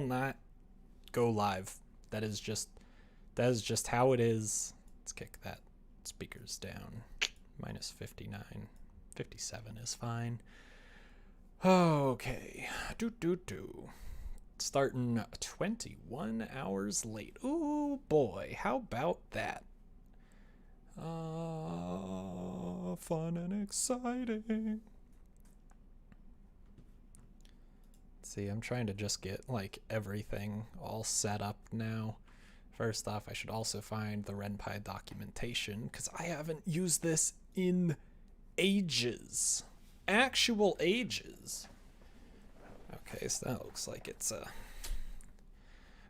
not go live. That is just how it is. Let's kick that speakers down. Minus 59. 57 is fine. Okay. Starting 21 hours late. Ooh, boy. How about that? Fun and exciting. Let's see, I'm trying to just get, like, everything all set up now. First off, I should also find the RenPy documentation, because I haven't used this in ages. Actual ages. Okay, so that looks like it's a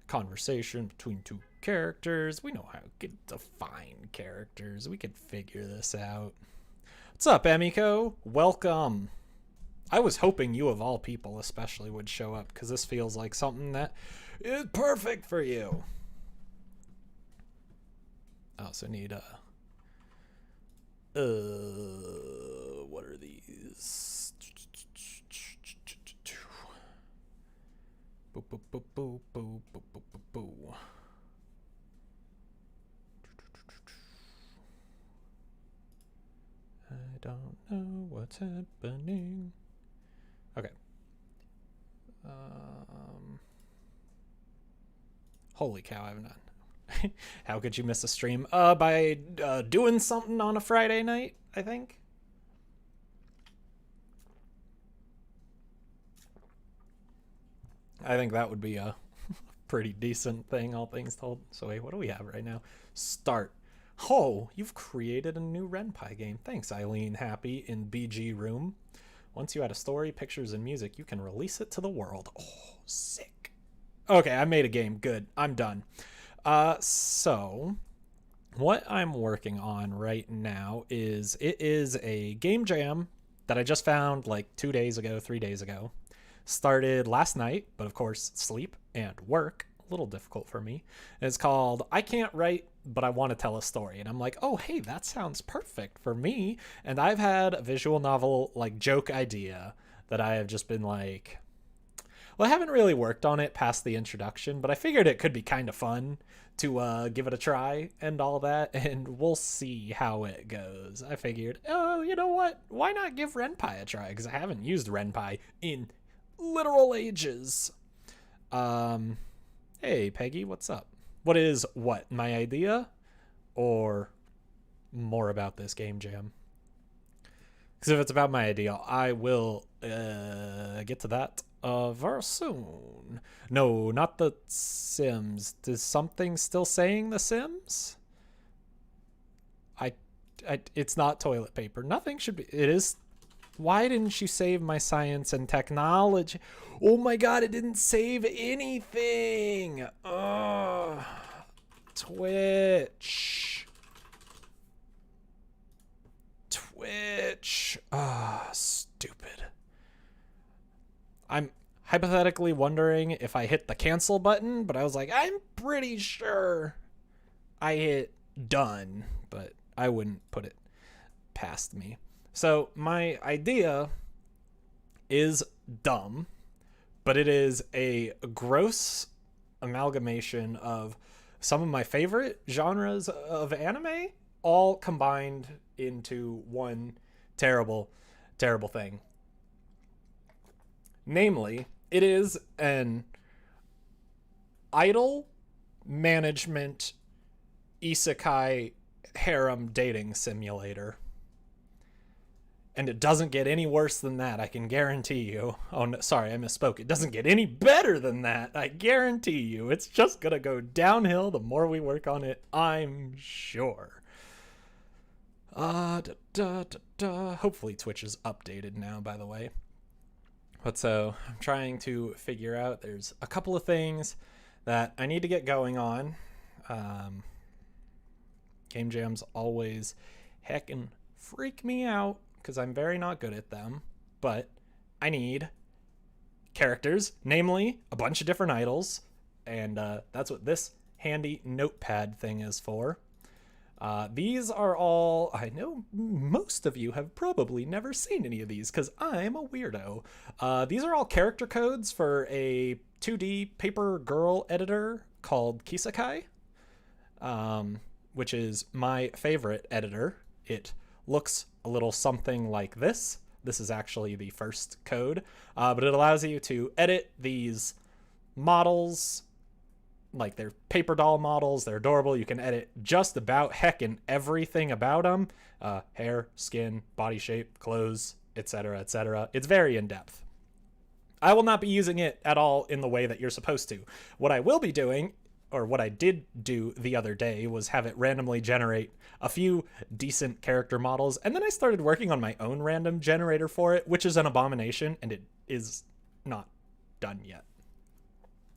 conversation between two characters. We know how to define characters. We could figure this out. What's up, Emiko? Welcome. I was hoping you of all people especially would show up, because this feels like something that is perfect for you. I also need what are these? Boo, boo, boo, boo, boo, boo, boo, boo, boo. I don't know what's happening. Okay. Holy cow, I have not. How could you miss a stream? By doing something on a Friday night, I think. I think that would be a pretty decent thing, all things told. So wait, what do we have right now? Start. Oh, you've created a new RenPy game. Thanks, Eileen Happy in BG Room. Once you add a story, pictures, and music, you can release it to the world. Oh, sick. Okay, I made a game. Good. I'm done. So what I'm working on right now is it is a game jam that I just found like 2 days ago, 3 days ago. Started last night, but of course sleep and work, a little difficult for me. And it's called I Can't Write, but I Want to Tell a Story. And I'm like, oh, hey, that sounds perfect for me. And I've had a visual novel like joke idea that I have just been like, well, I haven't really worked on it past the introduction, but I figured it could be kind of fun to give it a try and all that, and we'll see how it goes. I figured, oh, you know what? Why not give RenPy a try? Because I haven't used RenPy in literal ages. Hey, Peggy, what's up? What is what? My idea? Or more about this game jam? Because if it's about my idea, I will get to that very soon. No, not the Sims. Is something still saying the Sims? It's not toilet paper. Nothing should be. It is. Why didn't you save my science and technology? Oh my god, it didn't save anything. Ugh. Twitch. Ah, stupid. I'm hypothetically wondering if I hit the cancel button, but I was like, I'm pretty sure I hit done, but I wouldn't put it past me. So my idea is dumb, but it is a gross amalgamation of some of my favorite genres of anime all combined into one terrible, terrible thing. Namely, it is an idol management isekai harem dating simulator. And it doesn't get any worse than that, I can guarantee you. Oh, no, sorry, I misspoke. It doesn't get any better than that, I guarantee you. It's just gonna go downhill the more we work on it, I'm sure. Hopefully Twitch is updated now, by the way. But so, I'm trying to figure out, there's a couple of things that I need to get going on. Game jams always heckin' freak me out, because I'm very not good at them, but I need characters, namely a bunch of different idols, and that's what this handy notepad thing is for. These are all, I know most of you have probably never seen any of these because I'm a weirdo. These are all character codes for a 2D paper girl editor called Kisakai, which is my favorite editor. It looks a little something like this. This is actually the first code, but it allows you to edit these models like they're paper doll models. They're adorable. You can edit just about heckin' everything about them. Hair, skin, body shape, clothes, etc., etc. It's very in-depth. I will not be using it at all in the way that you're supposed to. What I will be doing, or what I did do the other day, was have it randomly generate a few decent character models, and then I started working on my own random generator for it, which is an abomination, and it is not done yet.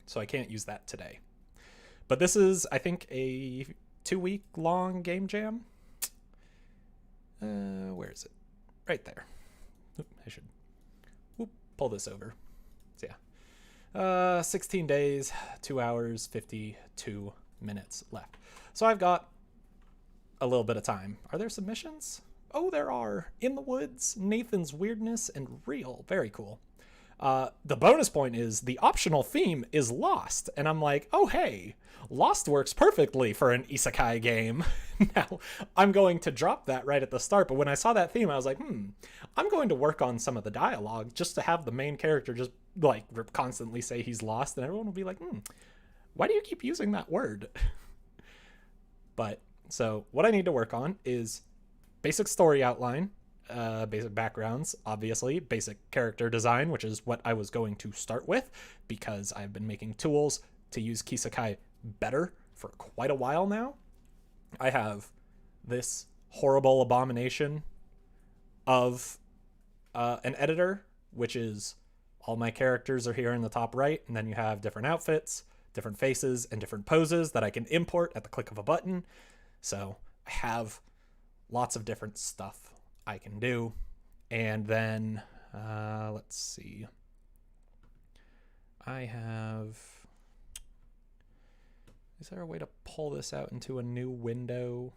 So I can't use that today. But this is, I think, a 2-week long game jam. Where is it? Right there. I should pull this over. So yeah. 16 days, 2 hours, 52 minutes left. So I've got a little bit of time. Are there submissions? Oh, there are. In the Woods, Nathan's Weirdness, and Real. Very cool. The bonus point is the optional theme is Lost. And I'm like, oh, hey, Lost works perfectly for an isekai game. Now, I'm going to drop that right at the start. But when I saw that theme, I was like, I'm going to work on some of the dialogue just to have the main character just like constantly say he's lost. And everyone will be like, why do you keep using that word? But so what I need to work on is basic story outline. Basic backgrounds, obviously, basic character design, which is what I was going to start with because I've been making tools to use Kisakai better for quite a while now. I have this horrible abomination of an editor, which is all my characters are here in the top right, and then you have different outfits, different faces, and different poses that I can import at the click of a button. So I have lots of different stuff I can do. And then let's see, is there a way to pull this out into a new window?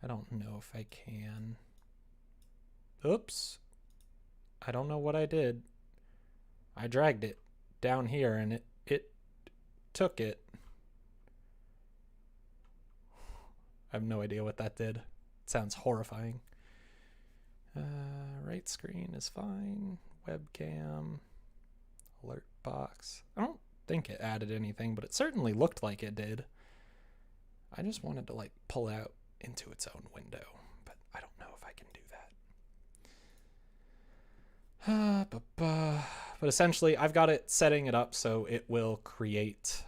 I don't know if I can. Oops, I don't know what I did. I dragged it down here and it took it. I have no idea what that did. Sounds horrifying. Right screen is fine. Webcam. Alert box. I don't think it added anything, but it certainly looked like it did. I just wanted to like pull out into its own window, but I don't know if I can do that. But essentially, I've got it setting it up so it will create.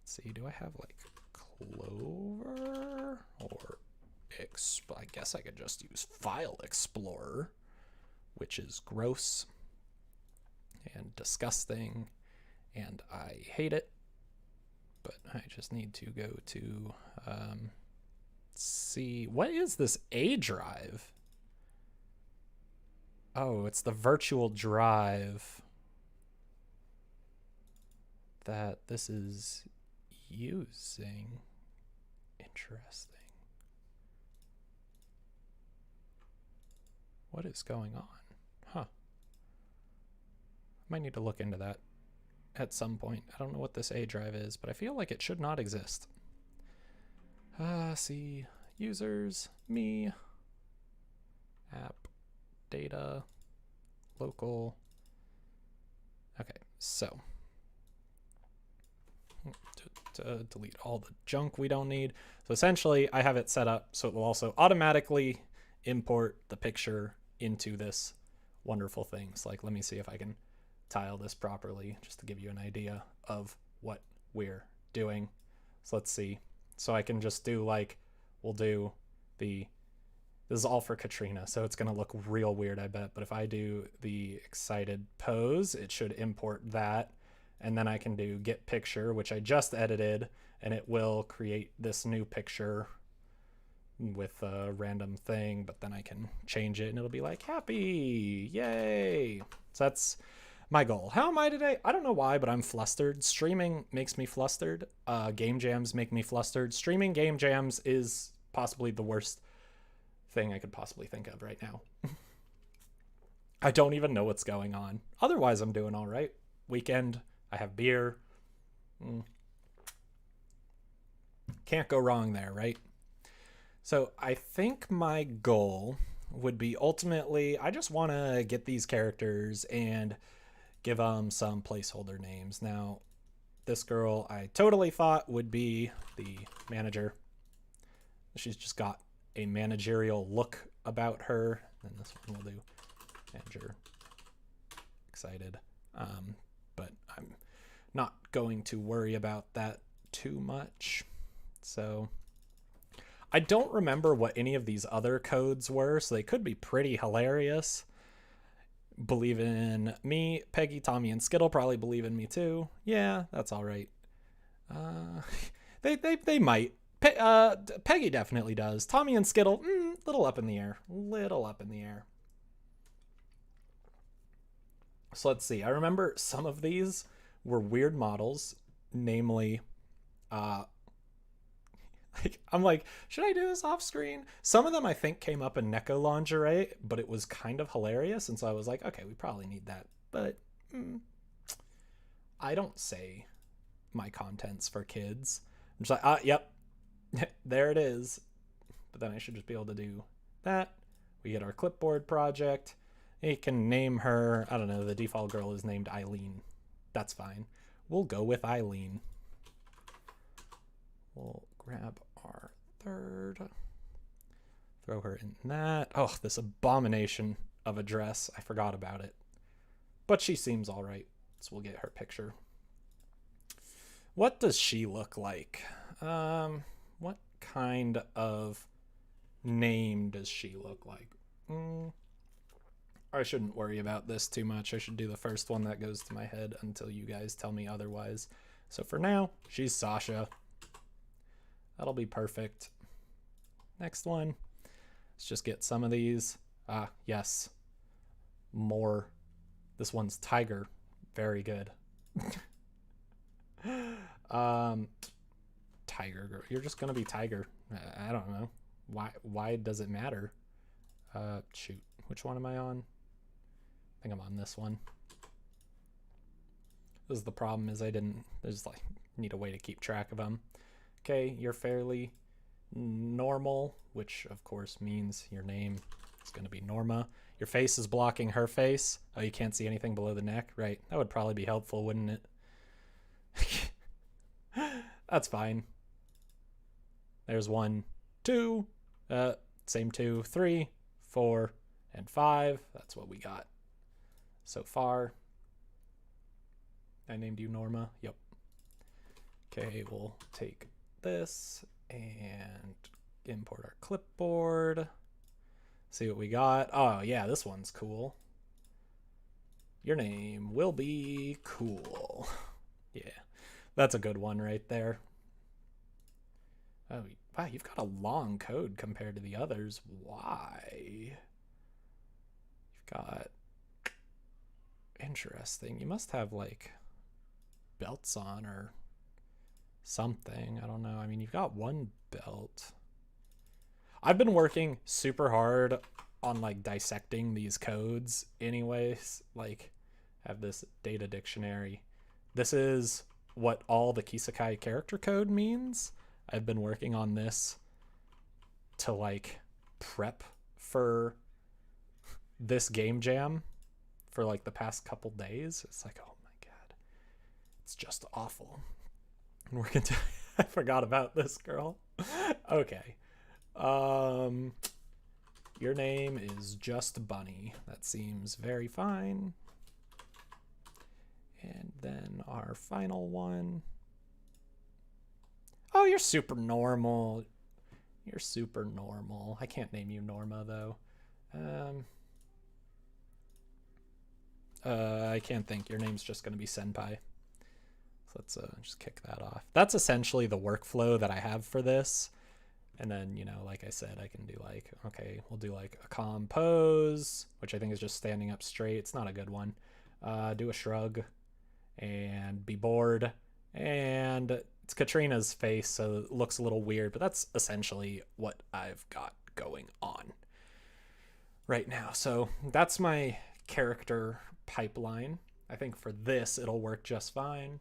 Let's see, do I have like Clover or I guess I could just use File Explorer, which is gross and disgusting, and I hate it. But I just need to go to see, what is this A drive? Oh, it's the virtual drive that this is using. Interesting. What is going on? Huh. Might need to look into that at some point. I don't know what this A drive is, but I feel like it should not exist. See, users, me, app, data, local. Okay, so to delete all the junk we don't need. So essentially, I have it set up so it will also automatically import the picture into this wonderful thing. So like, let me see if I can tile this properly just to give you an idea of what we're doing. So let's see. So I can just do like, we'll do this is all for Katrina, so it's gonna look real weird, I bet. But if I do the excited pose, it should import that. And then I can do get picture, which I just edited, and it will create this new picture with a random thing, but then I can change it and it'll be like happy, yay. So that's my goal. How am I today? I don't know why, but I'm flustered. Streaming makes me flustered. Game jams make me flustered. Streaming game jams is possibly the worst thing I could possibly think of right now. I don't even know what's going on. Otherwise, I'm doing all right. weekend. I have beer. Can't go wrong there, right? So I think my goal would be ultimately, I just want to get these characters and give them some placeholder names. Now, this girl I totally thought would be the manager. She's just got a managerial look about her. And this one will do manager. Excited. But I'm not going to worry about that too much. So I don't remember what any of these other codes were, so they could be pretty hilarious. Believe in me. Peggy, Tommy, and Skittle probably believe in me too. Yeah, that's all right. They might. Peggy definitely does. Tommy and Skittle, little up in the air. Little up in the air. So let's see. I remember some of these were weird models, namely, I'm like, should I do this off screen? Some of them I think came up in Neko lingerie, but it was kind of hilarious, and so I was like, okay, we probably need that. But I don't say my content's for kids. I'm just like, yep, there it is. But then I should just be able to do that. We get our clipboard project. You can name her, I don't know, the default girl is named Eileen. That's fine. We'll go with Eileen. We'll grab our third. Throw her in that. Oh, this abomination of a dress. I forgot about it. But she seems all right, so we'll get her picture. What does she look like? What kind of name does she look like? I shouldn't worry about this too much. I should do the first one that goes to my head until you guys tell me otherwise. So for now, she's Sasha. That'll be perfect. Next one. Let's just get some of these. Yes. More. This one's Tiger. Very good. Tiger girl. You're just gonna be Tiger. I don't know. Why does it matter? Shoot. Which one am I on? I think I'm on this one. This is the problem is I just like need a way to keep track of them. Okay, you're fairly normal, which of course means your name is going to be Norma. Your face is blocking her face. Oh, you can't see anything below the neck? Right. That would probably be helpful, wouldn't it? That's fine. There's 1, 2, same 2, 3, 4, and 5. That's what we got so far. I named you Norma. Yep. Okay, we'll take this and import our clipboard. See what we got. Oh, yeah, this one's cool. Your name will be Cool. Yeah, that's a good one right there. Oh, wow, you've got a long code compared to the others. Why? You've got... Interesting. You must have, like, belts on or something. I don't know. I mean, you've got one belt. I've been working super hard on, like, dissecting these codes anyways. Like, I have this data dictionary. This is what all the Kisakai character code means. I've been working on this to, like, prep for this game jam for, like, the past couple days. It's like, oh my god. It's just awful. I'm working to... I forgot about this girl. Okay. Your name is just Bunny. That seems very fine. And then our final one. Oh, you're super normal. You're super normal. I can't name you Norma, though. I can't think. Your name's just going to be Senpai. So let's just kick that off. That's essentially the workflow that I have for this. And then, you know, like I said, I can do like, okay, we'll do like a compose, which I think is just standing up straight. It's not a good one. Do a shrug and be bored. And it's Katrina's face, so it looks a little weird, but that's essentially what I've got going on right now. So that's my character pipeline. I think for this, it'll work just fine.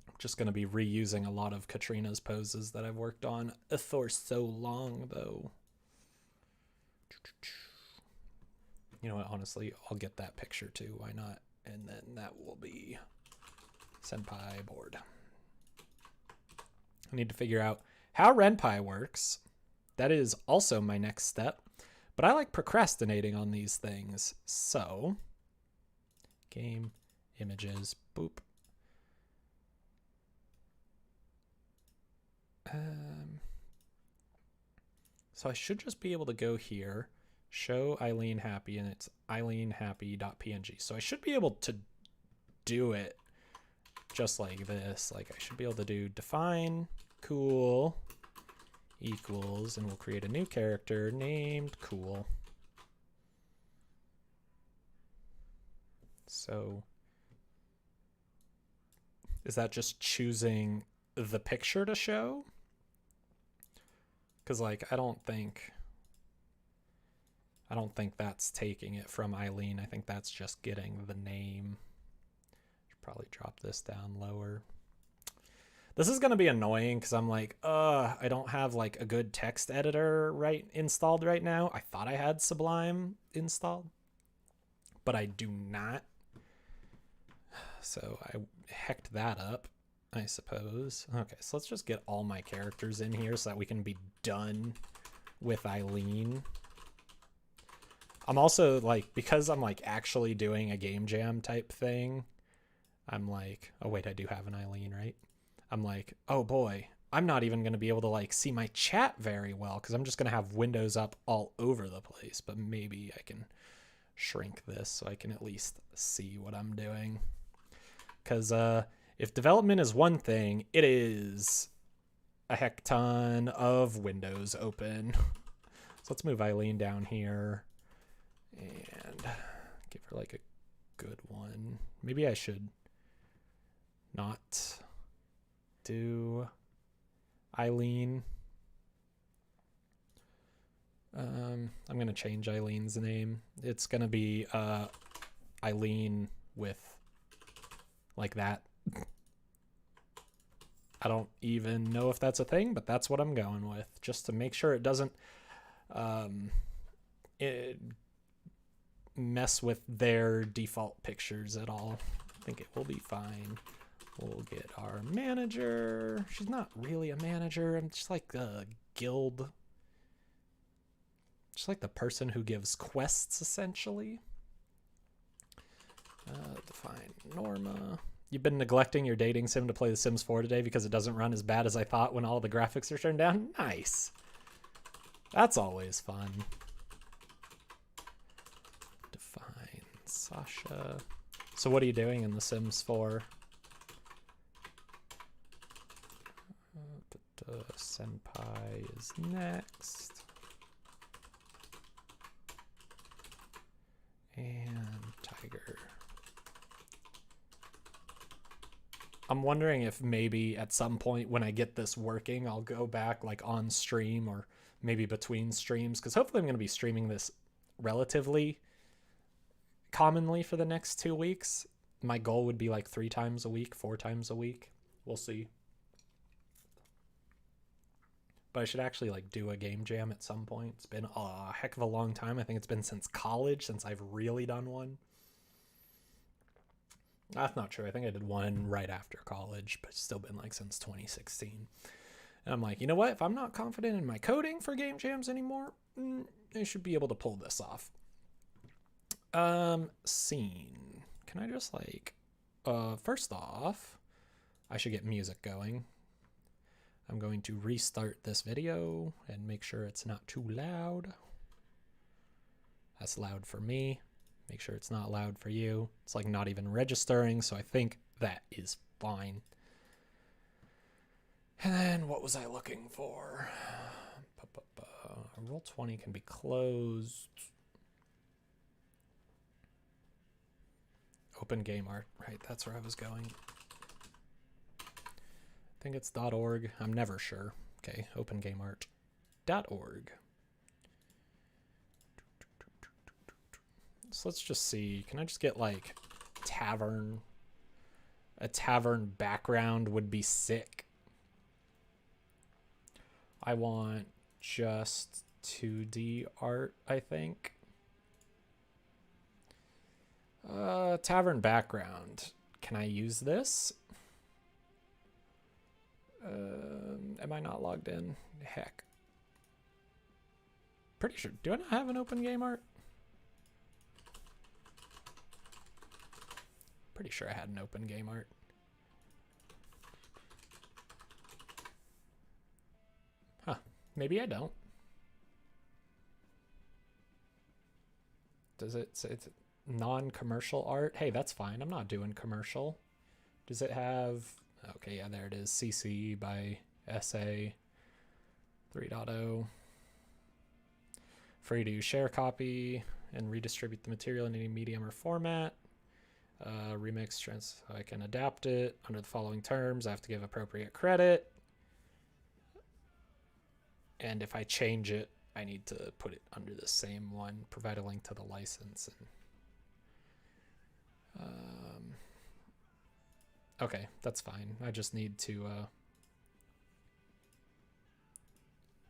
I'm just going to be reusing a lot of Katrina's poses that I've worked on for so long, though. You know what, honestly, I'll get that picture too, why not? And then that will be Senpai board. I need to figure out how RenPy works. That is also my next step. But I like procrastinating on these things. So, game, images, boop. So I should just be able to go here, show Eileen Happy, and it's eileenhappy.png. So I should be able to do it just like this. Like I should be able to do define cool equals, and we'll create a new character named cool. So is that just choosing the picture to show? Because like I don't think that's taking it from Eileen. I think that's just getting the name. Should probably drop this down lower. This is going to be annoying because I'm like, I don't have like a good text editor installed right now. I thought I had Sublime installed, but I do not. So I hecked that up, I suppose. Okay, so let's just get all my characters in here so that we can be done with Eileen. I'm also like, because I'm like actually doing a game jam type thing, I'm like, oh wait, I do have an Eileen, right? I'm like, oh boy, I'm not even going to be able to like see my chat very well because I'm just going to have windows up all over the place. But maybe I can shrink this so I can at least see what I'm doing. Because if development is one thing, it is a heck ton of windows open. So let's move Eileen down here and give her like a good one. Maybe I should not do Eileen. I'm going to change Eileen's name. It's going to be Eileen with like that. I don't even know if that's a thing, but that's what I'm going with, just to make sure it doesn't mess with their default pictures at all. I think it will be fine. We'll get our manager. She's not really a manager. I'm just like a guild. Just like the person who gives quests, essentially. Define Norma. You've been neglecting your dating sim to play The Sims 4 today because it doesn't run as bad as I thought when all the graphics are turned down? Nice. That's always fun. Define Sasha. So what are you doing in The Sims 4? Senpai is next. And Tiger. I'm wondering if maybe at some point when I get this working, I'll go back like on stream or maybe between streams, because hopefully I'm going to be streaming this relatively commonly for the next 2 weeks. My goal would be like 3 times a week, 4 times a week. We'll see. But I should actually like do a game jam at some point. It's been a heck of a long time. I think it's been since college since I've really done one. That's not true. I think I did one right after college, but it's still been like since 2016. And I'm like, you know what? If I'm not confident in my coding for game jams anymore, I should be able to pull this off. Scene. Can I just like, first off, I should get music going. I'm going to restart this video and make sure it's not too loud. That's loud for me. Make sure it's not loud for you. It's like not even registering, so I think that is fine. And then what was I looking for? Roll20 can be closed. Open game art, right? That's where I was going. I think it's .org. I'm never sure. Okay, opengameart.org. So let's just see. Can I just get like tavern? A tavern background would be sick. I want just 2D art, I think. Tavern background. Can I use this? Am I not logged in? Heck. Pretty sure. Do I not have an open game art? Pretty sure I had an open game art. Huh. Maybe I don't. Does it say it's non-commercial art? Hey, that's fine. I'm not doing commercial. Does it have... Okay, yeah, there it is. CC by SA 3.0. Free to share copy and redistribute the material in any medium or format. Remix trans, so I can adapt it under the following terms. I have to give appropriate credit. And if I change it, I need to put it under the same one, provide a link to the license. And, okay, that's fine. I just need to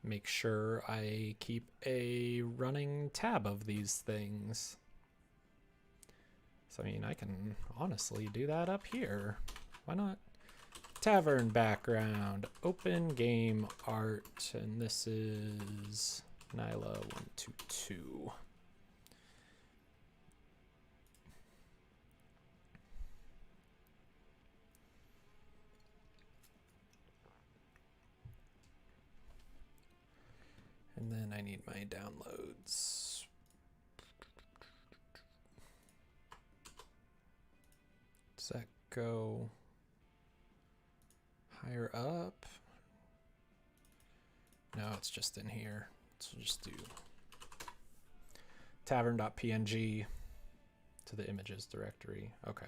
make sure I keep a running tab of these things. So, I mean, I can honestly do that up here. Why not? Tavern background, open game art, and this is Nyla122. And then I need my downloads. Does that go higher up? No, it's just in here. So just do tavern.png to the images directory. Okay.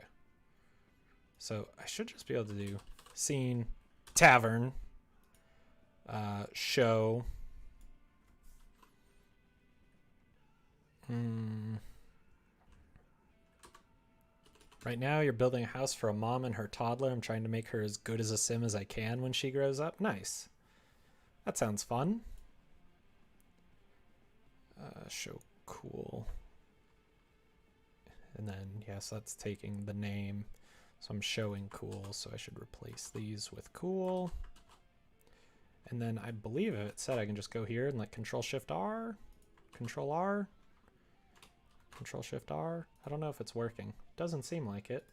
So I should just be able to do scene tavern show. Right now you're building a house for a mom and her toddler. I'm trying to make her as good as a sim as I can when she grows up. Nice. That sounds fun. Show cool. And then, yes, that's taking the name. So I'm showing cool, so I should replace these with cool. And then I believe it said I can just go here and like Control-Shift-R, Control-R, Control-Shift-R. I don't know if it's working. Doesn't seem like it.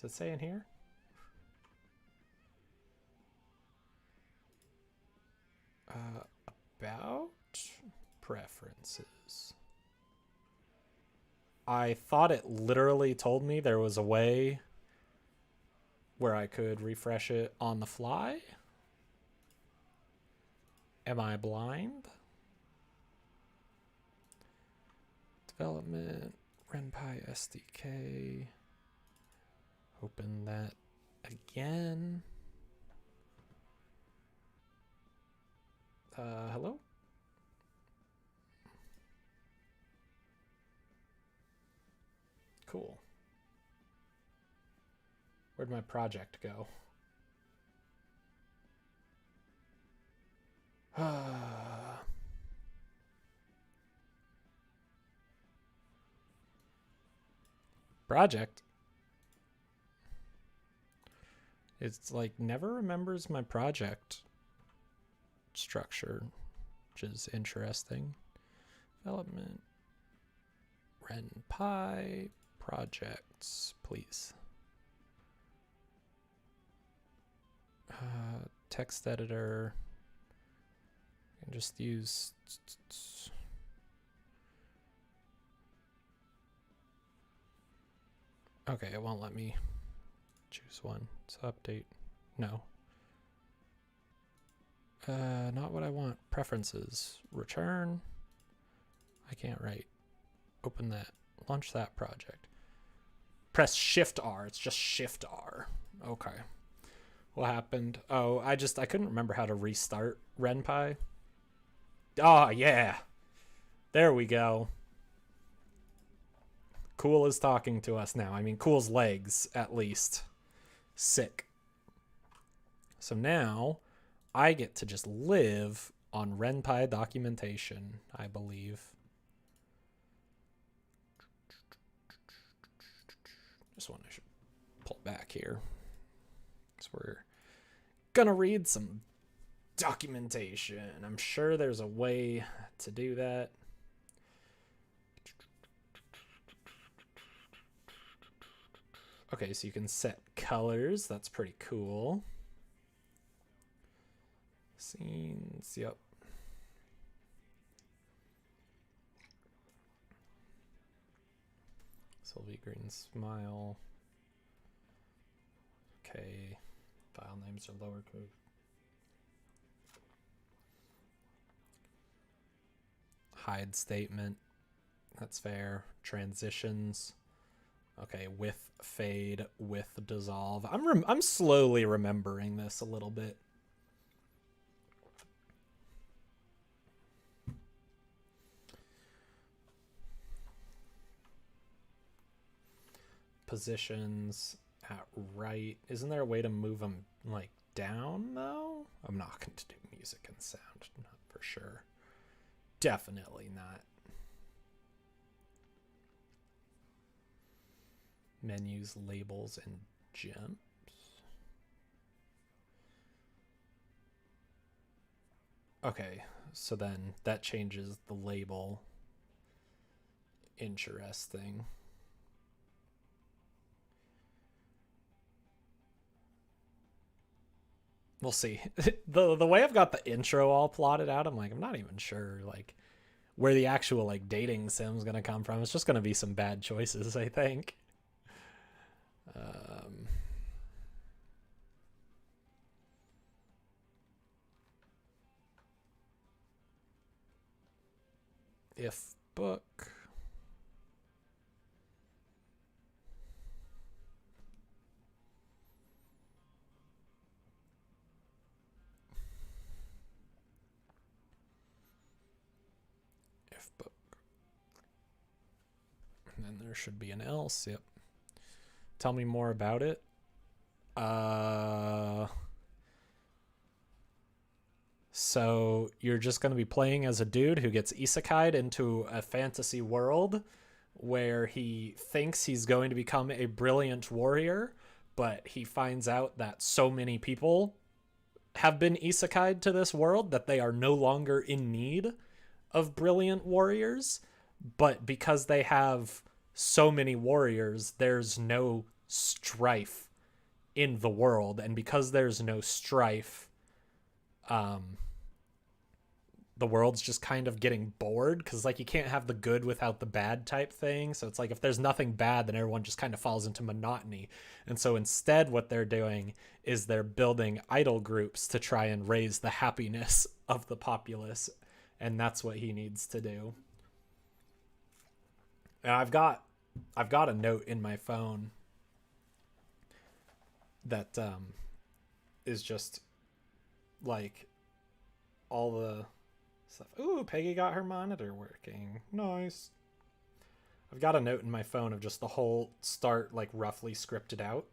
Does it say in here? About preferences. I thought it literally told me there was a way where I could refresh it on the fly. Am I blind? Development, RenPy SDK. Open that again. Hello? Cool. Where'd my project go? Project? It's like never remembers my project structure, which is interesting. Development, RenPy, projects, please. Text editor. I can just use. Okay, it won't let me choose one. So update. No. Not what I want. Preferences. Return. I can't write. Open that. Launch that project. Press Shift R. It's just Shift R. Okay. What happened? Oh, I couldn't remember how to restart RenPy. Oh, yeah. There we go. Cool is talking to us now. I mean, Cool's legs, at least. Sick. So now I get to just live on RenPy documentation, I believe. Just want to pull back here. So we're gonna read some documentation. I'm sure there's a way to do that. Okay, so you can set colors. That's pretty cool. Scenes, yep. Sylvie Green smile. Okay, file names are lowercase. Hide statement, that's fair. Transitions, okay, with fade, with dissolve. I'm slowly remembering this a little bit. Positions at right. Isn't there a way to move them like down though? I'm not going to do music and sound, not for sure. Definitely not. Menus, labels, and jumps. Okay, so then that changes the label. Interesting. We'll see. the way I've got the intro all plotted out, I'm like, I'm not even sure like where the actual like dating sim's gonna come from. It's just gonna be some bad choices, I think. If book. If book. And then there should be an else. Yep. Tell me more about it. So you're just going to be playing as a dude who gets isekai'd into a fantasy world where he thinks he's going to become a brilliant warrior, but he finds out that so many people have been isekai'd to this world that they are no longer in need of brilliant warriors. But because they have so many warriors, there's no strife in the world. And because there's no strife, the world's just kind of getting bored because like you can't have the good without the bad type thing. So it's like if there's nothing bad, then everyone just kind of falls into monotony. And so instead what they're doing is they're building idol groups to try and raise the happiness of the populace. And that's what he needs to do. And I've got a note in my phone that is just like all the stuff. Ooh, Peggy got her monitor working. Nice. I've got a note in my phone of just the whole start like roughly scripted out.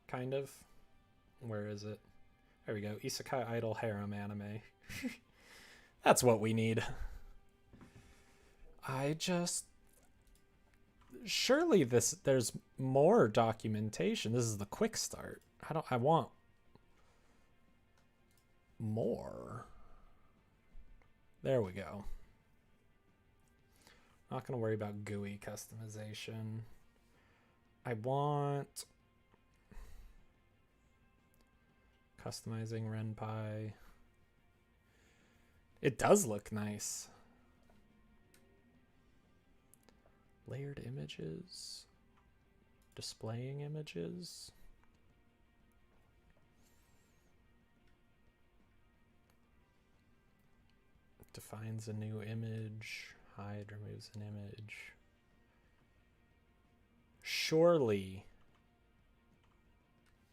Kind of. Where is it? There we go. Isekai idol harem anime. That's what we need. Surely there's more documentation. This is the quick start. I want more. There we go. Not going to worry about GUI customization. I want customizing RenPy. It does look nice. Layered images. Displaying images. Defines a new image. Hide removes an image. Surely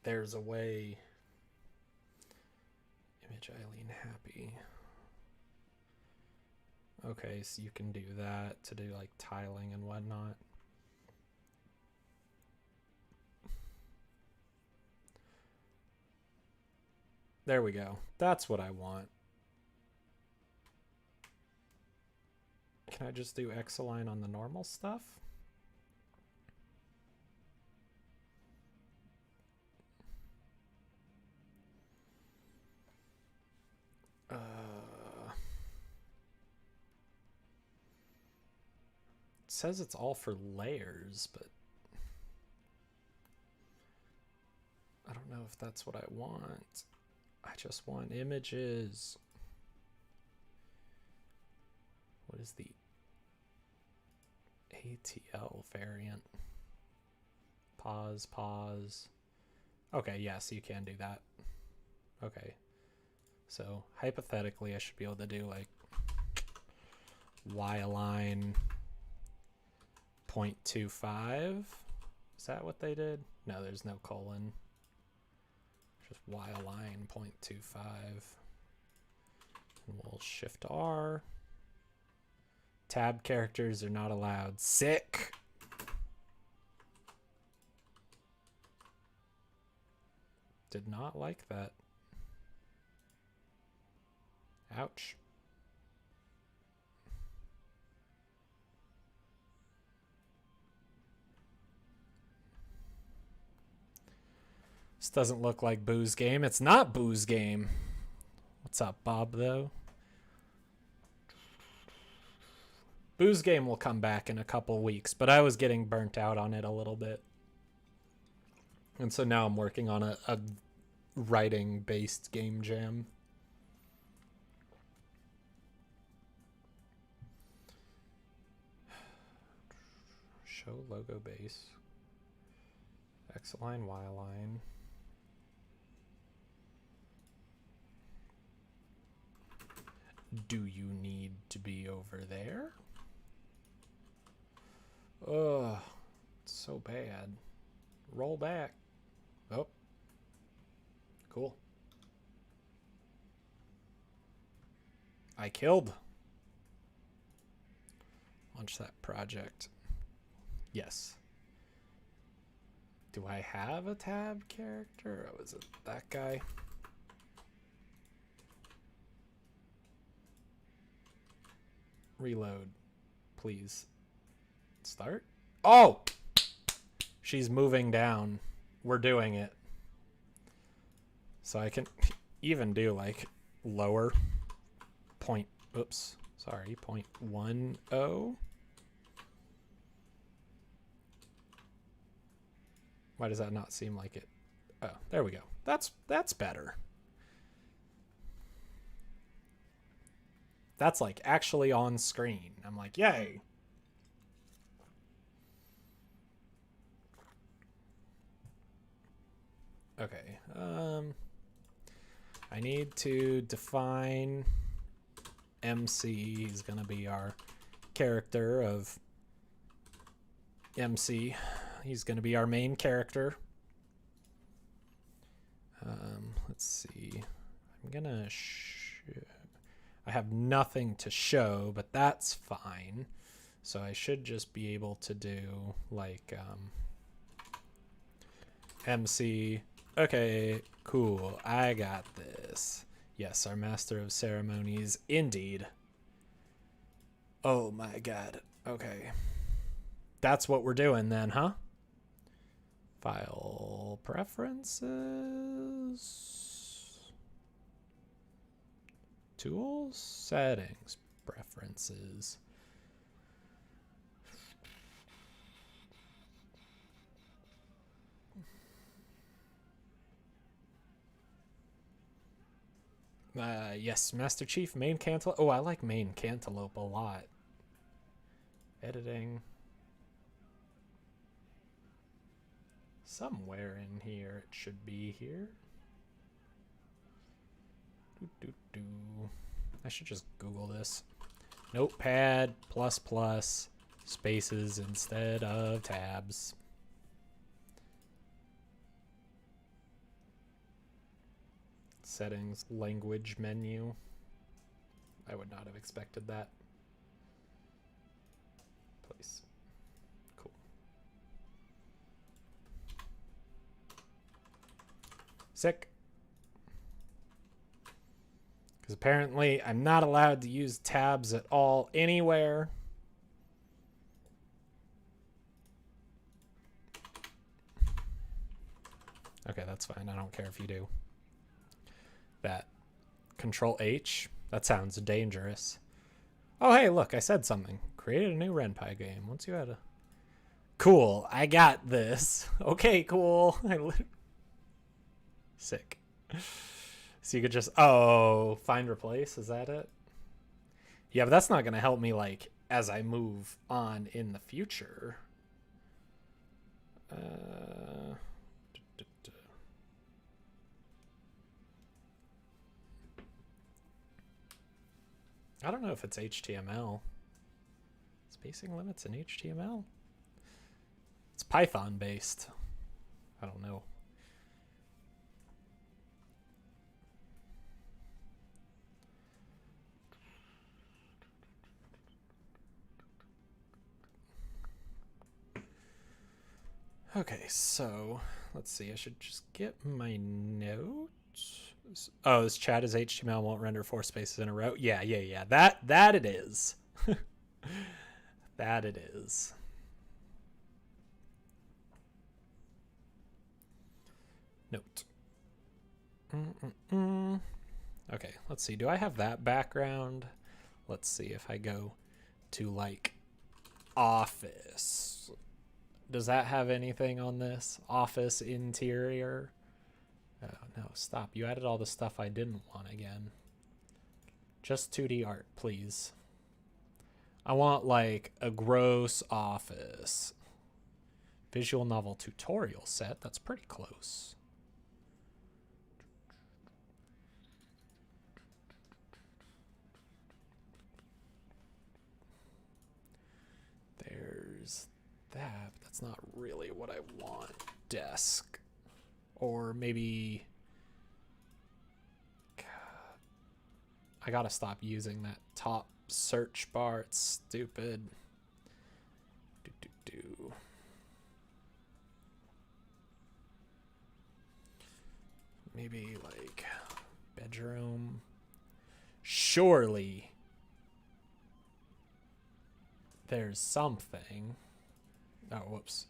there's a way. Image Eileen happy. Okay, so you can do that to do like tiling and whatnot. There we go. That's what I want. Can I just do X-align on the normal stuff? It says it's all for layers, but I don't know if that's what I want. I just want images. What is the ATL variant? Pause. Okay, yeah, so you can do that. Okay. So hypothetically, I should be able to do like Y-align 0.25. Is that what they did? No, there's no colon. Just Y-align 0.25. And we'll shift R. Tab characters are not allowed. Sick! Did not like that. Ouch. This doesn't look like Boo's game. It's not Boo's game. What's up, Bob, though? Boo's game will come back in a couple weeks, but I was getting burnt out on it a little bit. And so now I'm working on a writing-based game jam. Show logo base. X-align, Y-align. Do you need to be over there? Ugh, it's so bad. Roll back. Oh. Cool. I killed. Launch that project. Yes. Do I have a tab character? Oh, is it that guy? Reload, please. Start. Oh! She's moving down. We're doing it. So I can even do like lower point. Oops. Sorry. 0.10. Why does that not seem like it? Oh, there we go. That's better. That's like actually on screen. I'm like, yay. Okay. I need to define MC. He's going to be our character of MC. He's going to be our main character. Let's see. I'm going to I have nothing to show, but that's fine. So I should just be able to do like MC. Okay, cool. I got this. Yes, our master of ceremonies, indeed. Oh my god. Okay. That's what we're doing then, huh? File preferences. Tools, settings, preferences. Yes, Master Chief, main cantaloupe. Oh, I like main cantaloupe a lot. Editing. Somewhere in here, it should be here. I should just Google this. Notepad ++ spaces instead of tabs. Settings, language menu. I would not have expected that. Sick. Because apparently I'm not allowed to use tabs at all anywhere. Okay, that's fine. I don't care if you do. That. Control H? That sounds dangerous. Oh, hey, look, I said something. Created a new RenPy game. Once you had a... Cool, I got this. Okay, cool. Sick. So you could just... Oh, find replace? Is that it? Yeah, but that's not going to help me, like, as I move on in the future. I don't know if it's HTML. Spacing limits in HTML? It's Python based. I don't know. Okay, so let's see. I should just get my notes. Oh, this chat is HTML, won't render 4 spaces in a row. Yeah. That it is. That it is. Note. Okay, let's see. Do I have that background? Let's see if I go to like Office. Does that have anything on this? Office interior? Oh, no, stop. You added all the stuff I didn't want again. Just 2D art, please. I want like a gross office. Visual novel tutorial set. That's pretty close. There's that, but that's not really what I want. Desk. Or maybe... God. I gotta stop using that top search bar. It's stupid. Maybe like bedroom. Surely there's something. Oh, whoops.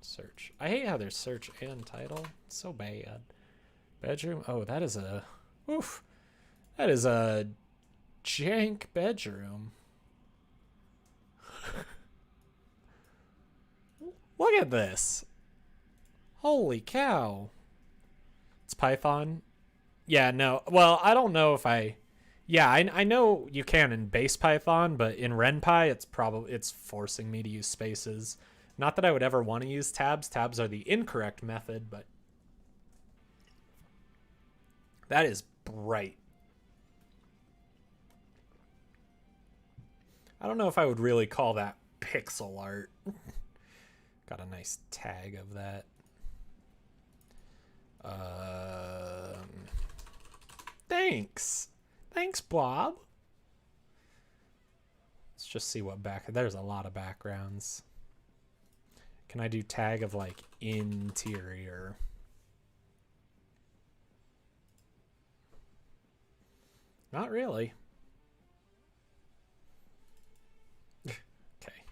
Search. I hate how there's search and title. It's so bad. Bedroom. Oh, that is a... Oof. That is a jank bedroom. Look at this. Holy cow. It's Python. Yeah, no. Well, I don't know if I... Yeah, I know you can in base Python, but in RenPy, it's forcing me to use spaces. Not that I would ever want to use tabs. Tabs are the incorrect method, but... That is bright. I don't know if I would really call that pixel art. Got a nice tag of that. Thanks. Thanks, Bob. Let's just see what there's a lot of backgrounds. Can I do tag of like interior? Not really. Okay.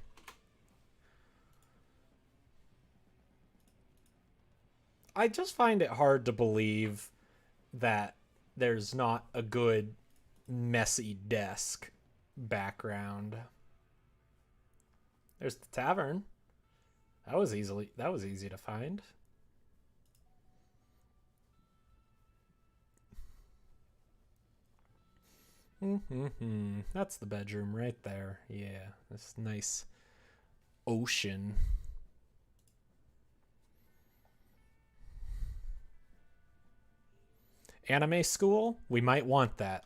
I just find it hard to believe that there's not a good messy desk background. There's the tavern. That was easy to find. That's the bedroom right there. Yeah, this nice ocean. Anime school? We might want that.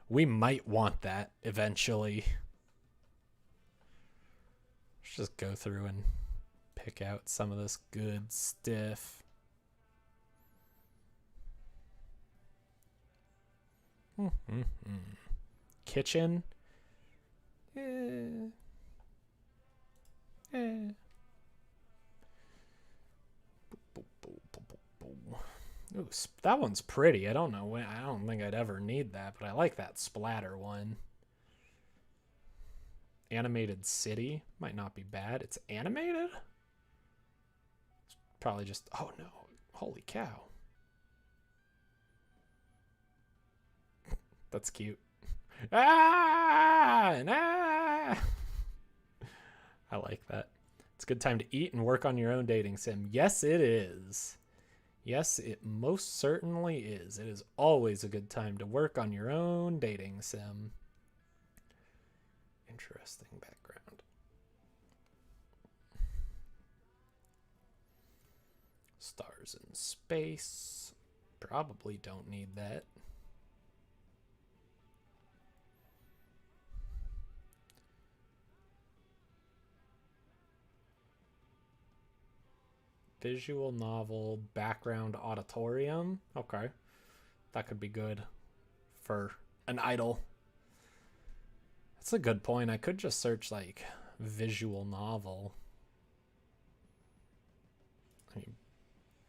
We might want that eventually. Let's just go through and pick out some of this good stuff. Kitchen. Ooh, that one's pretty. I don't know when. I don't think I'd ever need that, but I like that splatter one. Animated city might not be bad. It's animated? It's probably just. Oh no. Holy cow. That's cute. Ah! I like that. It's a good time to eat and work on your own dating sim. Yes, it is. Yes, it most certainly is. It is always a good time to work on your own dating sim. Interesting background. Stars in space. Probably don't need that. Visual novel background auditorium. Okay. That could be good for an idol. That's a good point. I could just search like visual novel. Let me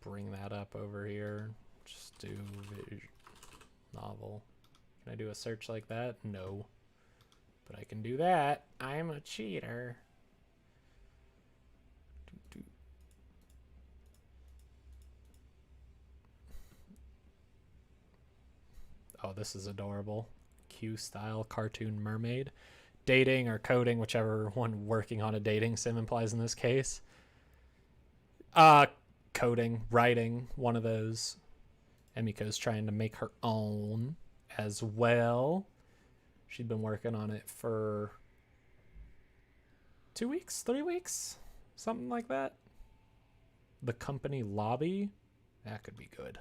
bring that up over here. Just do novel. Can I do a search like that? No. But I can do that. I'm a cheater. Oh, this is adorable. Q style cartoon mermaid. Dating or coding, whichever one working on a dating sim implies in this case. Coding, writing, one of those. Emiko's trying to make her own as well. She'd been working on it for 2 weeks, 3 weeks, something like that. The company lobby, that could be good.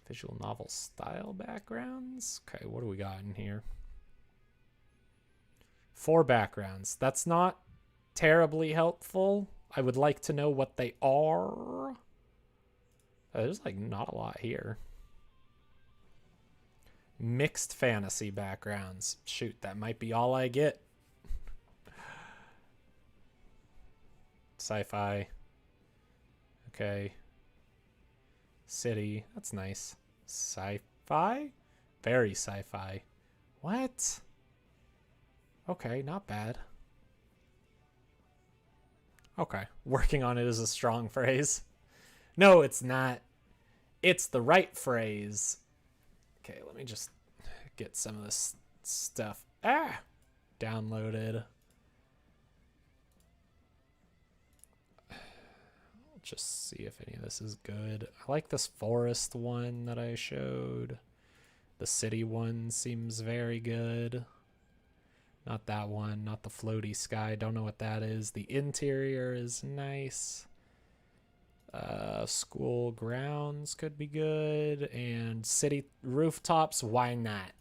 Visual novel style backgrounds. Okay, what do we got in here? 4 backgrounds. That's not terribly helpful. I would like to know what they are. There's like not a lot here. Mixed fantasy backgrounds. Shoot, that might be all I get. Sci-fi. Okay. City. That's nice. Sci-fi? Very sci-fi. What? Okay, not bad. Okay. Working on it is a strong phrase. No, it's not. It's the right phrase. Okay, let me just get some of this stuff downloaded. I'll just see if any of this is good. I like this forest one that I showed. The city one seems very good. Not that one, not the floaty sky. Don't know what that is. The interior is nice. School grounds could be good. And city rooftops, why not?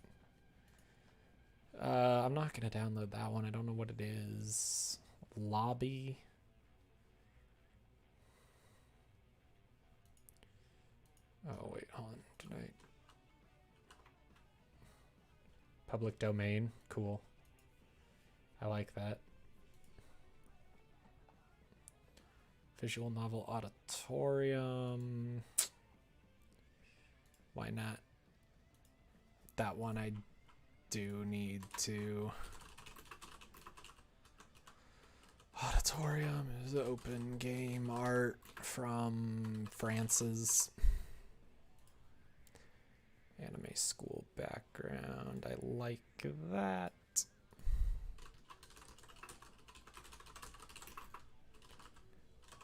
I'm not going to download that one. I don't know what it is. Lobby. Oh, wait, hold on. Tonight. Public domain. Cool. I like that. Visual novel auditorium. Why not? That one I do need to. Auditorium is open game art from France's anime school background. I like that.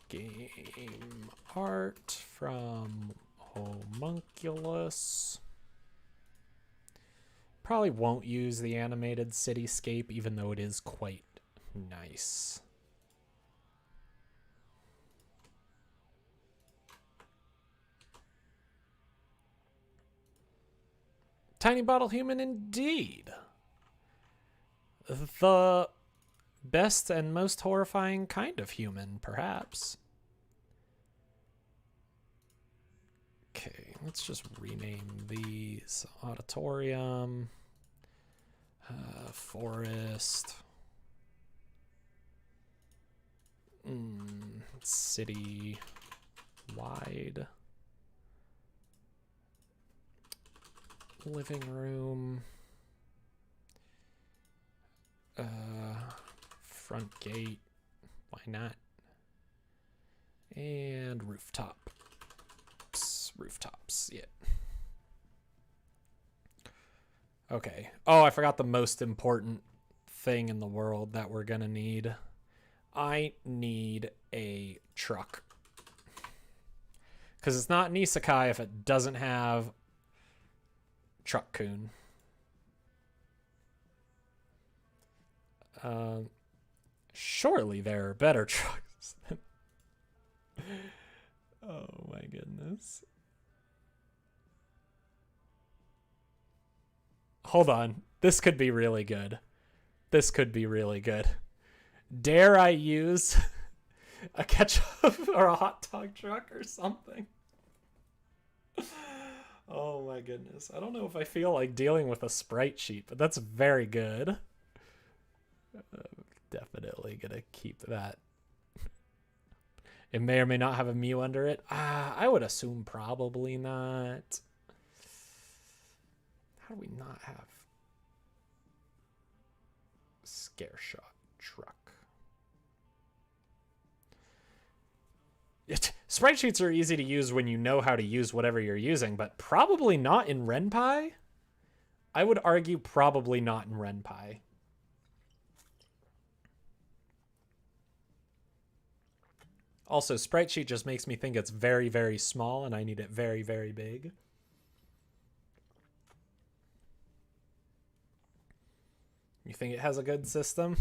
Game art from Homunculus. Probably won't use the animated cityscape, even though it is quite nice. Tiny Bottle Human indeed. The best and most horrifying kind of human, perhaps. Okay, let's just rename these. Auditorium. Forest. city wide living room, front gate, why not? And rooftops, yeah. Okay. Oh, I forgot the most important thing in the world that we're gonna need. I need a truck. Because it's not an isekai if it doesn't have Truck-kun. Surely there are better trucks. Oh my goodness. Hold on. This could be really good. This could be really good. Dare I use a ketchup or a hot dog truck or something? Oh my goodness. I don't know if I feel like dealing with a sprite sheet, but that's very good. Definitely gonna keep that. It may or may not have a Mew under it. I would assume probably not. How do we not have scare shot truck? Sprite sheets are easy to use when you know how to use whatever you're using, but probably not in RenPy. I would argue probably not in RenPy. Also, sprite sheet just makes me think it's very, very small, and I need it very, very big. You think it has a good system?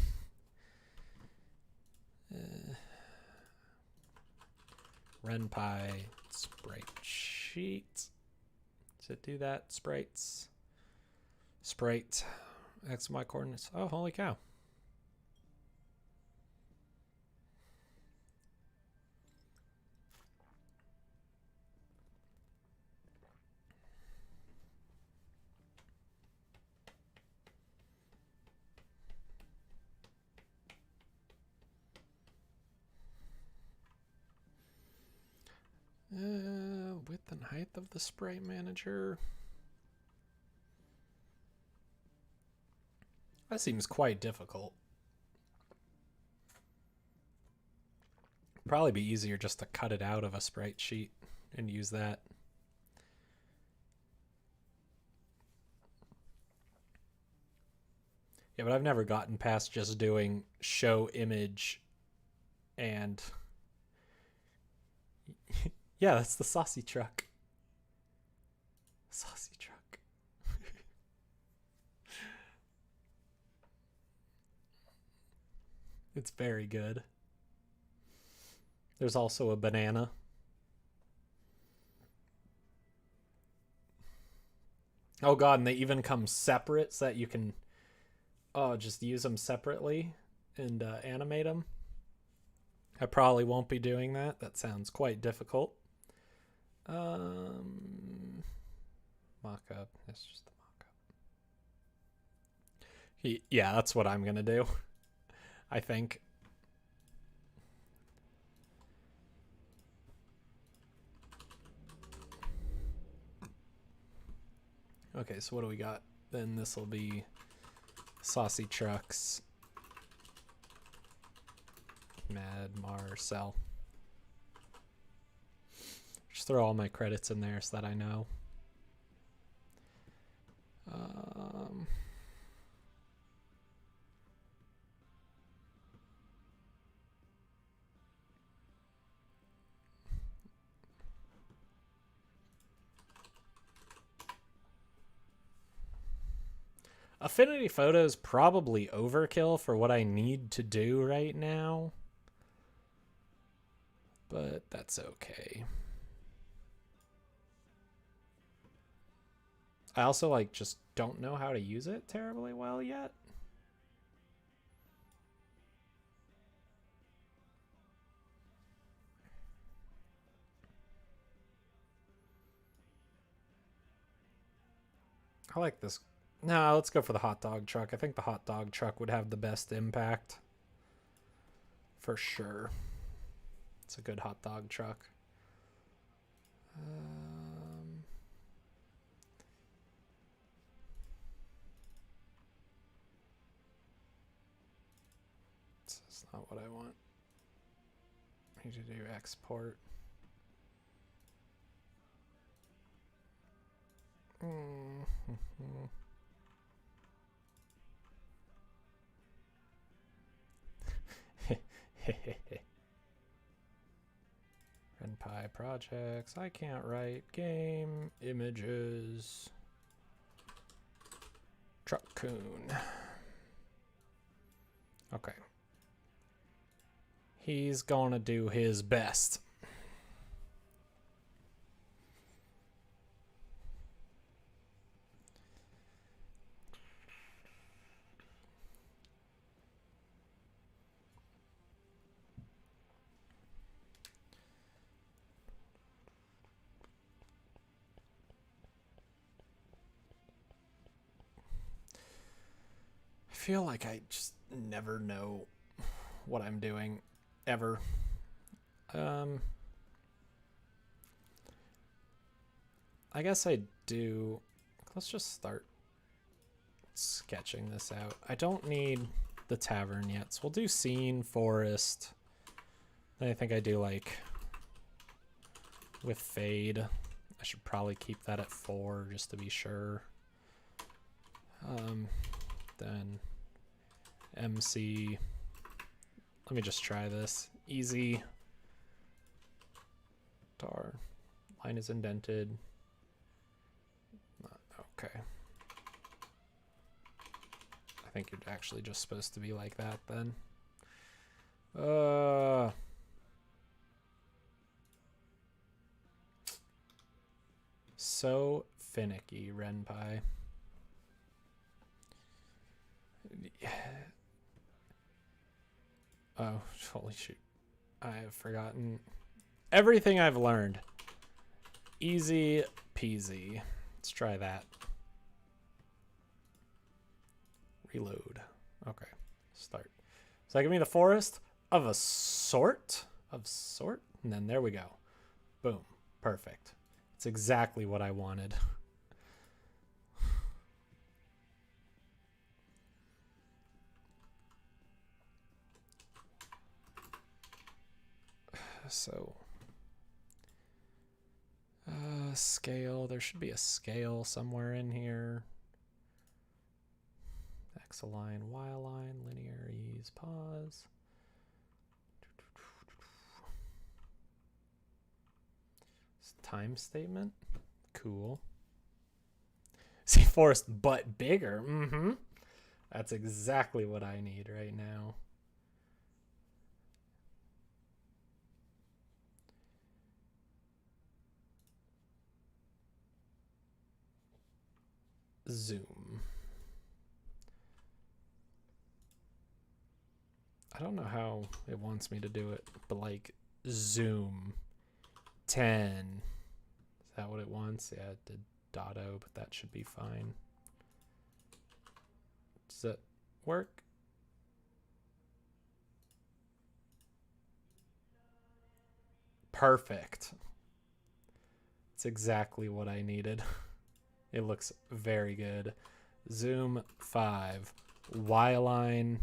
RenPy sprite sheet. Does it do that? Sprites. Sprite. XY coordinates. Oh, holy cow. Width and height of the sprite manager. That seems quite difficult. Probably be easier just to cut it out of a sprite sheet and use that. Yeah, but I've never gotten past just doing show image and yeah, that's the saucy truck. Saucy truck. It's very good. There's also a banana. Oh god, and they even come separate so that you can just use them separately and animate them. I probably won't be doing that. That sounds quite difficult. Mock-up. It's just a mock-up. Yeah, that's what I'm gonna do. I think. Okay, so what do we got? Then this will be Saucy Trucks. Mad Marcel. Just throw all my credits in there so that I know. Affinity Photos probably overkill for what I need to do right now. But that's okay. I also just don't know how to use it terribly well yet. I like this. No, let's go for the hot dog truck. I think the hot dog truck would have the best impact. For sure. It's a good hot dog truck. This is not what I want. I need to do export. RenPy projects. I can't write game images. Truck-coon. Okay. He's gonna do his best. I feel like I just never know what I'm doing, ever. I guess I do. Let's just start sketching this out. I don't need the tavern yet, so we'll do scene, forest. Then I think I do like with fade. I should probably keep that at 4 just to be sure. Then MC. Let me just try this. Easy. Tar. Line is indented. Okay. I think you're actually just supposed to be like that then. So finicky, RenPy. Oh, holy shoot. I have forgotten everything I've learned. Easy peasy. Let's try that. Reload. Okay, start. So give me the forest of a sort. And then there we go. Boom. Perfect. It's exactly what I wanted. So scale, there should be a scale somewhere in here. X-align, Y-align, linear, ease, pause. Time statement, cool. See, forest but bigger. That's exactly what I need right now. Zoom. I don't know how it wants me to do it, but like zoom 10. Is that what it wants? Yeah, it did Dotto, but that should be fine. Does that work? Perfect. It's exactly what I needed. It looks very good. Zoom 5. Y-align.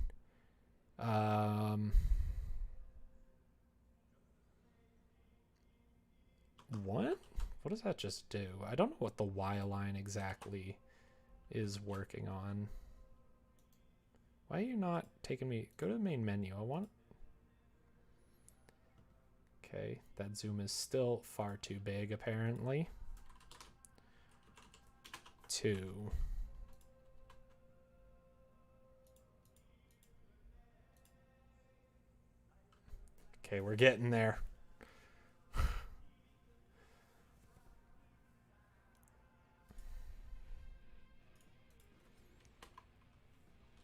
What? What does that just do? I don't know what the Y-align exactly is working on. Why are you not taking me? Go to the main menu. I want... Okay, that zoom is still far too big, apparently. 2. Okay, we're getting there.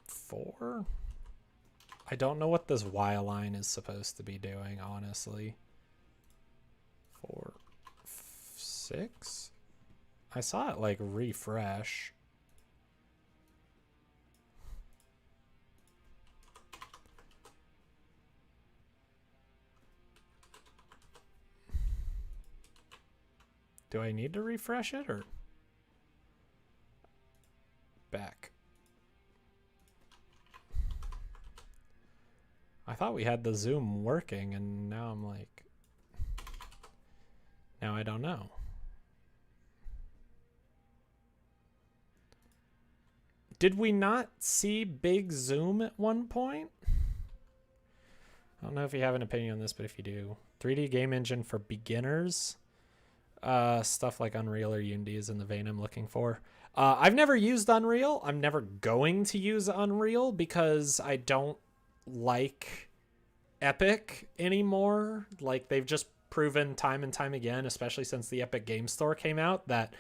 4? I don't know what this Y-align is supposed to be doing, honestly. 4, 6? I saw it like refresh. Do I need to refresh it or back? I thought we had the zoom working and now I'm like, now I don't know. Did we not see big zoom at one point? I don't know if you have an opinion on this, but if you do, 3D game engine for beginners, stuff like Unreal or Unity is in the vein I'm looking for. I've never used Unreal. I'm never going to use Unreal because I don't like Epic anymore. Like, they've just proven time and time again, especially since the Epic Game Store came out, that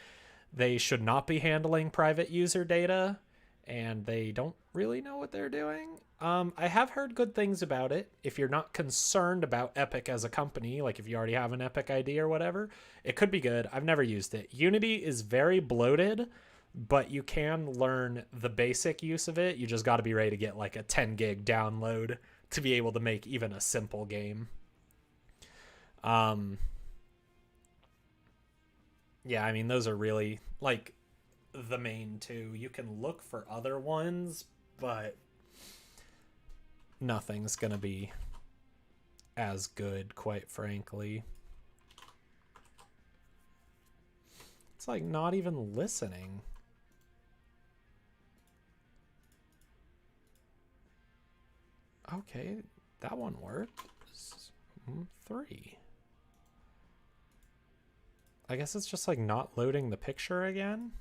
they should not be handling private user data, and they don't really know what they're doing. I have heard good things about it. If you're not concerned about Epic as a company, like if you already have an Epic ID or whatever, it could be good. I've never used it. Unity is very bloated, but you can learn the basic use of it. You just got to be ready to get like a 10 gig download to be able to make even a simple game. Yeah, I mean, those are really like the main two. You can look for other ones, but nothing's gonna be as good, quite frankly. It's like not even listening. Okay, that one worked. 3. I guess it's just like not loading the picture again.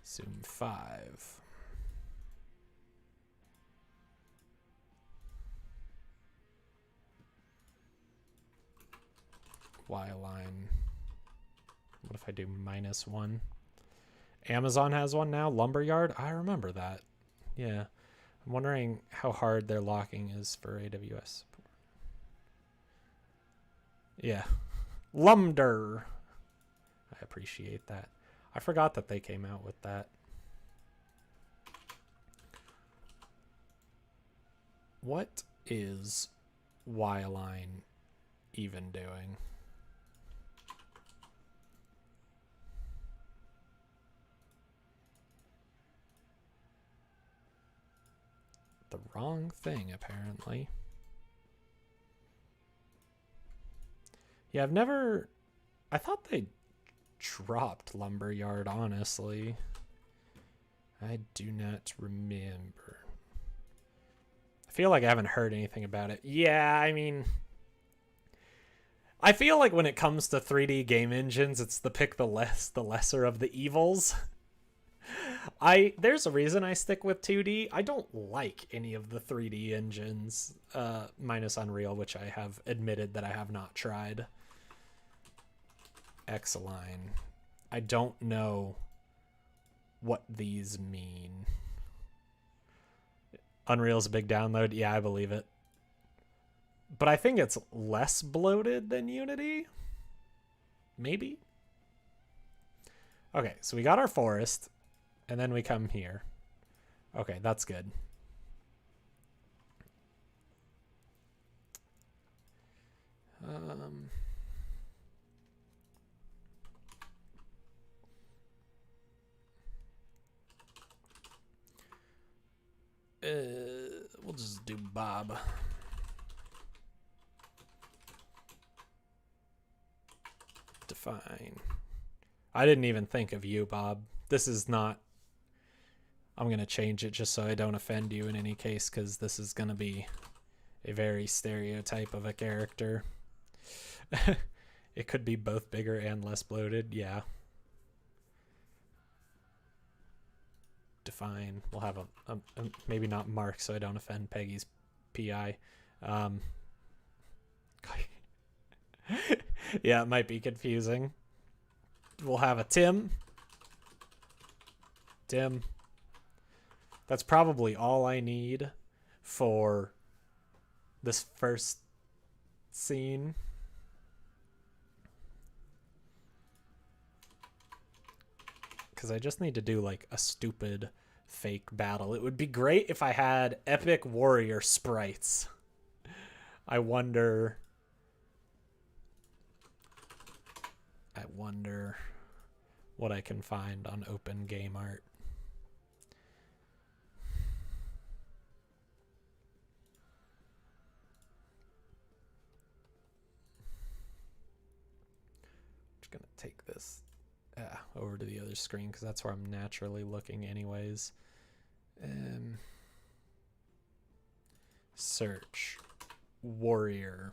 Zoom 5. Y line. What if I do -1? Amazon has one now. Lumberyard. I remember that. Yeah. I'm wondering how hard their locking is for AWS support. Yeah. Lumder. I appreciate that. I forgot that they came out with that. What is Y-line even doing? The wrong thing, apparently. Yeah, I've never... I thought they dropped Lumberyard, honestly. I do not remember. I feel like I haven't heard anything about it. Yeah, I mean... I feel like when it comes to 3D game engines, it's the pick the lesser of the evils. There's a reason I stick with 2D. I don't like any of the 3D engines, minus Unreal, which I have admitted that I have not tried. X-Line. I don't know what these mean. Unreal's a big download. Yeah, I believe it. But I think it's less bloated than Unity. Maybe. Okay, so we got our forest. And then we come here. Okay, that's good. We'll just do Bob. Define. I didn't even think of you, Bob. This is not... I'm going to change it just so I don't offend you in any case, because this is going to be a very stereotype of a character. It could be both bigger and less bloated. Yeah. Define. We'll have a maybe not Mark so I don't offend Peggy's PI. Yeah, it might be confusing. We'll have a Tim. Tim. That's probably all I need for this first scene. Because I just need to do like a stupid fake battle. It would be great if I had epic warrior sprites. I wonder... I wonder what I can find on Open Game Art. Just gonna take this over to the other screen because that's where I'm naturally looking anyways. Search warrior.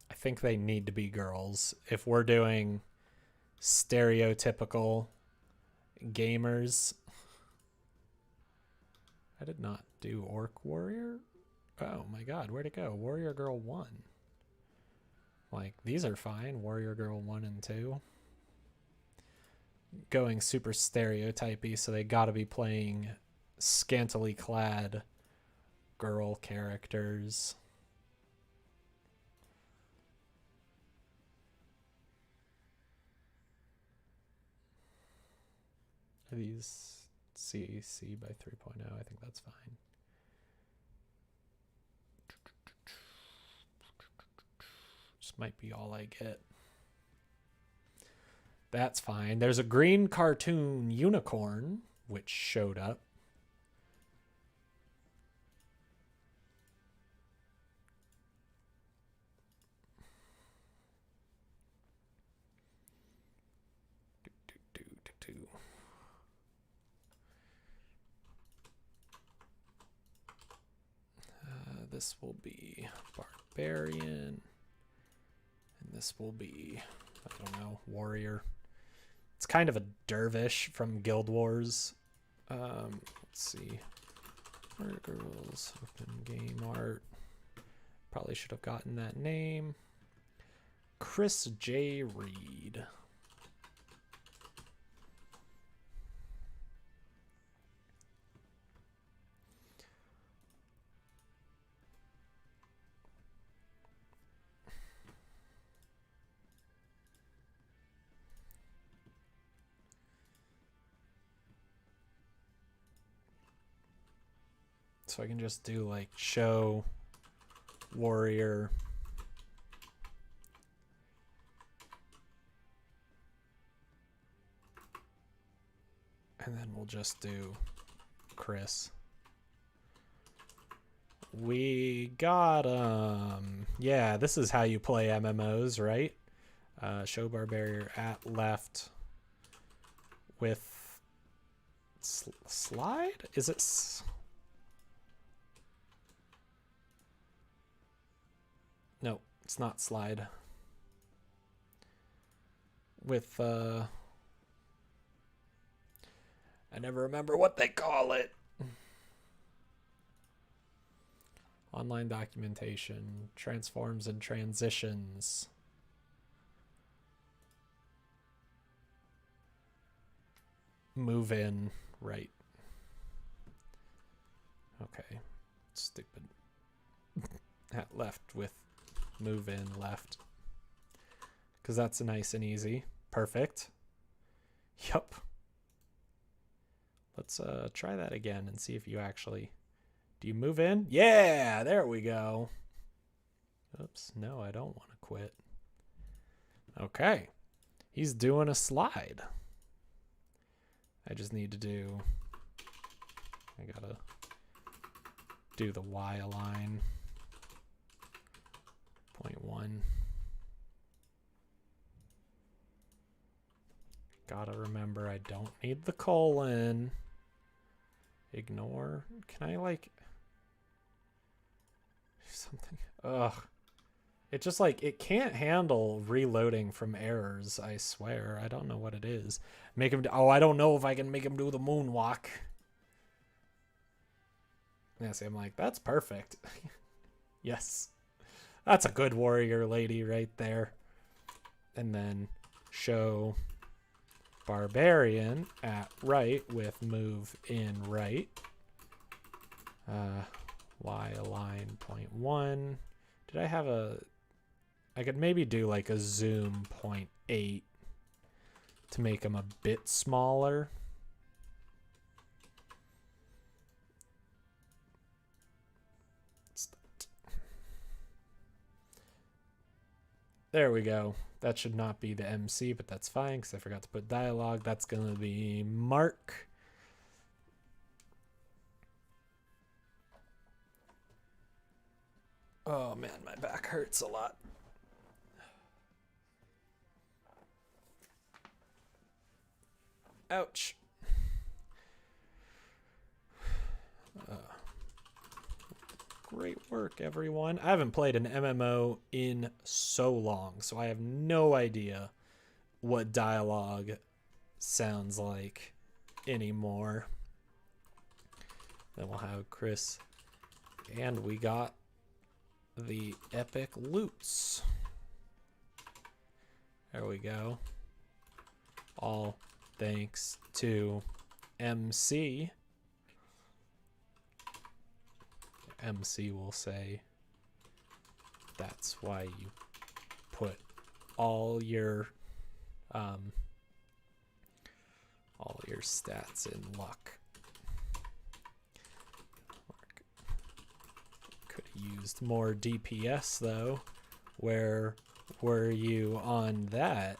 I think they need to be girls. If we're doing stereotypical gamers. I did not do orc warrior. Oh my god, where'd it go? Warrior girl 1. Like, these are fine. Warrior girl 1 and 2. Going super stereotypy, so they gotta be playing scantily clad girl characters. Are these CC by 3.0? I think that's fine. This might be all I get. That's fine. There's a green cartoon unicorn, which showed up. This will be barbarian, and this will be, I don't know, warrior. It's kind of a dervish from Guild Wars. Let's see. Art girls, open game art. Probably should have gotten that name. Chris J. Reed. So I can just do like show warrior. And then we'll just do Chris. We got, yeah, this is how you play MMOs, right? Show barbarian at left with slide? Is it? No, it's not slide. With, I never remember what they call it. Online documentation, transforms and transitions. Move in, right. Okay, stupid. At left with move in left. Because that's nice and easy. Perfect. Yup. Let's try that again and see if you actually... Do you move in? Yeah, there we go. Oops, no, I don't want to quit. Okay. He's doing a slide. I just need to do... I gotta do the Y align. 0.1. Gotta remember I don't need the colon. Ignore. Can I like... something? Ugh. It just like, it can't handle reloading from errors, I swear. I don't know what it is. Make him, oh, I don't know if I can make him do the moonwalk. Yeah, see, I'm like, that's perfect. Yes. That's a good warrior lady right there. And then show barbarian at right with move in right. Y align 0.1. Did I have a... I could maybe do like a zoom 0.8 to make them a bit smaller. There we go. That should not be the MC, but that's fine because I forgot to put dialogue. That's going to be Mark. Oh man, my back hurts a lot. Ouch. Great work, everyone. I haven't played an MMO in so long, so I have no idea what dialogue sounds like anymore. Then we'll have Chris. And we got the epic loots. There we go. All thanks to MC. MC will say that's why you put all your stats in luck. Could have used more DPS though. Where were you on that?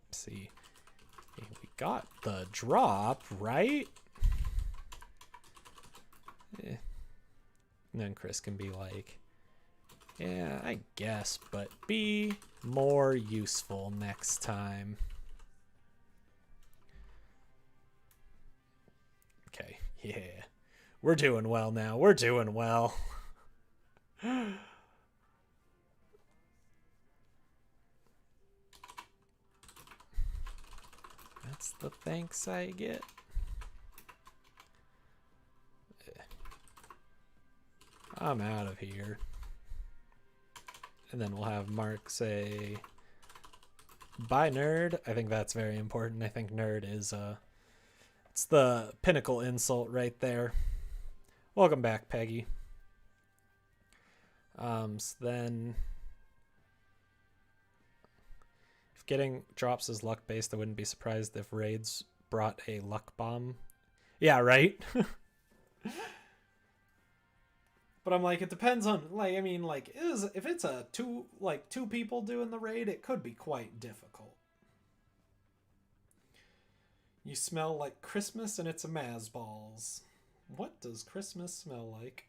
Let's see, we got the drop, right? And then Chris can be like, yeah, I guess, but be more useful next time. Okay, yeah. We're doing well now. We're doing well. That's the thanks I get. I'm out of here. And then we'll have Mark say, bye, nerd. I think that's very important. I think nerd is, it's the pinnacle insult right there. Welcome back, Peggy. So then, if getting drops is luck-based, I wouldn't be surprised if raids brought a luck bomb. Yeah, right? But I'm like, it depends on, like, I mean, like, if it's a two people doing the raid, it could be quite difficult. You smell like Christmas and it's a Maz balls. What does Christmas smell like?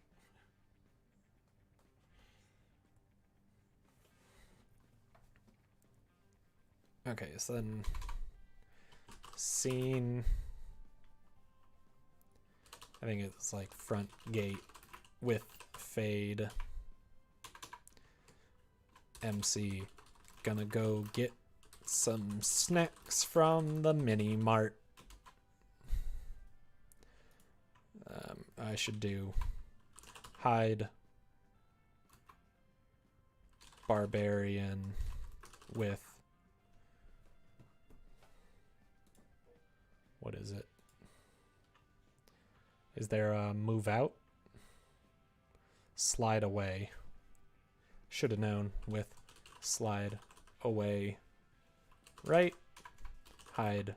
Okay, so then scene, I think it's like front gate with fade. MC gonna go get some snacks from the mini mart. I should do hide barbarian with, what is it? Is there a move out? Slide away. Should have known with slide away right. Hide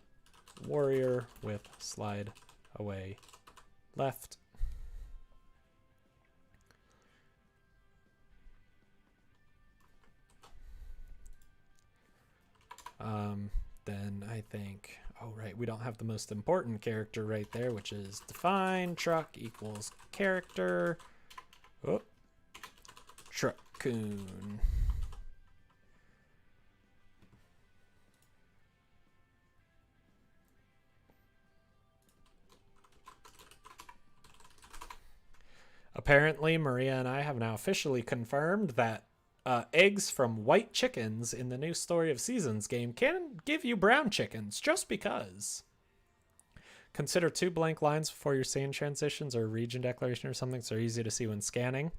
warrior with slide away left. Then I think, oh right, we don't have the most important character right there, which is define truck equals character. Oh, Truck-coon. Apparently, Maria and I have now officially confirmed that eggs from white chickens in the new Story of Seasons game can give you brown chickens, just because. Consider 2 blank lines before your scene transitions or region declaration or something so they're easy to see when scanning.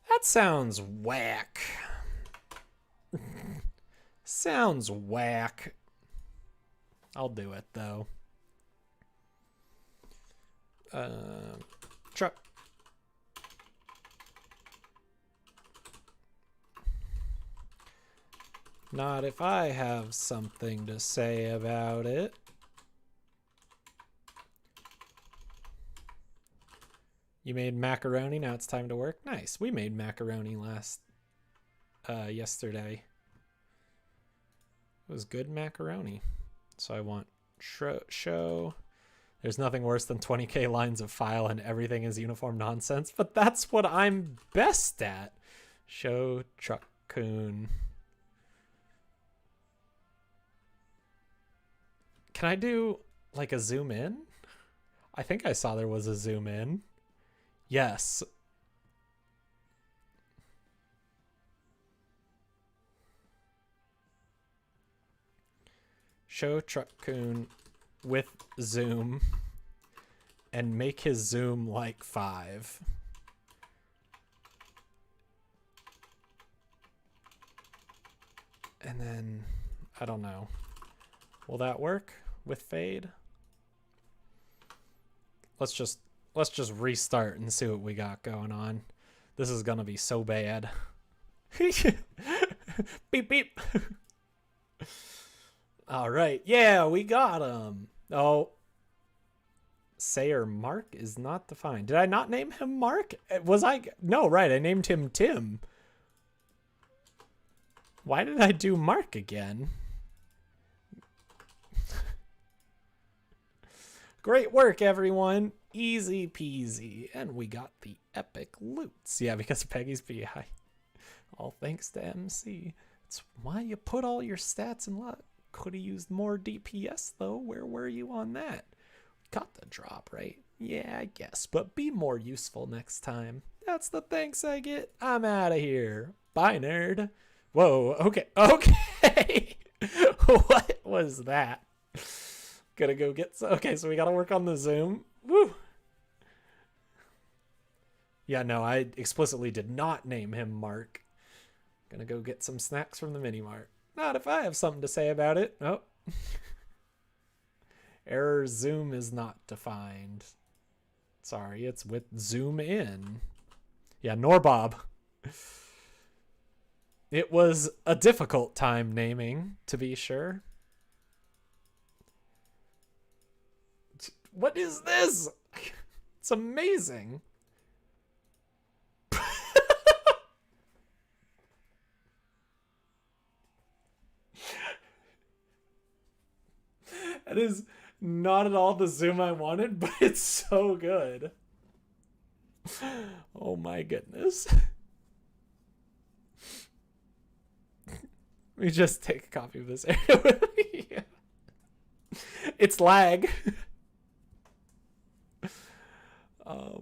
That sounds whack. Sounds whack. I'll do it, though. Truck. Not if I have something to say about it. You made macaroni, now it's time to work. Nice. We made macaroni last yesterday. It was good macaroni. So I want show. There's nothing worse than 20k lines of file and everything is uniform nonsense, but that's what I'm best at. Show Truckcoon. Can I do like a zoom in? I think I saw there was a zoom in. Yes. Show Truckcoon with zoom and make his zoom like 5. And then, I don't know. Will that work with fade? Let's just restart and see what we got going on. This is gonna be so bad. Beep beep. All right, yeah, we got him. Oh, Sayer Mark is not defined. Did I not name him Mark? Was I? No, right. I named him Tim. Why did I do Mark again? Great work, everyone. Easy peasy. And we got the epic loots. Yeah, because of Peggy's PI. All thanks to MC. It's why you put all your stats in luck. Could have used more DPS, though. Where were you on that? Got the drop, right? Yeah, I guess. But be more useful next time. That's the thanks I get. I'm out of here. Bye, nerd. Whoa, okay. Okay. What was that? Gonna go get some. Okay, so we gotta work on the zoom. Woo. Yeah, no, I explicitly did not name him Mark. Gonna go get some snacks from the mini mart. Not if I have something to say about it. Oh. Error zoom is not defined. Sorry, it's with zoom in. Yeah, Norbob. It was a difficult time naming, to be sure. What is this? It's amazing. That is not at all the zoom I wanted, but it's so good. Oh my goodness. Let me just take a copy of this area with me. It's lag. I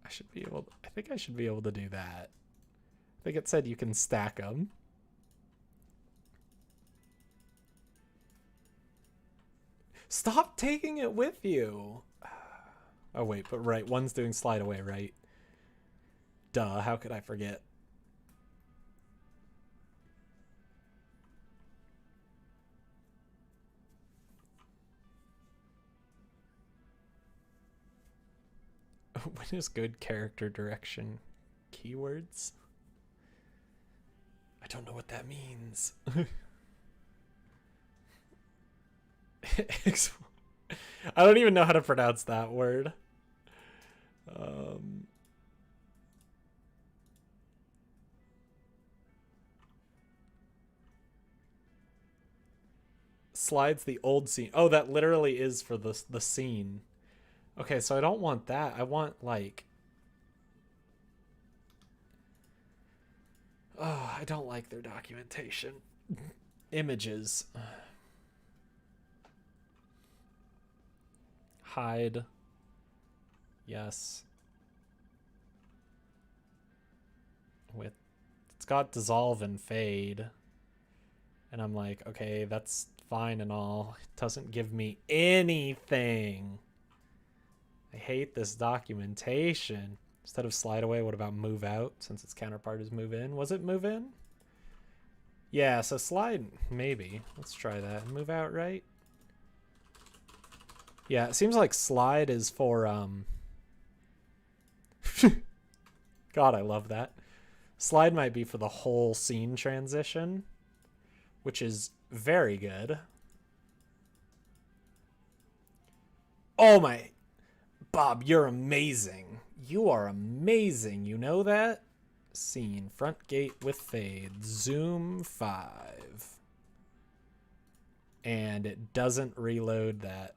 should be able to, I think I should be able to do that. I think it said you can stack them. Stop taking it with you. Oh wait, but right, one's doing slide away, right? Duh, how could I forget? What is good character direction? Keywords? I don't know what that means. I don't even know how to pronounce that word. Slides the old scene. Oh, that literally is for the scene. Okay, so I don't want that. I want like... Oh, I don't like their documentation. Images. Hide. Yes. With... It's got dissolve and fade. And I'm like, okay, that's fine and all. It doesn't give me anything. I hate this documentation. Instead of slide away, what about move out? Since its counterpart is move in. Was it move in? Yeah, so slide, maybe. Let's try that. Move out, right? Yeah, it seems like slide is for, God, I love that. Slide might be for the whole scene transition, which is very good. Oh my... Bob, you're amazing. You are amazing, you know that? Scene, front gate with fade, zoom 5. And it doesn't reload that.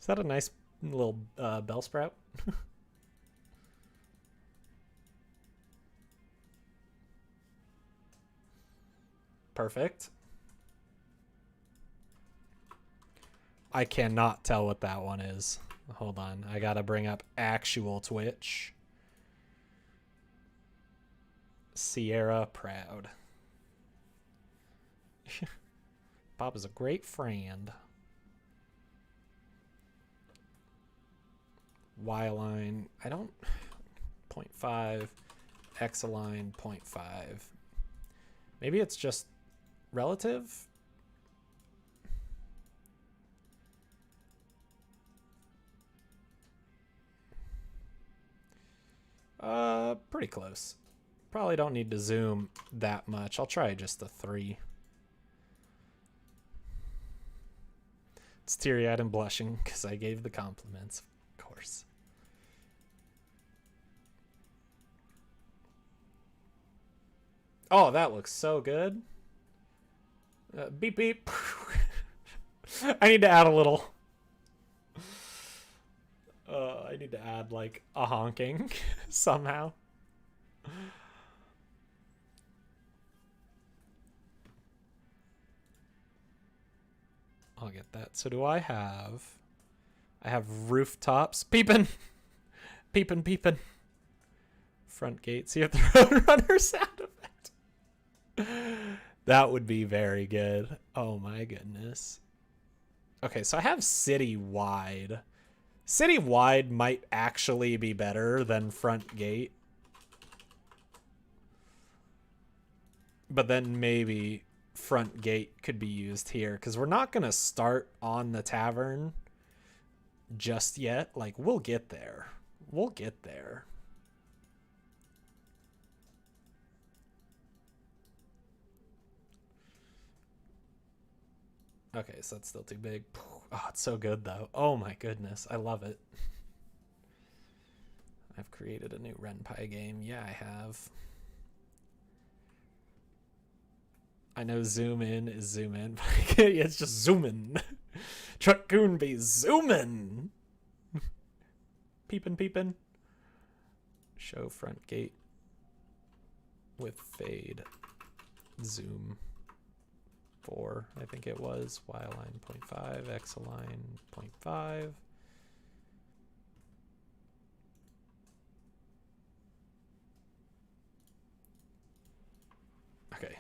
Is that a nice little bell sprout? Perfect. I cannot tell what that one is. Hold on. I gotta bring up actual Twitch. Sierra Proud. Bob is a great friend. Y line. I don't. 0.5. X line 0.5. Maybe it's just relative. Pretty close. Probably don't need to zoom that much. I'll try just a 3. It's teary-eyed and blushing because I gave the compliments, of course. Oh, that looks so good. Beep, beep. I need to add a little. I need to add like a honking somehow. I'll get that. So do I have rooftops. Peeping. Peeping, peeping. Front gate. See if the Roadrunner sound effect. That would be very good. Oh my goodness. Okay, so I have citywide. Citywide might actually be better than front gate. But then maybe front gate could be used here because we're not going to start on the tavern just yet. Like, we'll get there. We'll get there. Okay, so that's still too big. Oh, it's so good, though. Oh, my goodness. I love it. I've created a new RenPy game. Yeah, I have. I know zoom in is zoom in, but it's just zooming. Truckcoon be zooming. Peeping, peeping. Show front gate with fade. Zoom 4, I think it was. Y line 0.5, X line 0.5. Okay.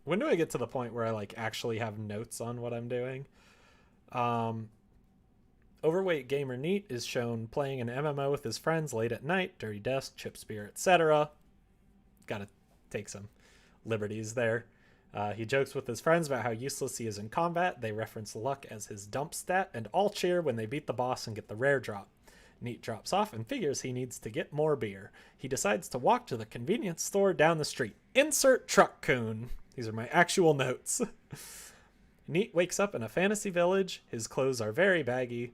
When do I get to the point where I like actually have notes on what I'm doing? Overweight gamer Neat is shown playing an MMO with his friends late at night, dirty desk, chip spear, etc. Gotta take some liberties there. He jokes with his friends about how useless he is in combat. They reference luck as his dump stat, and all cheer when they beat the boss and get the rare drop. Neat drops off and figures he needs to get more beer. He decides to walk to the convenience store down the street. Insert Truckcoon. These are my actual notes. Neat wakes up in a fantasy village. His clothes are very baggy.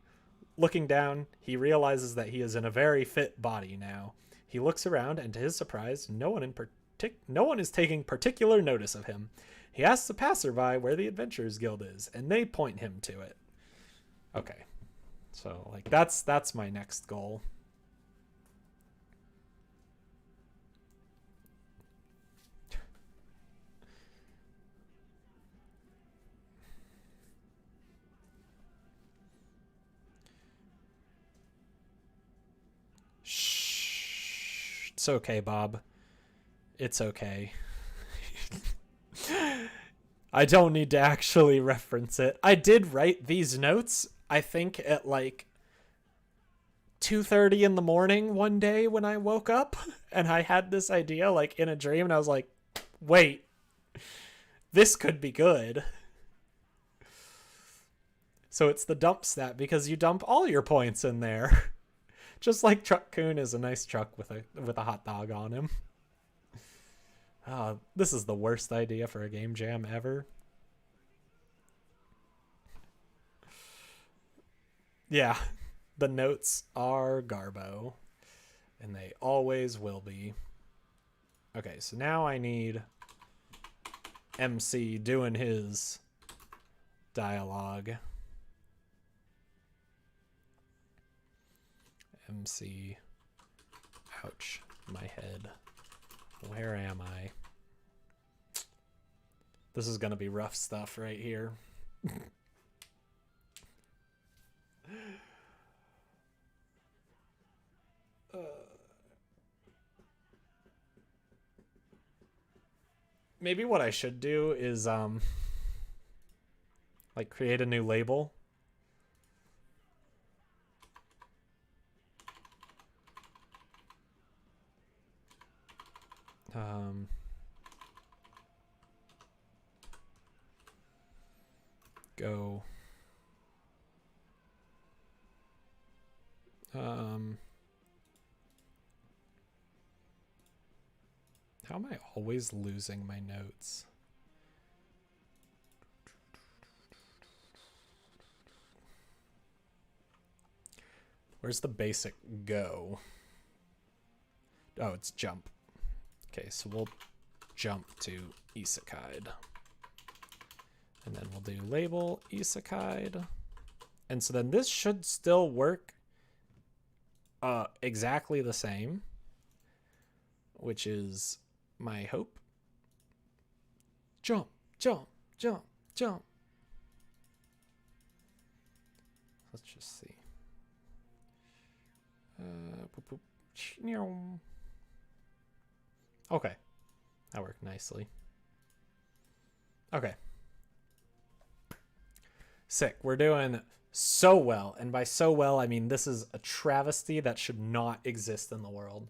Looking down, he realizes that he is in a very fit body now. He looks around, and to his surprise, no one is taking particular notice of him. He asks a passerby where the Adventurers Guild is, and they point him to it. Okay. So, like, that's my next goal. Shh. It's okay, Bob. It's okay. I don't need to actually reference it. I did write these notes, I think, at like 2:30 in the morning one day when I woke up, and I had this idea like in a dream, and I was like, wait, this could be good. So it's the dump stat because you dump all your points in there. Just like Truckcoon is a nice truck with a hot dog on him. This is the worst idea for a game jam ever. Yeah, The notes are Garbo, and they always will be. Okay, so now I need MC doing his dialogue. MC, ouch, my head. Where am I? This is gonna be rough stuff right here. Maybe what I should do is like create a new label. Go. How am I always losing my notes? Where's the basic go? Oh, it's jump. Okay, so we'll jump to isekai. And then we'll do label isekai. And so then this should still work exactly the same, which is my hope. Jump, jump, jump, jump. Let's just see. Okay, that worked nicely. Okay. Sick. We're doing so well. And by so well, I mean this is a travesty that should not exist in the world.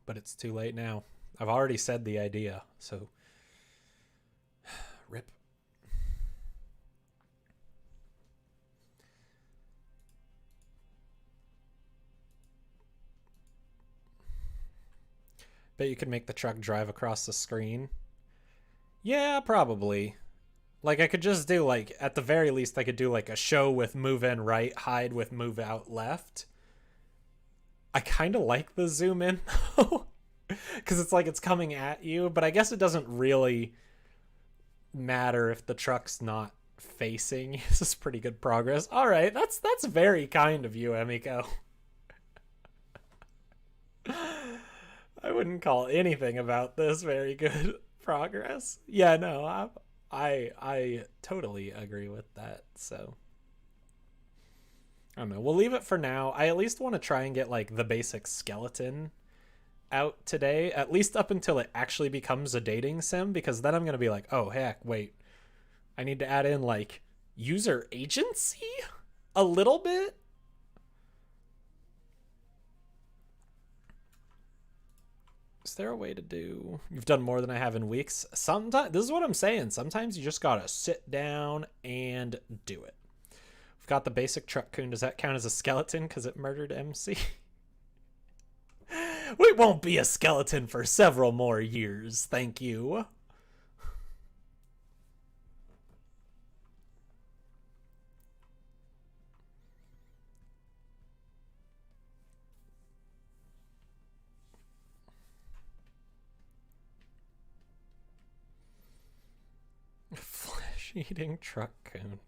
But it's too late now. I've already said the idea, so rip. Bet you could make the truck drive across the screen. Yeah, probably. Like I could just do like, at the very least I could do like a show with move in right, hide with move out left. I kind of like the zoom in though, because it's like it's coming at you, but I guess it doesn't really matter if the truck's not facing. This is pretty good progress. All right, that's very kind of you, Emiko. I wouldn't call anything about this very good progress. Yeah, no, I totally agree with that. So I don't know. We'll leave it for now. I at least want to try and get like the basic skeleton out today, at least up until it actually becomes a dating sim, because then I'm going to be like, oh, heck, wait. I need to add in like user agency a little bit. Is there a way to do... You've done more than I have in weeks. Sometimes, this is what I'm saying. Sometimes you just got to sit down and do it. We've got the basic truck coon. Does that count as a skeleton because it murdered MC? We won't be a skeleton for several more years. Thank you. Flesh-eating truck coon.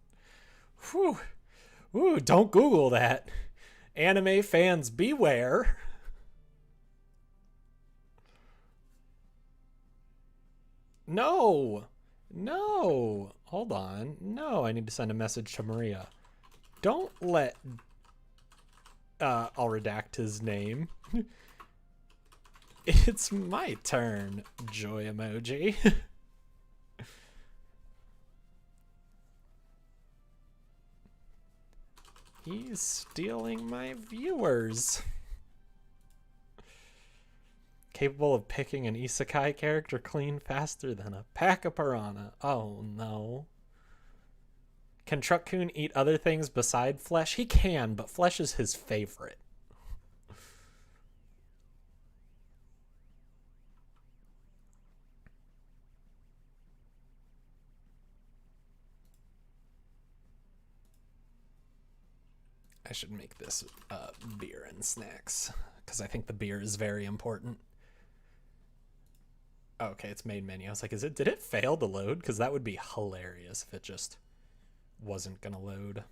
Whew. Ooh, don't Google that. Anime fans beware. No. No. Hold on. No, I need to send a message to Maria. Don't let... I'll redact his name. It's my turn, joy emoji. He's stealing my viewers. Capable of picking an isekai character clean faster than a pack of piranha. Oh no. Can Truck-kun eat other things beside flesh? He can, but flesh is his favorite. I should make this beer and snacks because I think the beer is very important. Okay, it's main menu. I was like, did it fail to load? Because that would be hilarious if it just wasn't gonna load.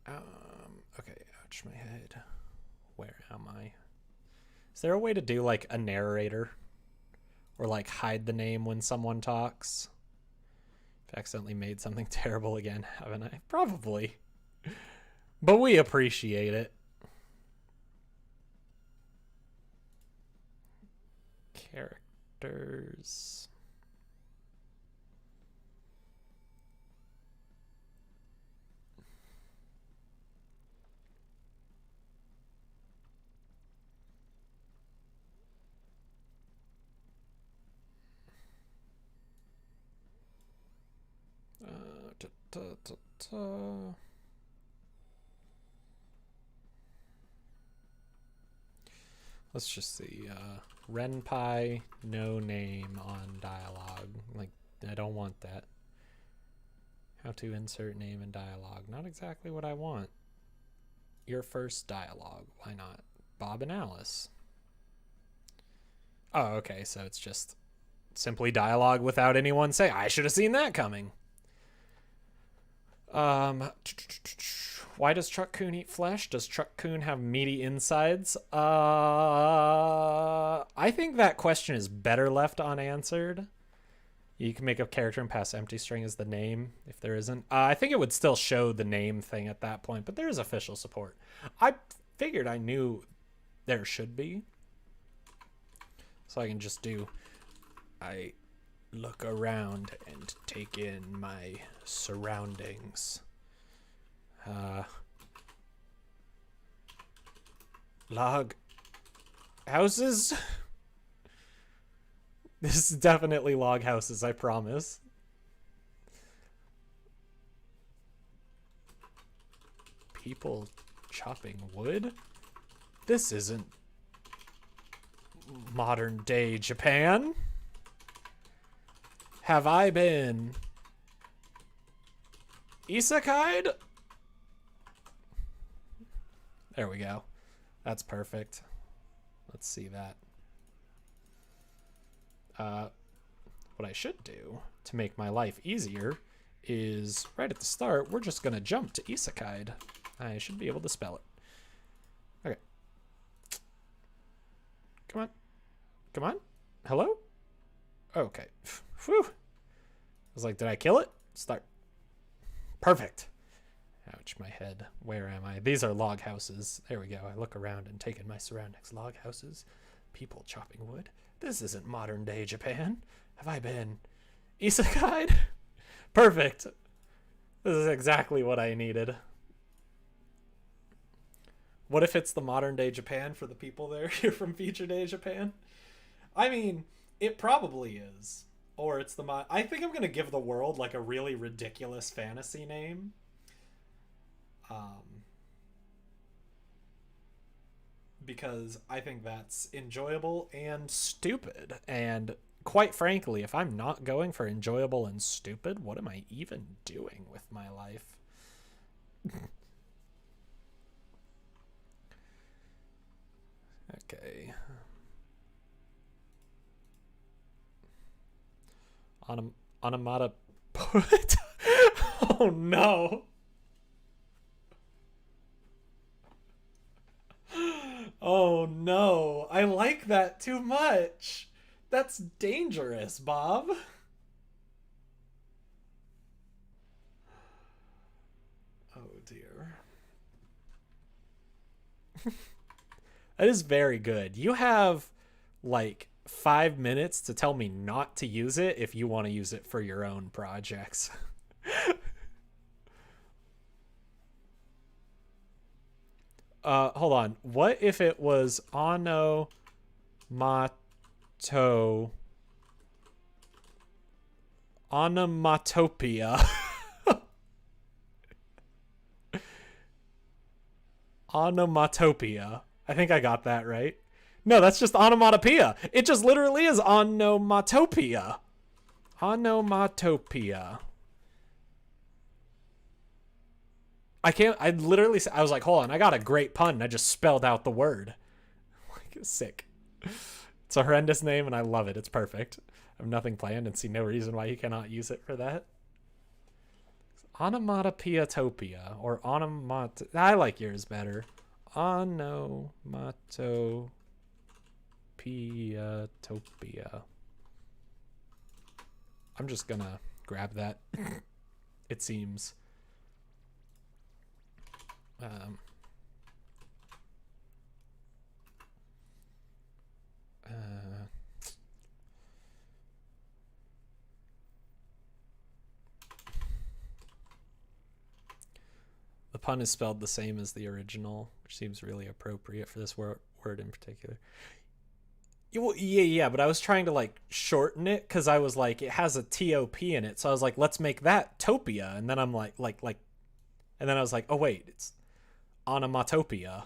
Okay, ouch my head. Where am I? Is there a way to do like a narrator? Or like hide the name when someone talks? I've accidentally made something terrible again, haven't I? Probably. But we appreciate it. Characters. Let's just see. RenPy, no name on dialogue. Like, I don't want that. How to insert name in dialogue. Not exactly what I want. Your first dialogue. Why not? Bob and Alice. Oh, okay. So it's just simply dialogue without anyone saying, I should have seen that coming. Why does Truck Coon eat flesh? Does Truck Coon have meaty insides? I think that question is better left unanswered. You can make a character and pass empty string as the name if there isn't. I think it would still show the name thing at that point, but there is official support. I figured I knew there should be. So I can just do, I look around and take in my surroundings. Log houses. This is definitely log houses, I promise. People chopping wood? This isn't modern day Japan. Have I been isekai'd? There we go. That's perfect. Let's see that. What I should do to make my life easier is right at the start, we're just going to jump to isekai'd. I should be able to spell it. Okay. Come on. Come on. Hello? Okay. Whew. I was like, did I kill it? Start. Perfect. Ouch, my head. Where am I? These are log houses. There we go. I look around and take in my surroundings. Log houses. People chopping wood. This isn't modern day Japan. Have I been isekai'd? Perfect. This is exactly what I needed. What if it's the modern day Japan for the people there here from future day Japan? I mean, it probably is. Or it's the I think I'm going to give the world like a really ridiculous fantasy name. Because I think that's enjoyable and stupid. And quite frankly, if I'm not going for enjoyable and stupid, what am I even doing with my life? Okay. Onomata put. Oh no. Oh no. I like that too much. That's dangerous, Bob. Oh dear. That is very good. You have like 5 minutes to tell me not to use it if you want to use it for your own projects. Hold on. What if it was onomatopia? Onomatopoeia. I think I got that right. No, that's just onomatopoeia. It just literally is onomatopoeia. Onomatopoeia. I can't. I literally. I was like, hold on. I got a great pun. And I just spelled out the word. Like, sick. It's a horrendous name, and I love it. It's perfect. I have nothing planned and see no reason why you cannot use it for that. Onomatopoeia or onomat. I like yours better. Onomatopoeia. I'm just gonna grab that. It seems. The pun is spelled the same as the original, which seems really appropriate for this word in particular. Yeah, but I was trying to like shorten it because I was like, it has a TOP in it, so I was like, let's make that Topia, and then I'm like, and then I was like, oh wait, it's onomatopoeia,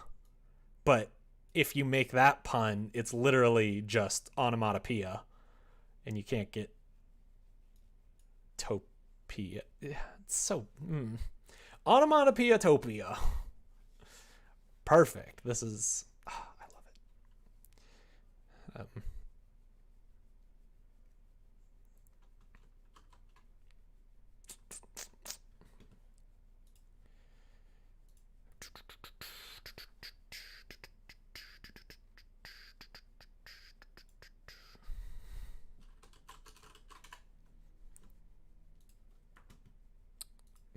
but if you make that pun, it's literally just onomatopoeia, and you can't get topia. It's so onomatopoeia. Perfect. This is. Oh, I love it.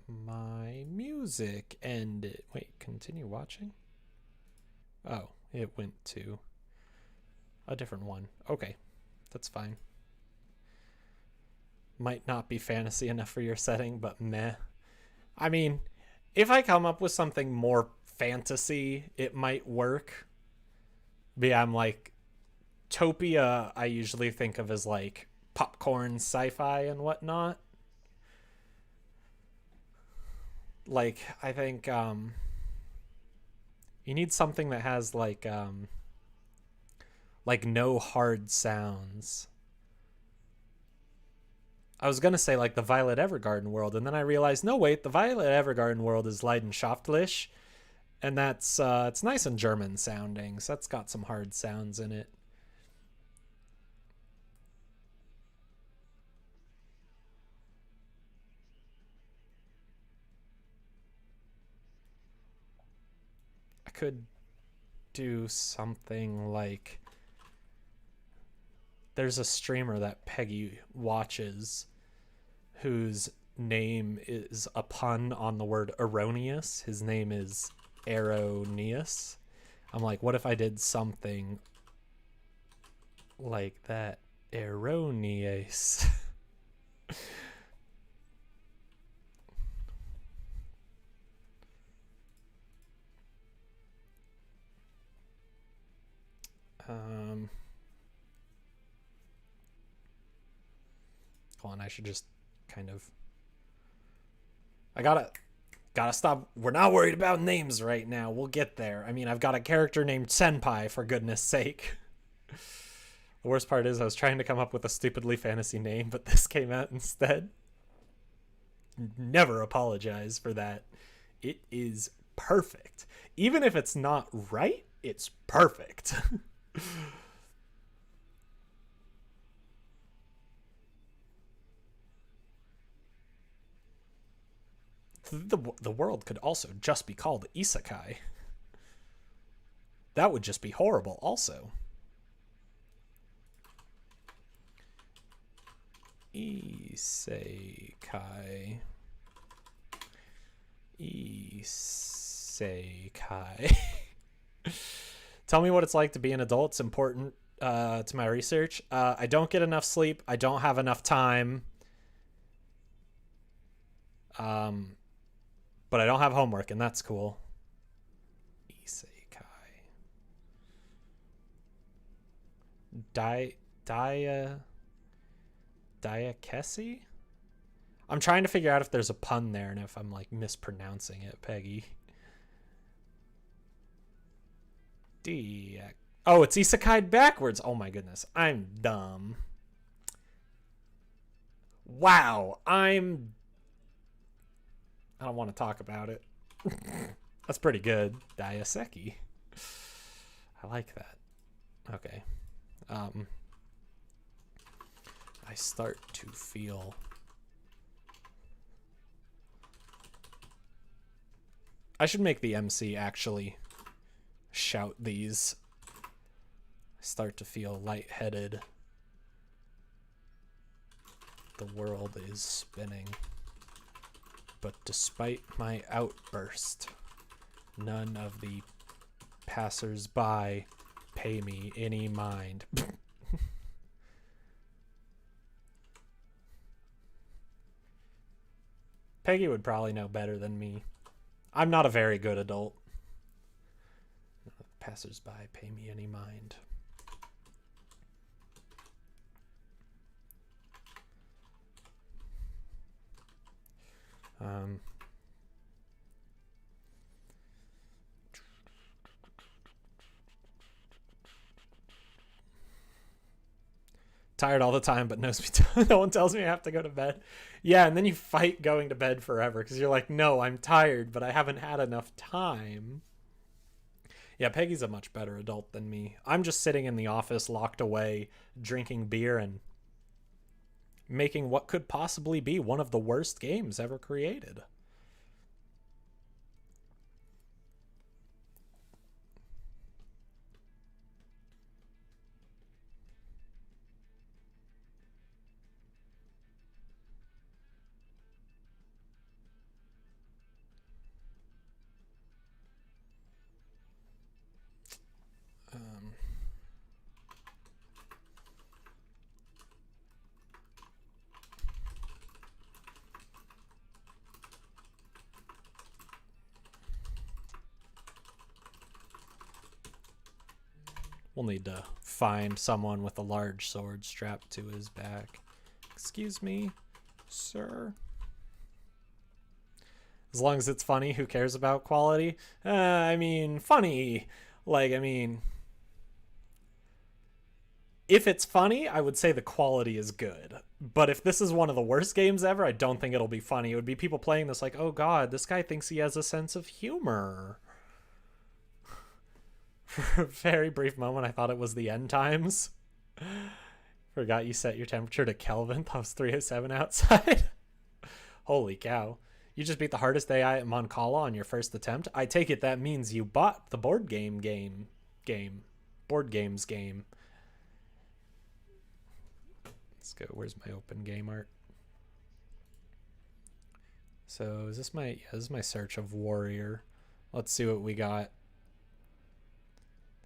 My music ended. Wait, continue watching? Oh, it went to a different one. Okay, that's fine. Might not be fantasy enough for your setting, but meh. I mean, if I come up with something more fantasy, it might work. But yeah, I'm like, Topia, I usually think of as like popcorn sci-fi and whatnot. Like, I think you need something that has like no hard sounds. I was gonna say like the Violet Evergarden world, and then I realized no wait, the Violet Evergarden world is Leidenschaftlich, and that's it's nice and German sounding, so that's got some hard sounds in it. I could do something like, there's a streamer that Peggy watches whose name is a pun on the word erroneous. His name is Erroneous. I'm like, what if I did something like that? Erroneous. Hold on, I should just kind of. I gotta stop. We're not worried about names right now. We'll get there. I mean, I've got a character named Senpai, for goodness sake. The worst part is I was trying to come up with a stupidly fantasy name, but this came out instead. Never apologize for that. It is perfect. Even if it's not right, it's perfect. The world could also just be called Isekai. That would just be horrible also. Isekai. Isekai. Tell me what it's like to be an adult. It's important to my research. I don't get enough sleep. I don't have enough time. But I don't have homework, and that's cool. Isekai. Diakesi? I'm trying to figure out if there's a pun there and if I'm like mispronouncing it, Peggy. Oh, it's isekai backwards. Oh my goodness. I'm dumb. Wow. I don't want to talk about it. That's pretty good. Diaseki. I like that. Okay. I start to feel... I should make the MC actually shout these. I start to feel lightheaded. The world is spinning. But despite my outburst, none of the passers-by pay me any mind. Peggy would probably know better than me. I'm not a very good adult. Passers-by pay me any mind. Tired all the time, but no one tells me I have to go to bed. Yeah, and then you fight going to bed forever because you're like, no, I'm tired, but I haven't had enough time. Yeah, Peggy's a much better adult than me. I'm just sitting in the office, locked away, drinking beer and making what could possibly be one of the worst games ever created. We'll need to find someone with a large sword strapped to his back. Excuse me, sir. As long as it's funny, who cares about quality? I mean, funny. Like, I mean, if it's funny, I would say the quality is good. But if this is one of the worst games ever, I don't think it'll be funny. It would be people playing this like, oh god, this guy thinks he has a sense of humor. For a very brief moment, I thought it was the end times. Forgot you set your temperature to Kelvin. That was 307 outside. Holy cow. You just beat the hardest AI at Moncala on your first attempt? I take it that means you bought the board game. Board games game. Let's go. Where's my open game art? So is this my this is my search of warrior. Let's see what we got.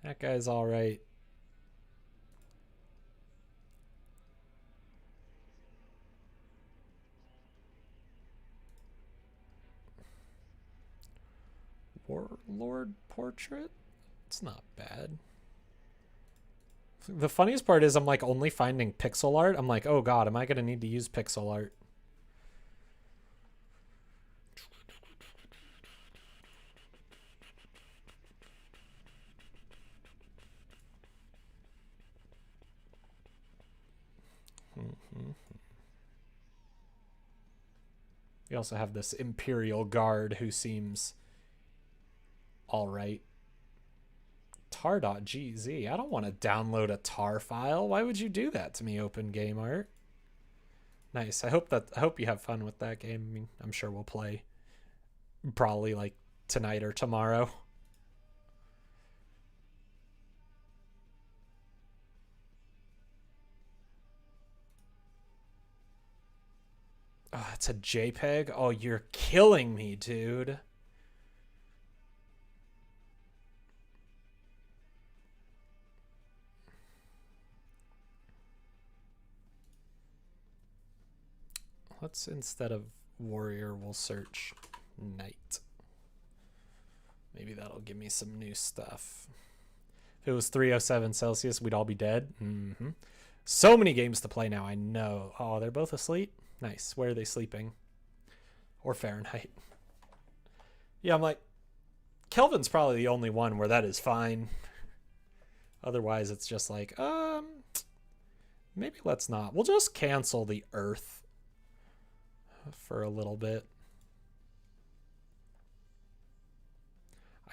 That guy's all right. Warlord portrait? It's not bad. The funniest part is I'm like only finding pixel art. I'm like, oh god, am I going to need to use pixel art? We also have this Imperial Guard who seems all right. tar.gz. I don't want to download a tar file. Why would you do that to me, Open Game Art? Nice. I hope you have fun with that game. I mean, I'm sure we'll play probably like tonight or tomorrow. Oh, it's a JPEG? Oh, you're killing me, dude. Let's, instead of warrior, we'll search knight. Maybe that'll give me some new stuff. If it was 307 Celsius, we'd all be dead. So many games to play now, I know. Oh, they're both asleep? Nice. Where are they sleeping? Or Fahrenheit. Yeah, I'm like, Kelvin's probably the only one where that is fine. Otherwise, it's just like, maybe let's not. We'll just cancel the Earth for a little bit.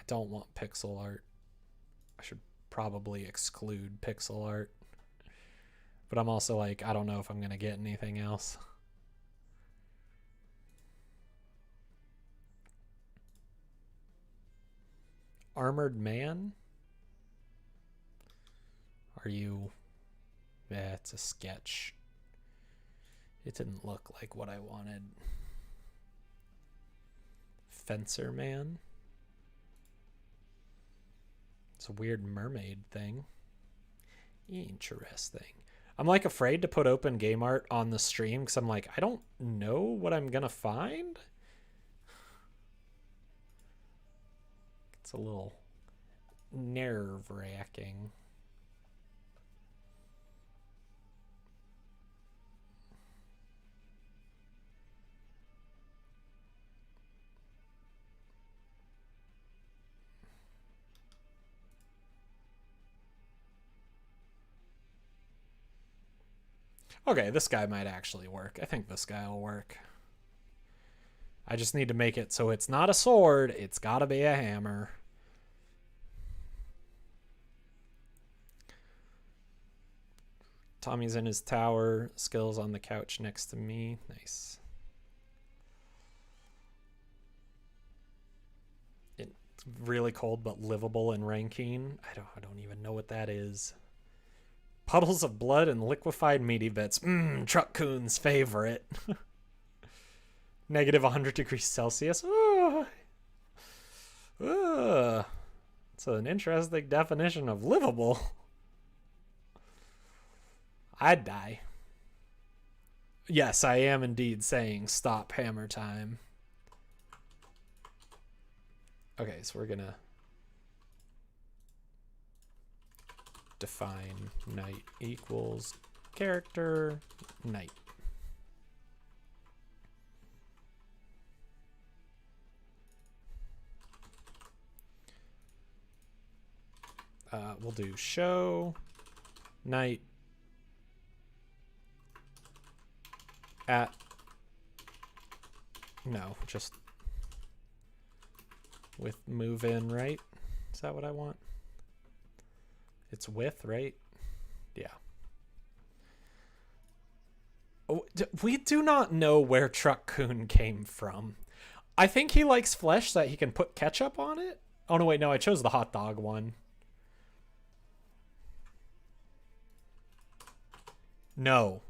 don't want pixel art. I should probably exclude pixel art. But I'm also like, I don't know if I'm going to get anything else. Armored Man? Are you... Yeah, it's a sketch. It didn't look like what I wanted. Fencer Man? It's a weird mermaid thing. Interesting. I'm like afraid to put open game art on the stream because I'm like, I don't know what I'm gonna find. It's a little nerve-wracking. Okay, this guy might actually work. I think this guy will work. I just need to make it so it's not a sword. It's gotta be a hammer. Tommy's in his tower. Skill's on the couch next to me. Nice. It's really cold but livable in Rankine. I don't even know what that is. Puddles of blood and liquefied meaty bits. Truck Coon's favorite. Negative 100 degrees Celsius. It's an interesting definition of livable. I'd die. Yes, I am indeed saying stop hammer time. Okay, so we're gonna define night equals character night. We'll do show night at, no, just with move in, right? Is that what I want? It's with, right? Yeah. Oh, we do not know where Truck Coon came from. I think he likes flesh that he can put ketchup on it. Oh, no, wait, no, I chose the hot dog one. No.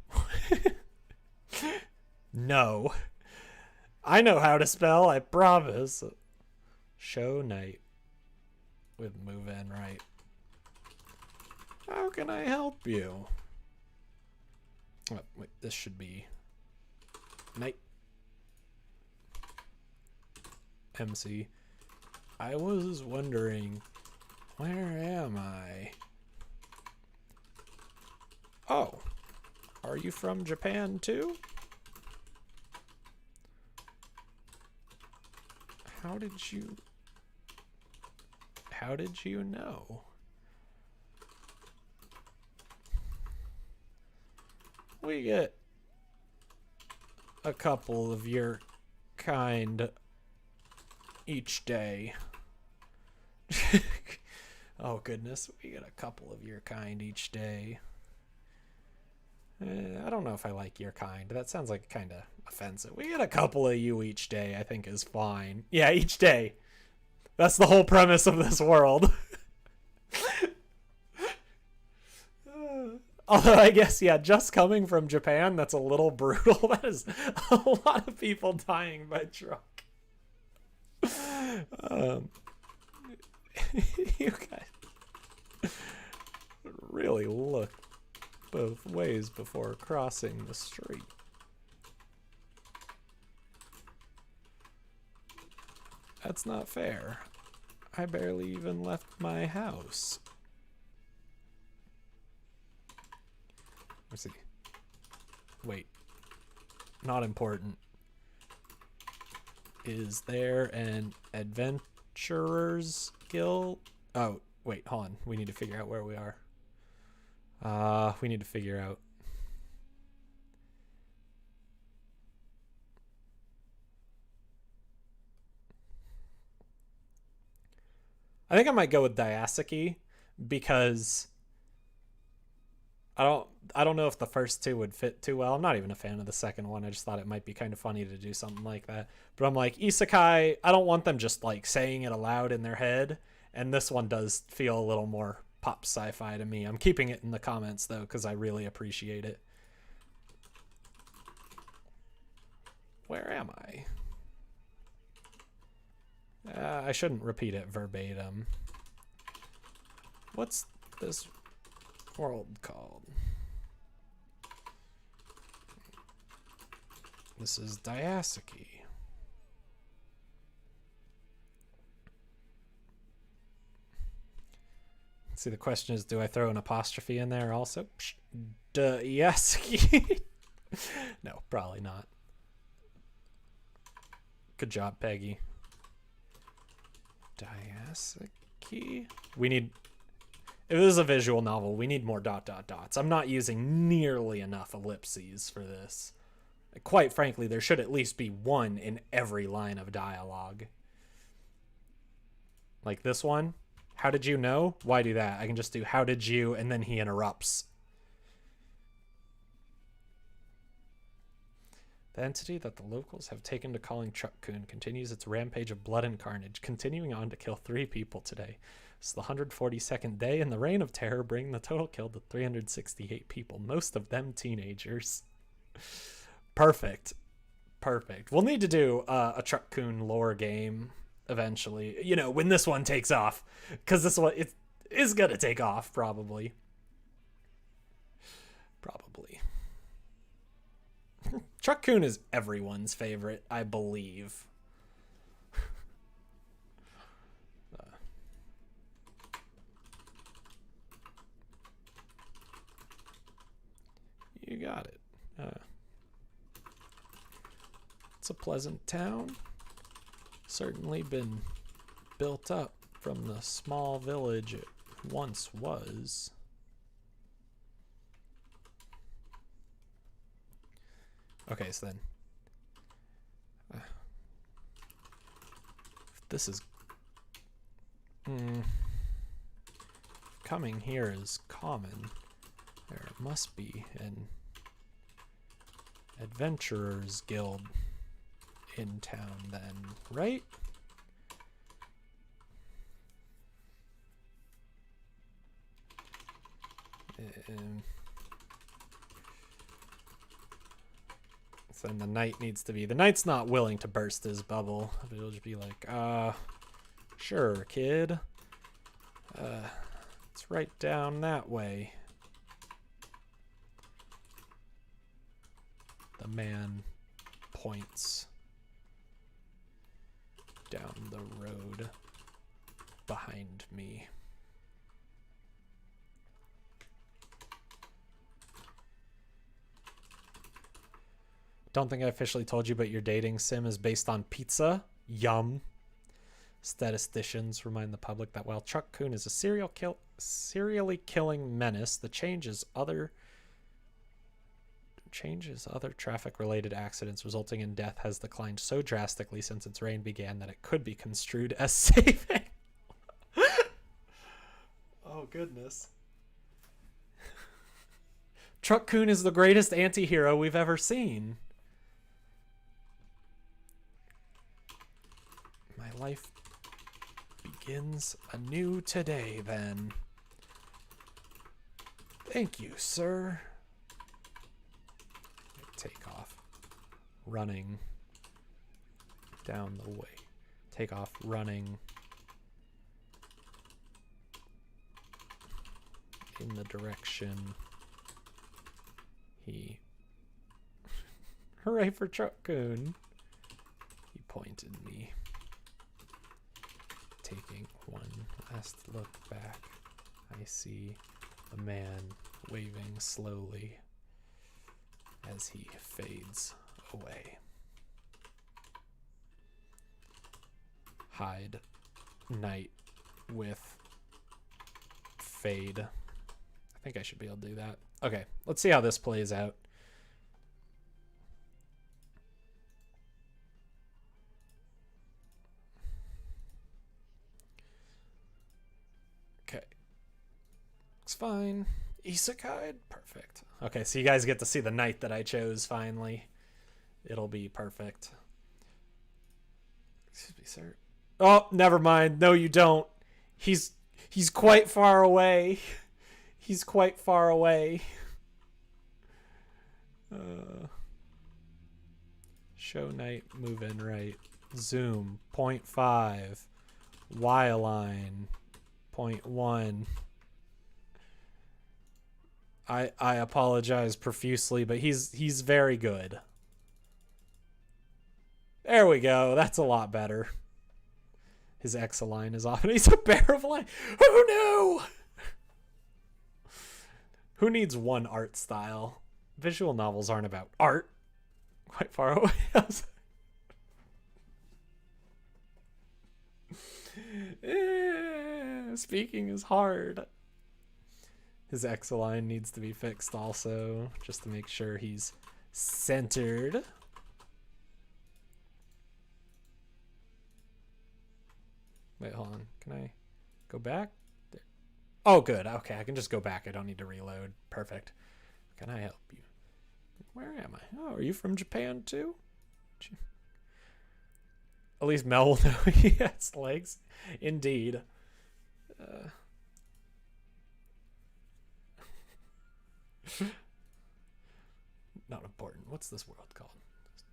No. I know how to spell, I promise. Show night with move in, right? How can I help you? Oh, wait, this should be night. MC. I was wondering, where am I? Oh, are you from Japan too? How did you know? We get a couple of your kind each day. Oh goodness, we get a couple of your kind each day. I don't know if I like your kind. That sounds like kind of offensive. We get a couple of you each day, I think is fine. Yeah, each day. That's the whole premise of this world. Although I guess, yeah, just coming from Japan, that's a little brutal. That is a lot of people dying by truck. You guys really look both ways before crossing the street. That's not fair. I barely even left my house. Let's see. Wait. Not important. Is there an adventurer's guild? Oh, wait, hold on. We need to figure out where we are. We need to figure out. I think I might go with Diasaki because I don't know if the first two would fit too well. I'm not even a fan of the second one. I just thought it might be kind of funny to do something like that. But I'm like, isekai, I don't want them just like saying it aloud in their head. And this one does feel a little more pop sci-fi to me. I'm keeping it in the comments though because I really appreciate it. Where am I? I shouldn't repeat it verbatim. What's this world called? This is Diasaki. See, the question is, do I throw an apostrophe in there also? Diasaki. No, probably not. Good job, Peggy. Diasaki. We need... If this is a visual novel, we need more ... I'm not using nearly enough ellipses for this. Quite frankly, there should at least be one in every line of dialogue. Like this one. How did you know? Why do that? I can just do how did you, and then he interrupts. The entity that the locals have taken to calling Truck-kun continues its rampage of blood and carnage, continuing on to kill 3 people today. It's the 142nd day in the reign of terror, bringing the total kill to 368 people, most of them teenagers. Perfect. Perfect. We'll need to do a Truck-kun lore game eventually, you know, when this one takes off, because this one it is gonna take off probably. Truck-kun is everyone's favorite, I believe. You got it. It's a pleasant town. Certainly been built up from the small village it once was. Okay, so then this is coming here is common. There must be an adventurers guild in town then, right? So then the knight needs to be... The knight's not willing to burst his bubble. But it'll just be like, sure, kid. It's right down that way. The man points down the road behind me. Don't think I officially told you, but your dating sim is based on pizza. Yum. Statisticians remind the public that while Truck-kun is a serially killing menace, the changes other traffic-related accidents resulting in death has declined so drastically since its reign began that it could be construed as saving. Oh, goodness. Truck-kun is the greatest anti-hero we've ever seen. My life begins anew today, then. Thank you, sir. Take off running down the way. Take off running in the direction he... Hooray for Truck-kun. He pointed me. Taking one last look back, I see a man waving slowly as he fades away. Hide night with fade. I think I should be able to do that. Okay, let's see how this plays out. looks fine. Isekai, perfect. Okay, so you guys get to see the knight that I chose finally. It'll be perfect. Excuse me, sir. Oh, never mind. No, you don't. He's quite far away. He's quite far away. Show knight, move in right. Zoom, 0.5. Y-line, 0.1. I apologize profusely, but he's very good. There we go. That's a lot better. His X-align is off, and he's a bear of light. Who knew? Who needs one art style? Visual novels aren't about art. Quite far away. Speaking is hard. His X-align needs to be fixed also, just to make sure he's centered. Wait, hold on. Can I go back? There. Oh, good. Okay, I can just go back. I don't need to reload. Perfect. Can I help you? Where am I? Oh, are you from Japan too? At least Mel will know he has legs. Indeed. Not important. What's this world called?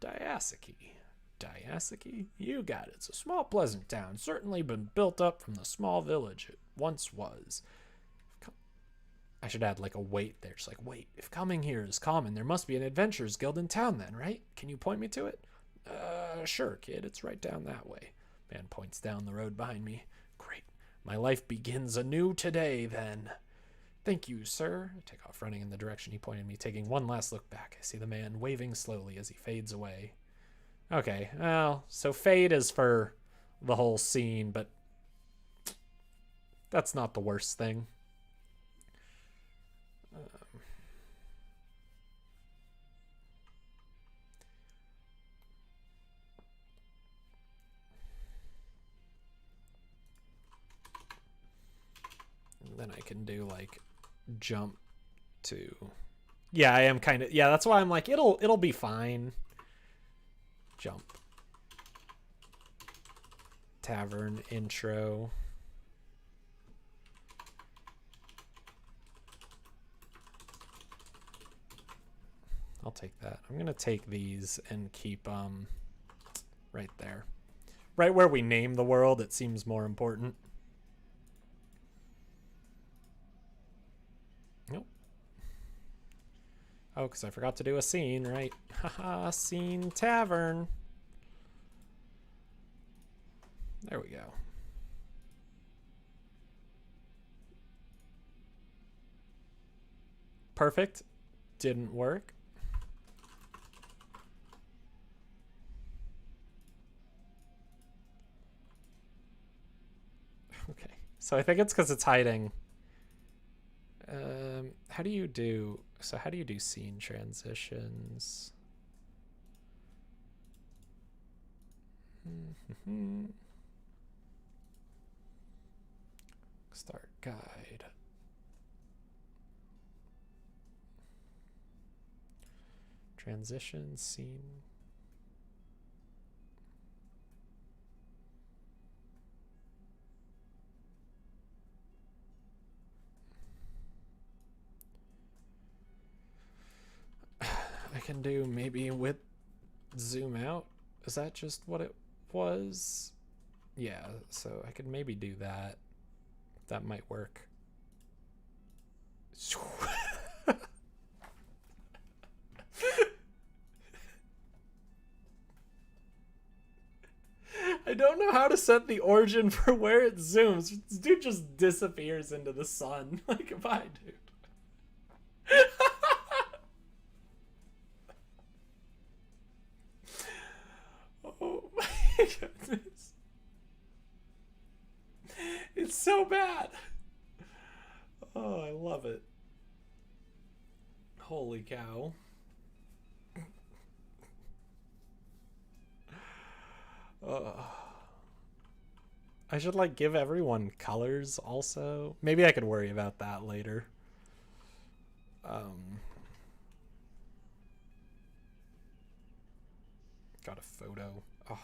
Diasaki. Diasaki? You got it. It's a small, pleasant town. Certainly been built up from the small village it once was. I should add like a wait there. Just like, wait, if coming here is common, there must be an adventurers guild in town then, right? Can you point me to it? Sure, kid. It's right down that way. Man points down the road behind me. Great. My life begins anew today, then. Thank you, sir. I take off running in the direction he pointed me, taking one last look back. I see the man waving slowly as he fades away. Okay, well, so fade is for the whole scene, but that's not the worst thing. Then I can do like jump to, yeah, I am kind of, yeah, that's why I'm like, it'll be fine. Jump. Tavern intro. I'll take that. I'm gonna take these and keep right there. Right where we name the world, it seems more important. Nope. Oh, because I forgot to do a scene, right? Haha, scene tavern. There we go. Perfect. Didn't work. Okay. So I think it's because it's hiding. How do you do... So how do you do scene transitions? Start guide. Transition scene. I can do maybe with zoom out. Is that just what it was? Yeah, so I could maybe do that. That might work. I don't know how to set the origin for where it zooms. This dude just disappears into the sun. Like, goodbye, dude. Oh my goodness. It's so bad. Oh, I love it. Holy cow. I should like give everyone colors also. Maybe I could worry about that later. Got a photo. Oh.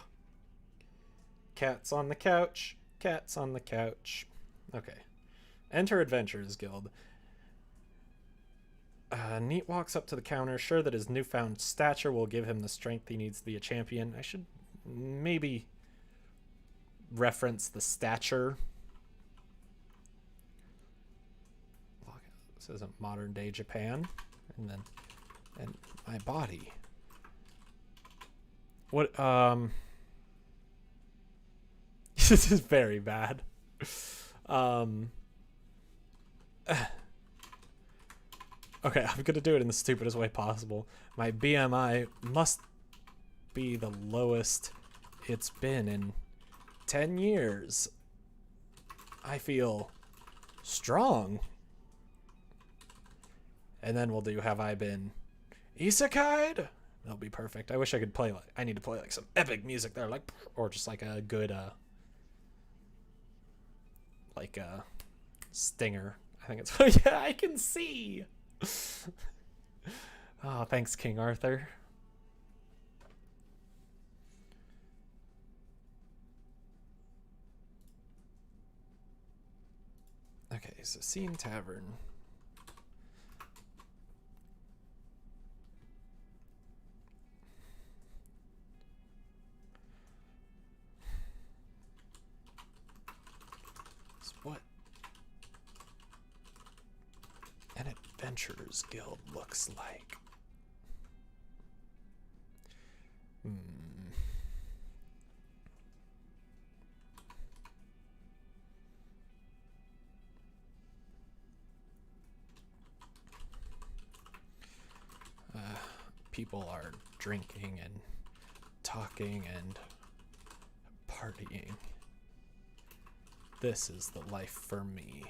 Cats on the couch. Cats on the couch. Okay. Enter Adventurers Guild. Neat walks up to the counter, sure that his newfound stature will give him the strength he needs to be a champion. I should maybe reference the stature. This isn't modern day Japan. And my body. What, this is very bad. Okay, I'm gonna do it in the stupidest way possible. My BMI must be the lowest it's been in 10 years. I feel strong. And then we'll do Have I Been Isekai'd? That'll be perfect. I wish I could play like, I need to play like some epic music there, like, or just like a good like a stinger. I think it's yeah, I can see. Oh, thanks, King Arthur. Okay, so Scene Tavern. So what an Adventurers Guild looks like. People are drinking and talking and partying. This is the life for me.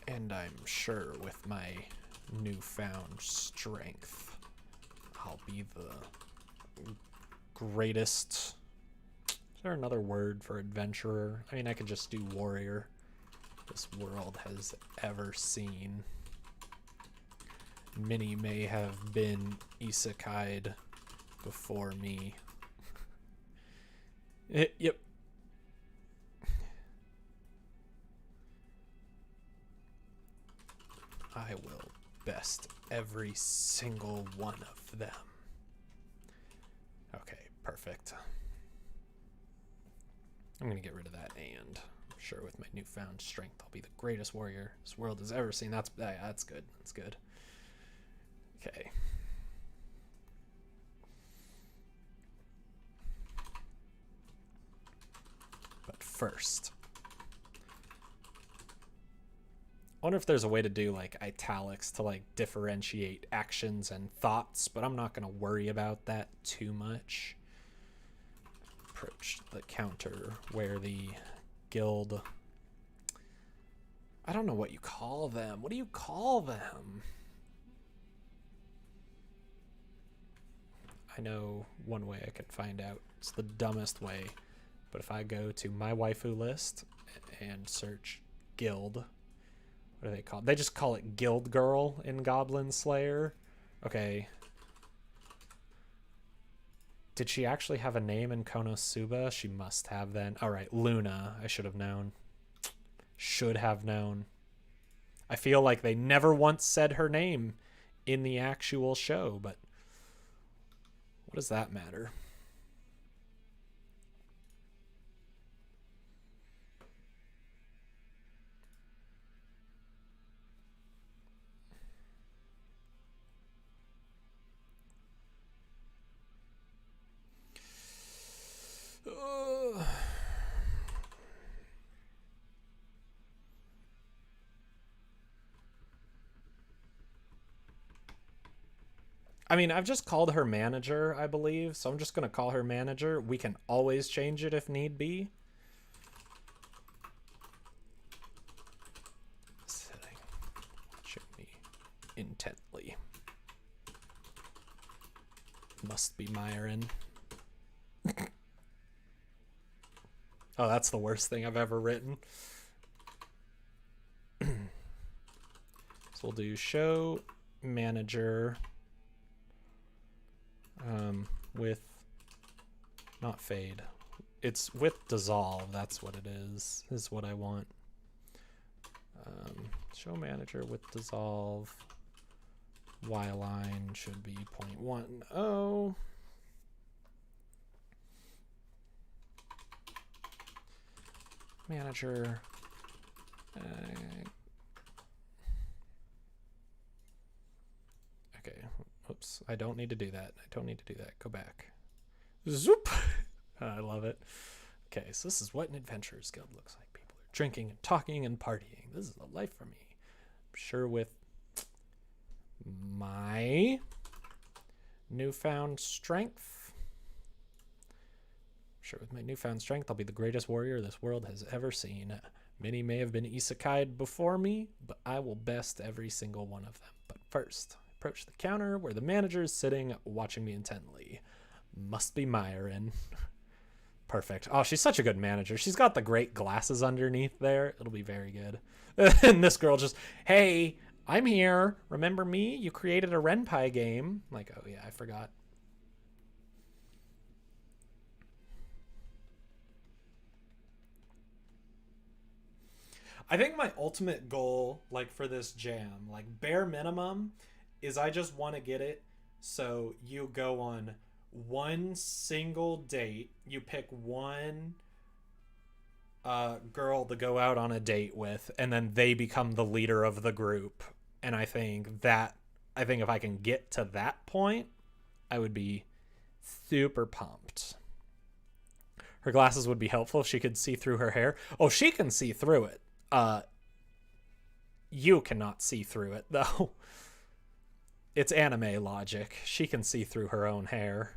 And I'm sure with my newfound strength, I'll be the greatest. Is there another word for adventurer? I mean, I could just do warrior. This world has ever seen. Many may have been isekai'd before me. Yep. I will best every single one of them. Okay, perfect. I'm gonna get rid of that and. Sure, with my newfound strength, I'll be the greatest warrior this world has ever seen. That's good. That's good. Okay. But first, I wonder if there's a way to do like italics to like differentiate actions and thoughts, but I'm not gonna worry about that too much. Approach the counter where the guild, I don't know what you call them. What do you call them? I know one way I can find out. It's the dumbest way. But if I go to my waifu list and search guild, what do they call it? They just call it Guild Girl in Goblin Slayer. Okay. Did she actually have a name in Konosuba? She must have then. All right, Luna. I should have known. Should have known. I feel like they never once said her name in the actual show, but what does that matter? I mean, I've just called her manager, I believe, so I'm just going to call her manager. We can always change it if need be. Sitting, watching me intently. Must be Myron. Oh, that's the worst thing I've ever written. So we'll do show manager with, not fade. It's with dissolve. That's what it is what I want. Show manager with dissolve. Y line should be 0.10. Manager. Okay. Oops. I don't need to do that. Go back. Zoop. I love it. Okay, so this is what an adventurer's guild looks like. People are drinking and talking and partying. This is the life for me. I'm sure with my newfound strength, I'll be the greatest warrior this world has ever seen. Many may have been isekai'd before me, but I will best every single one of them. But first, I approach the counter where the manager is sitting, watching me intently. Must be Myron. Perfect. Oh, she's such a good manager. She's got the great glasses underneath there. It'll be very good. And this girl just, hey, I'm here. Remember me? You created a RenPy game. Like, oh yeah, I forgot. I think my ultimate goal, like for this jam, like bare minimum, is I just want to get it so you go on one single date, you pick one girl to go out on a date with, and then they become the leader of the group. And I think if I can get to that point, I would be super pumped. Her glasses would be helpful if she could see through her hair. Oh, she can see through it. You cannot see through it though. It's anime logic. She can see through her own hair.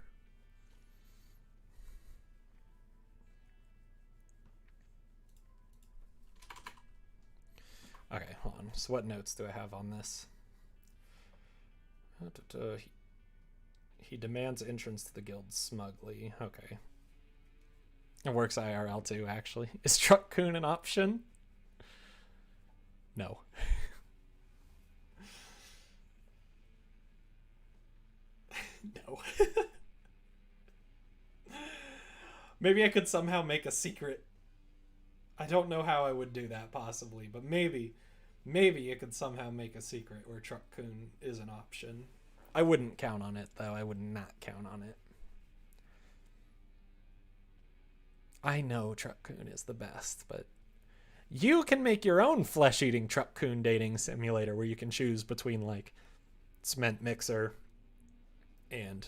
Okay, hold on. So what notes do I have on this? He demands entrance to the guild smugly. Okay. It works IRL too, actually. Is Truck-kun an option? No. No. Maybe I could somehow make a secret. I don't know how I would do that possibly, but maybe you could somehow make a secret where Truck-kun is an option. I wouldn't count on it though. I would not count on it. I know Truck-kun is the best, but you can make your own flesh-eating Truck-kun dating simulator where you can choose between like cement mixer and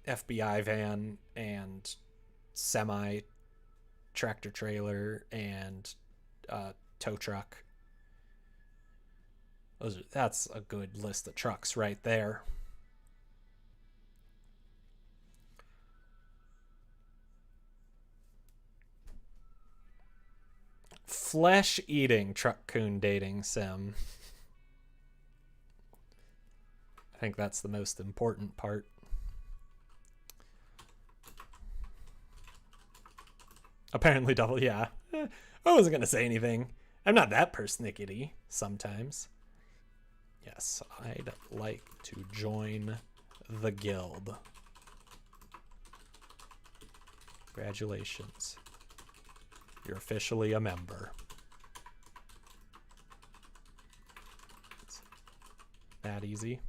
FBI van and semi tractor trailer and tow truck. That's a good list of trucks right there. Flesh-eating Truck-kun dating sim. I think that's the most important part. Apparently double, yeah. I wasn't going to say anything. I'm not that persnickety sometimes. Yes, I'd like to join the guild. Congratulations. You're officially a member. It's that easy.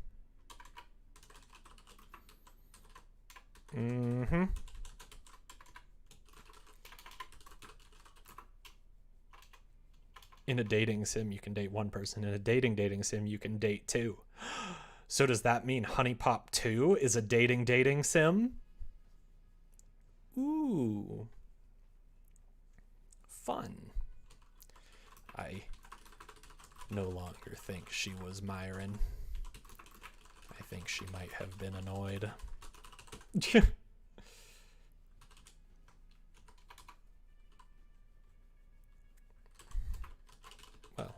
Mm-hmm. In a dating sim, you can date one person. In a dating sim, you can date two. So does that mean Honey Pop 2 is a dating sim? Ooh. Fun. I no longer think she was Myron. I think she might have been annoyed. Well,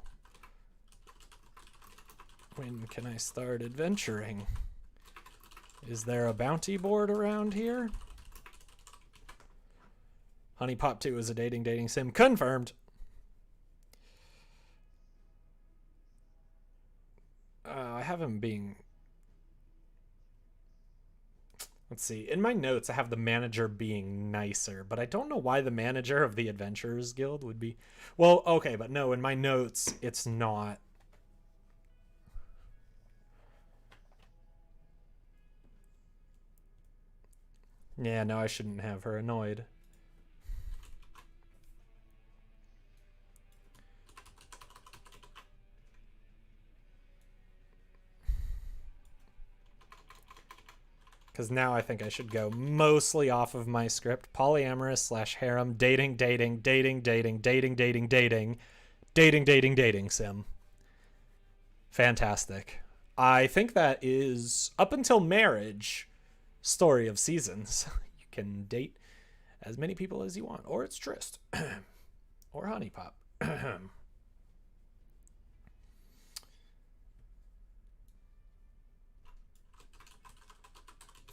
when can I start adventuring? Is there a bounty board around here? Honey Pop 2 is a dating sim. Confirmed. I have him being... Let's see. In my notes, I have the manager being nicer, but I don't know why the manager of the Adventurers Guild would be... Well, okay, but no, in my notes, it's not. Yeah, no, I shouldn't have her annoyed. Because now I think I should go mostly off of my script. Polyamorous / harem, dating sim. Fantastic. I think that is, up until marriage, story of seasons. You can date as many people as you want. Or it's tryst. Or honey pop.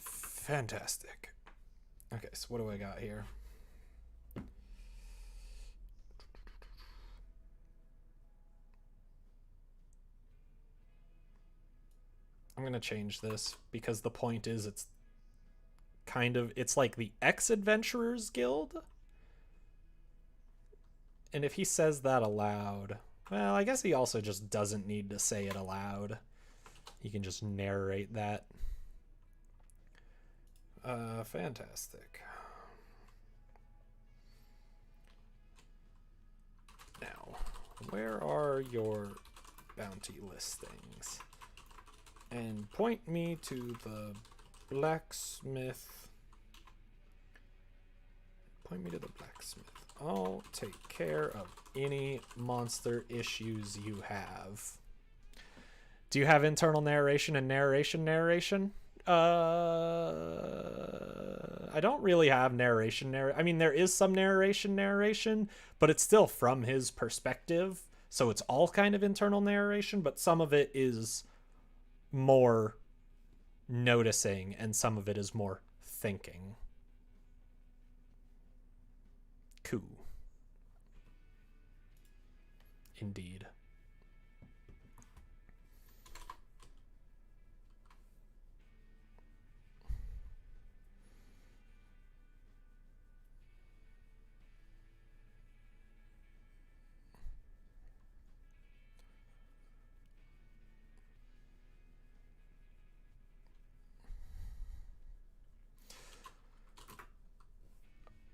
Fantastic. Okay, so what do I got here? I'm going to change this because the point is it's like the Ex-Adventurers Guild. And if he says that aloud, well, I guess he also just doesn't need to say it aloud. He can just narrate that. Fantastic. Now, where are your bounty listings? And point me to the blacksmith. Point me to the blacksmith. I'll take care of any monster issues you have. Do you have internal narration and narration? I don't really have narration. I mean, there is some narration, but it's still from his perspective. So it's all kind of internal narration, but some of it is more noticing and some of it is more thinking. Cool. Indeed.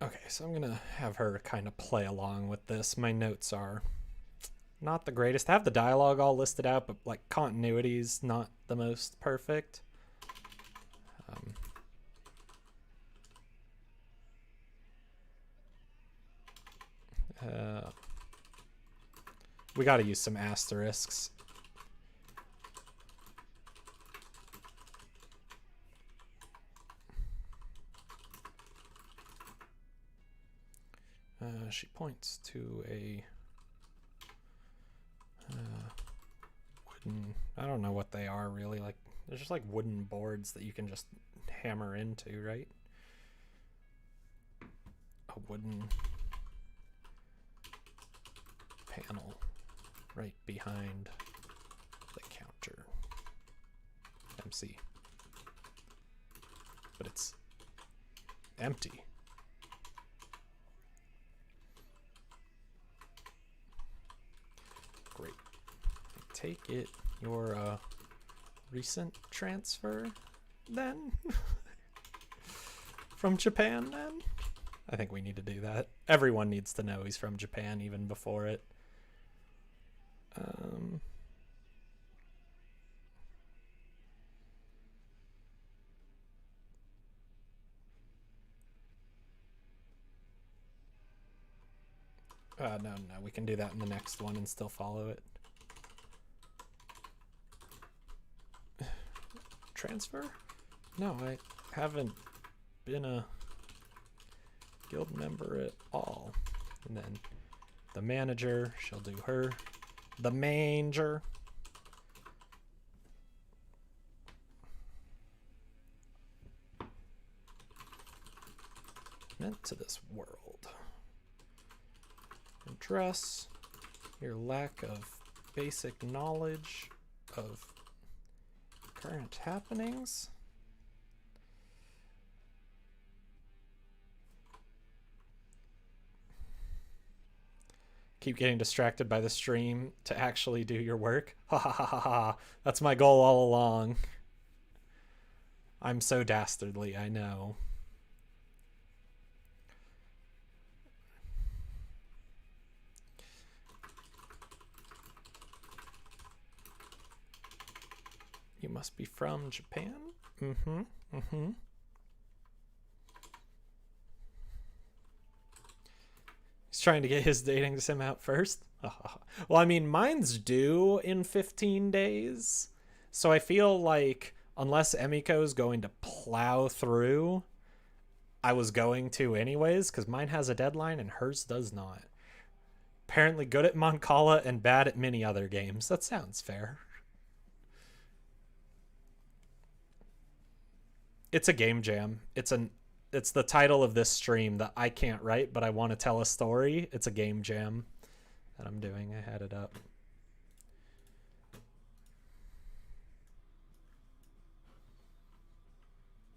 Okay, so I'm gonna have her kind of play along with this. My notes are not the greatest. I have the dialogue all listed out, but like continuity's not the most perfect. We got to use some asterisks. She points to a wooden... I don't know what they are really. Like, they're just like wooden boards that you can just hammer into, right? A wooden panel right behind the counter. MC. But it's empty. Great. I take it your recent transfer then? From Japan then? I think we need to do that. Everyone needs to know he's from Japan even before it. No, we can do that in the next one and still follow it. Transfer? No, I haven't been a guild member at all. And then the manager, she'll do her. The manger. commitment to this world. Address your lack of basic knowledge of current happenings. Keep getting distracted by the stream to actually do your work. Ha ha ha ha ha. That's my goal all along. I'm so dastardly, I know. You must be from Japan? Mm-hmm. Mm-hmm. He's trying to get his dating sim out first. Well, I mean, mine's due in 15 days. So I feel like unless Emiko's going to plow through, I was going to anyways, because mine has a deadline and hers does not. Apparently good at Moncala and bad at many other games. That sounds fair. It's a game jam. It's the title of this stream that I can't write, but I want to tell a story. It's a game jam that I'm doing. I had it up.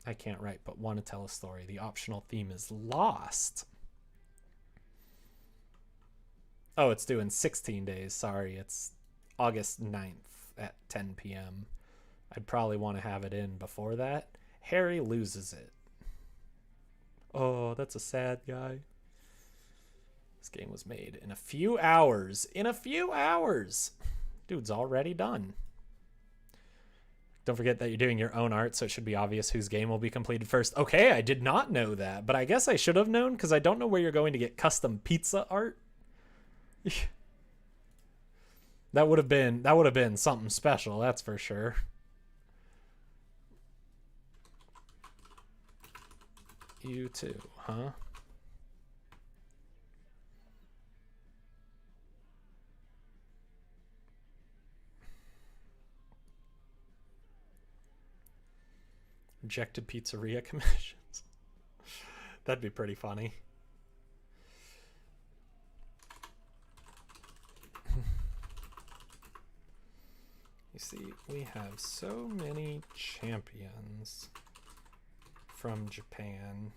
I can't write, but want to tell a story. The optional theme is Lost. Oh, it's due in 16 days. Sorry, it's August 9th at 10 p.m. I'd probably want to have it in before that. Harry loses it. Oh, that's a sad guy. This game was made in a few hours. In a few hours! Dude's already done. Don't forget that you're doing your own art, so it should be obvious whose game will be completed first. Okay, I did not know that, but I guess I should have known because I don't know where you're going to get custom pizza art. That would have been something special, that's for sure. You too, huh? Rejected pizzeria commissions. That'd be pretty funny. You see, we have so many champions from Japan.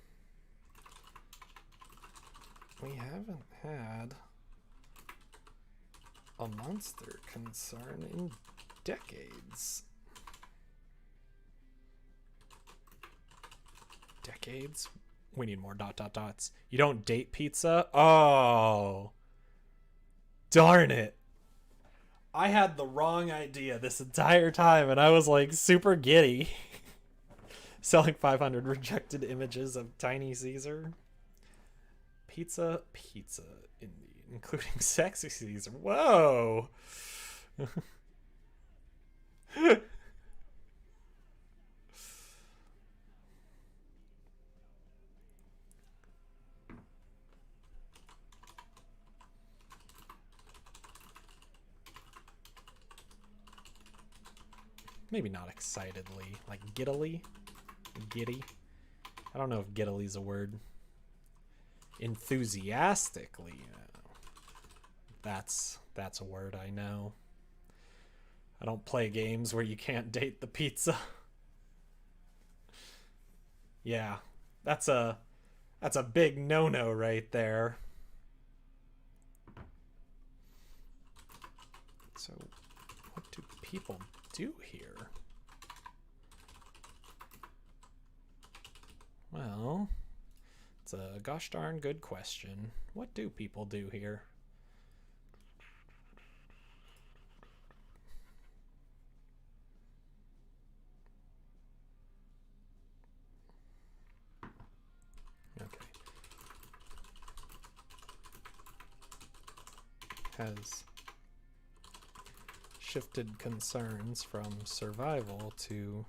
We haven't had a monster concern in decades. Decades? We need more ... You don't date pizza? Oh. Darn it. I had the wrong idea this entire time and I was like super giddy. Selling 500 rejected images of Tiny Caesar. Pizza, indeed. Including Sexy Caesar. Whoa! Maybe not excitedly. Like giddily? Giddy? I don't know if giddily's a word. Enthusiastically. That's a word I know. I don't play games where you can't date the pizza. Yeah, that's a big no-no right there. So, what do people do here? Well, it's a gosh darn good question. What do people do here? Okay. Has shifted concerns from survival to...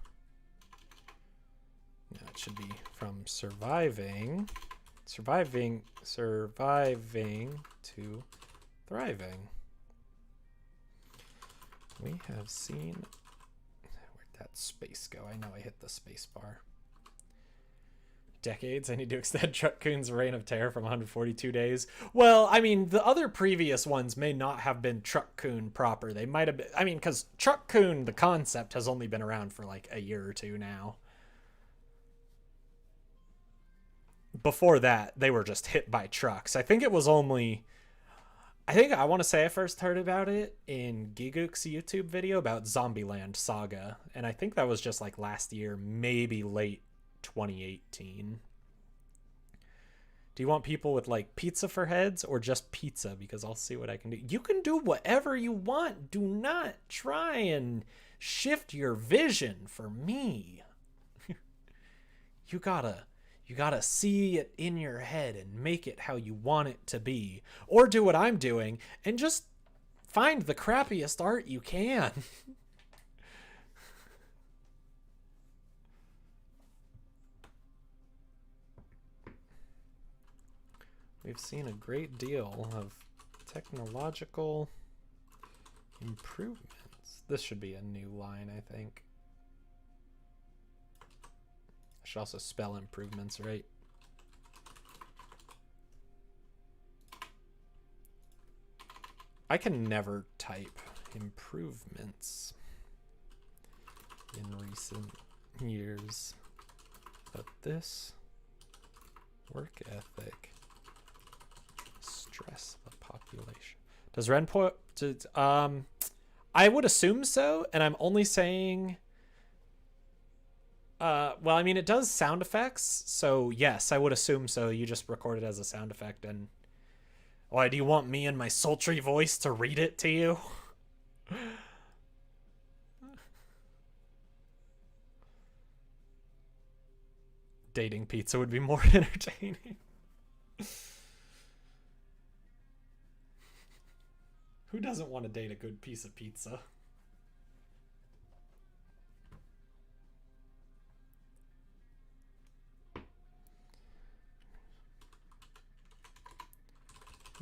No, it should be from surviving to thriving. We have seen... Where'd that space go? I know I hit the space bar. Decades. I need to extend Truck-kun's reign of terror from 142 days. Well, I mean, the other previous ones may not have been Truck-kun proper. They might have been, I mean, because Truck-kun, the concept, has only been around for like a year or two now. Before that, they were just hit by trucks. I think it was only, I want to say I first heard about it in Gigook's YouTube video about Zombieland Saga. And I think that was just like last year, maybe late 2018. Do you want people with like pizza for heads or just pizza? Because I'll see what I can do. You can do whatever you want. Do not try and shift your vision for me. You gotta see it in your head and make it how you want it to be. Or do what I'm doing and just find the crappiest art you can. We've seen a great deal of technological improvements. This should be a new line, I think. I should also spell improvements, right? I can never type improvements in recent years, but this work ethic stress the population. Does RenPy? I would assume so, and I'm only saying. Well, I mean, it does sound effects, so yes, I would assume so. You just record it as a sound effect, and why do you want me in my sultry voice to read it to you? Dating pizza would be more entertaining. Who doesn't want to date a good piece of pizza?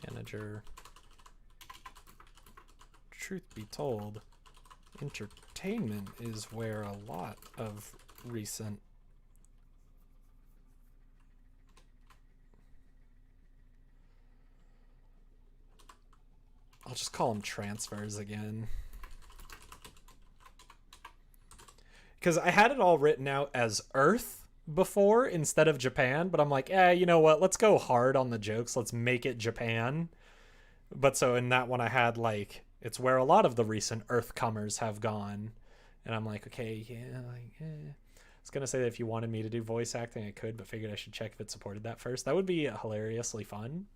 Manager. Truth be told, entertainment is where a lot of recent I'll just call them transfers again. Because I had it all written out as Earth before instead of Japan, but I'm like, you know what? Let's go hard on the jokes. Let's make it Japan. But so in that one I had like, it's where a lot of the recent Earthcomers have gone. And I'm like, okay, yeah, like, I was going to say that if you wanted me to do voice acting, I could, but figured I should check if it supported that first. That would be hilariously fun.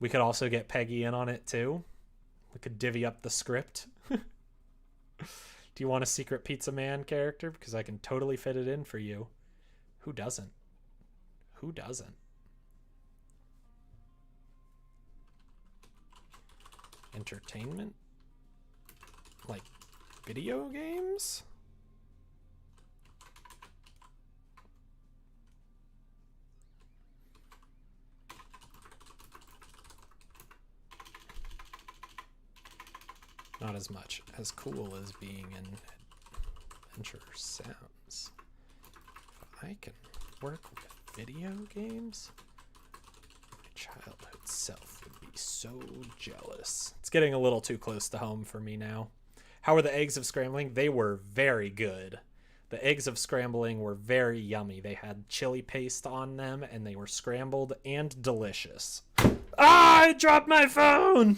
We could also get Peggy in on it too. We could divvy up the script. Do you want a secret pizza man character? Because I can totally fit it in for you. Who doesn't? Who doesn't? Entertainment? Like video games? Not as much as cool as being in Adventure sounds. If I can work with video games, my childhood self would be so jealous. It's getting a little too close to home for me now. How were the eggs of scrambling? They were very good. The eggs of scrambling were very yummy. They had chili paste on them, and they were scrambled and delicious. Ah, I dropped my phone!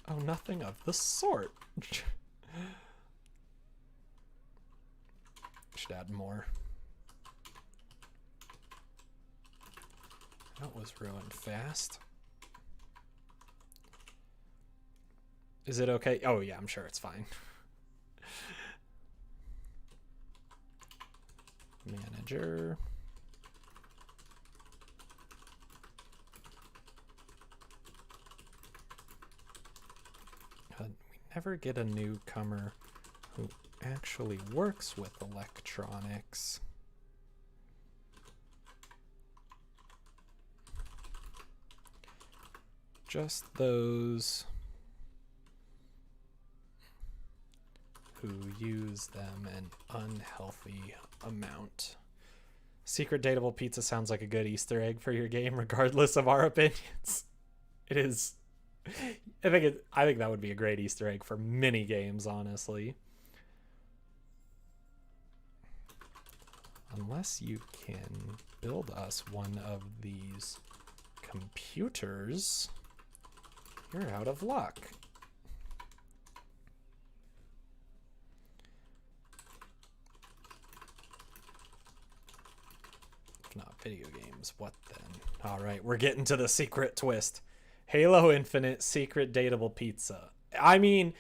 Oh, nothing of the sort. Should add more. That was ruined fast. Is it okay? Oh yeah, I'm sure it's fine. Manager. We never get a newcomer who actually works with electronics. just those who use them an unhealthy amount. Secret dateable pizza sounds like a good Easter egg for your game, regardless of our opinions. It is. I think that would be a great Easter egg for many games, honestly. Unless you can build us one of these computers, you're out of luck. If not video games, what then? All right, we're getting to the secret twist. Halo Infinite secret dateable pizza. I mean,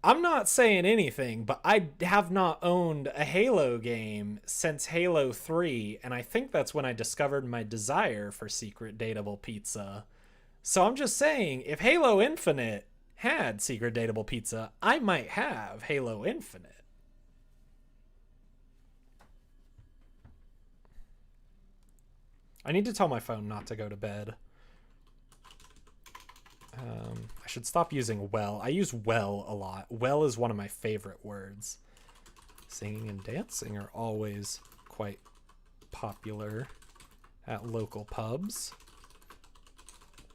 I'm not saying anything, but I have not owned a Halo game since Halo 3, and I think that's when I discovered my desire for secret dateable pizza. So I'm just saying, if Halo Infinite had secret dateable pizza, I might have Halo Infinite. I need to tell my phone not to go to bed. I should stop using well. I use well a lot. Well is one of my favorite words. Singing and dancing are always quite popular at local pubs.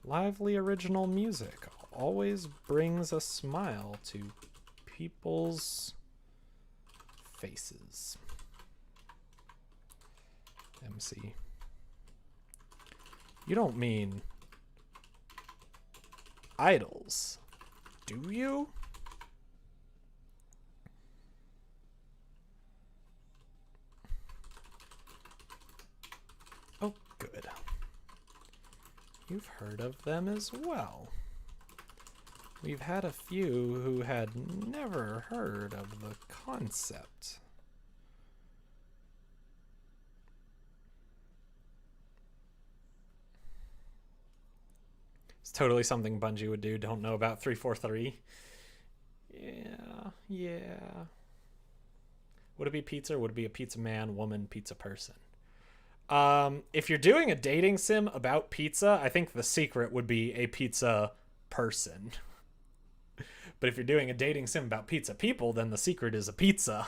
Lively original music always brings a smile to people's faces. MC. You don't mean idols, do you? Oh, good. You've heard of them as well. We've had a few who had never heard of the concept. It's totally something Bungie would do. Don't know about 343. Yeah. Would it be pizza or would it be a pizza man, woman, pizza person? If you're doing a dating sim about pizza, I think the secret would be a pizza person. But if you're doing a dating sim about pizza people, then the secret is a pizza.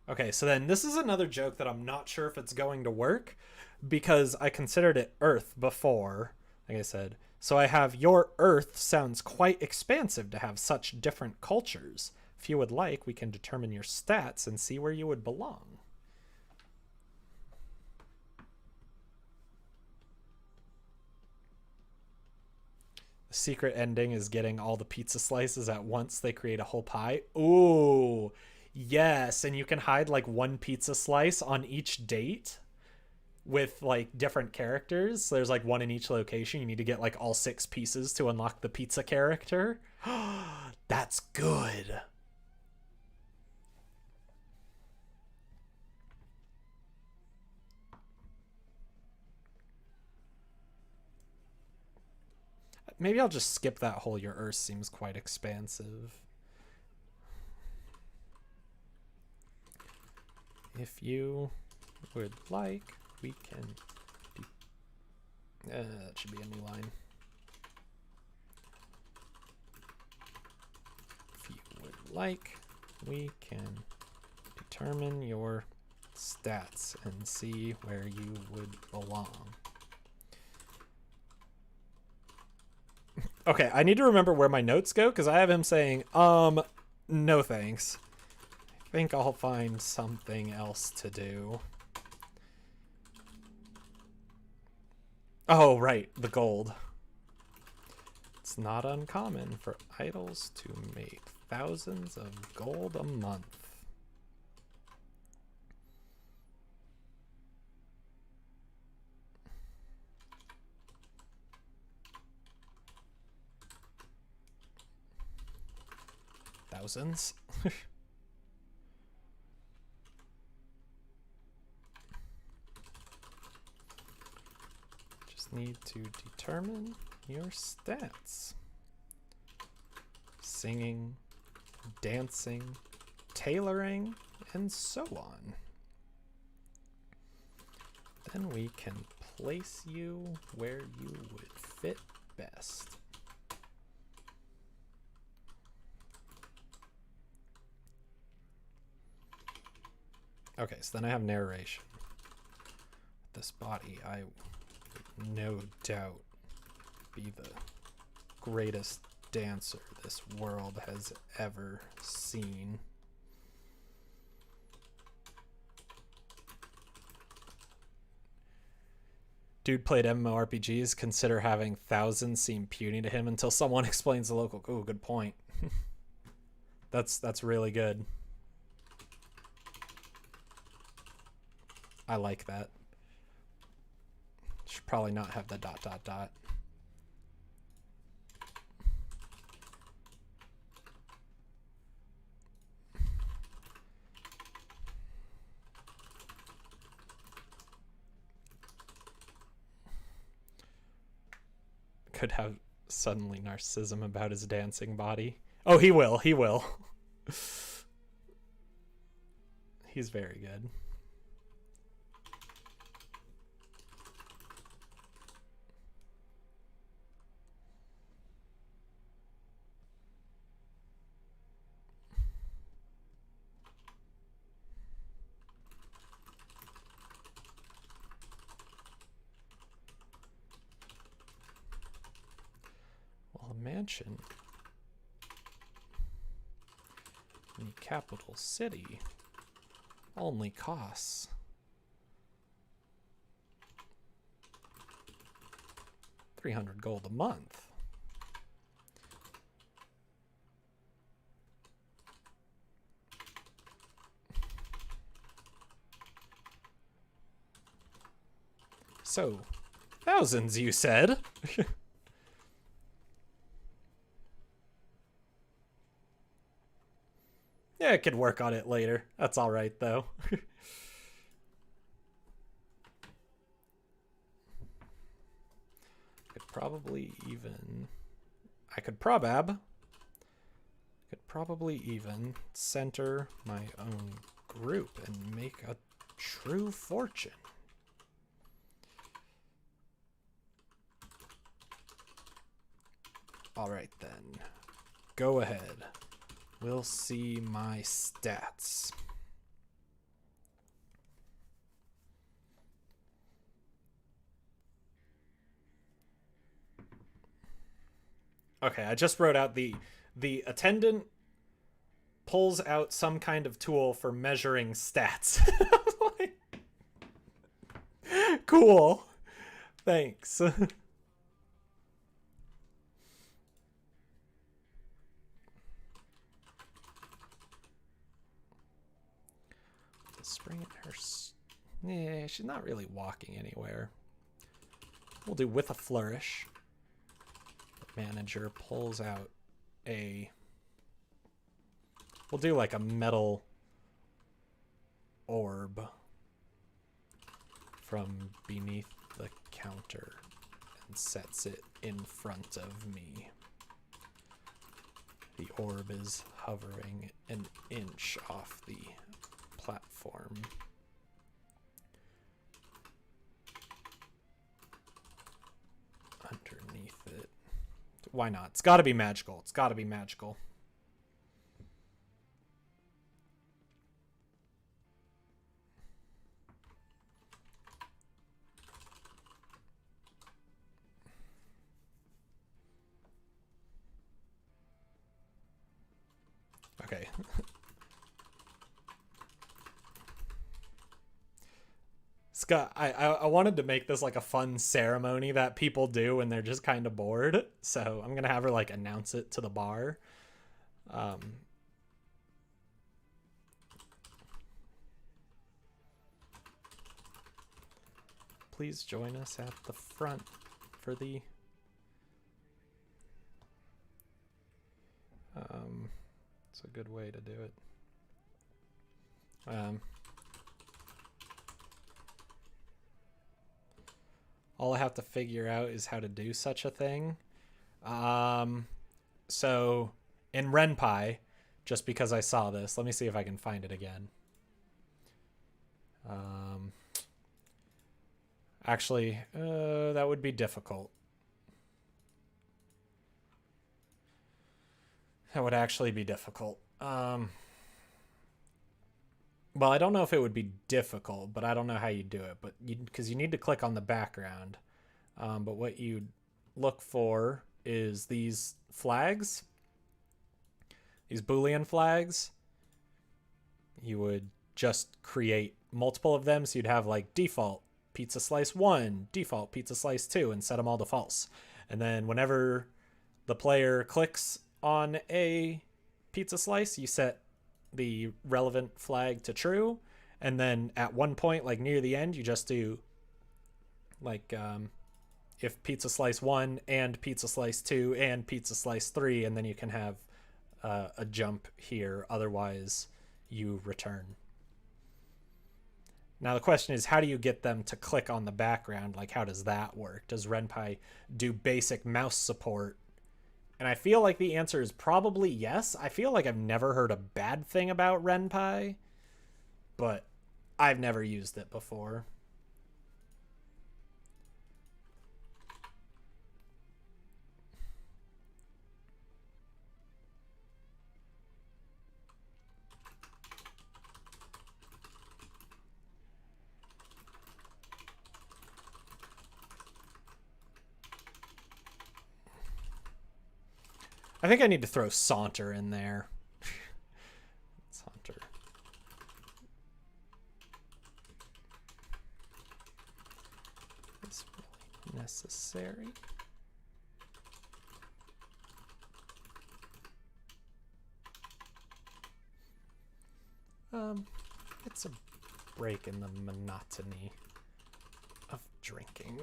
Okay, so then this is another joke that I'm not sure if it's going to work because I considered it Earth before, like I said. So I have your Earth sounds quite expansive to have such different cultures. If you would like, we can determine your stats and see where you would belong. The secret ending is getting all the pizza slices at once. They create a whole pie. Ooh. Yes, and you can hide like one pizza slice on each date with like different characters. So there's like one in each location. You need to get like all 6 pieces to unlock the pizza character. That's good. Maybe I'll just skip that whole your Earth seems quite expansive. If you would like, we can that should be a new line. If you would like, we can determine your stats and see where you would belong. Okay, I need to remember where my notes go because I have him saying, no thanks. I think I'll find something else to do. Oh, right, the gold. It's not uncommon for idols to make thousands of gold a month. Thousands? Need to determine your stats. Singing, dancing, tailoring, and so on. Then we can place you where you would fit best. Okay, so then I have narration. This body, I would no doubt be the greatest dancer this world has ever seen. Dude played MMORPGs. Consider having thousands seem puny to him until someone explains the local. Ooh, good point. That's really good. I like that. Should probably not have the ... Could have suddenly narcissism about his dancing body. Oh, he will. He will. He's very good. Well, a mansion in the capital city only costs $300 gold a month. So, thousands, you said? Yeah, I could work on it later. That's all right, though. Could probably even... I could probably even center my own group and make a true fortune. All right, then. Go ahead. We'll see my stats. Okay, I just wrote out the attendant pulls out some kind of tool for measuring stats. Cool. Thanks. Spring at her. Yeah, she's not really walking anywhere. We'll do with a flourish. The manager pulls out a... We'll do like a metal orb from beneath the counter and sets it in front of me. The orb is hovering an inch off the platform. Underneath it. Why not? It's got to be magical. It's got to be magical. Okay. Scott, I wanted to make this like a fun ceremony that people do when they're just kind of bored. So I'm going to have her like announce it to the bar. Please join us at the front for the... it's a good way to do it. All I have to figure out is how to do such a thing. So in RenPy, just because I saw this, let me see if I can find it again. Actually, that would be difficult. That would actually be difficult. Well, I don't know if it would be difficult, but I don't know how you do it. But because you need to click on the background. But what you look for is these flags, these Boolean flags. You would just create multiple of them. So you'd have like default pizza slice 1, default pizza slice 2, and set them all to false. And then whenever the player clicks on a pizza slice, you set the relevant flag to true. And then at one point, like near the end, you just do like if pizza slice 1 and pizza slice 2 and pizza slice 3, and then you can have a jump here. Otherwise, you return. Now the question is, how do you get them to click on the background? Like, how does that work? Does RenPy do basic mouse support? And I feel like the answer is probably yes. I feel like I've never heard a bad thing about RenPy, but I've never used it before. I think I need to throw Saunter in there. Saunter. Is really necessary. It's a break in the monotony of drinking.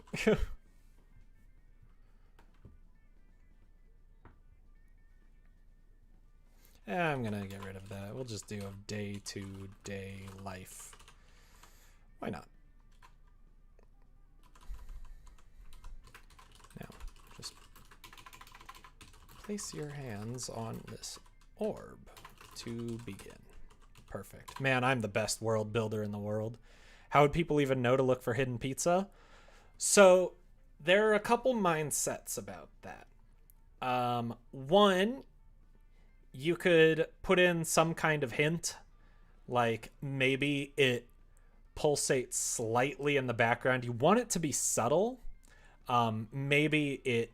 I'm gonna get rid of that. We'll just do a day-to-day life. Why not? Now, just place your hands on this orb to begin. Perfect. Man, I'm the best world builder in the world. How would people even know to look for hidden pizza? So there are a couple mindsets about that. One, you could put in some kind of hint, like maybe it pulsates slightly in the background. You want it to be subtle. Maybe it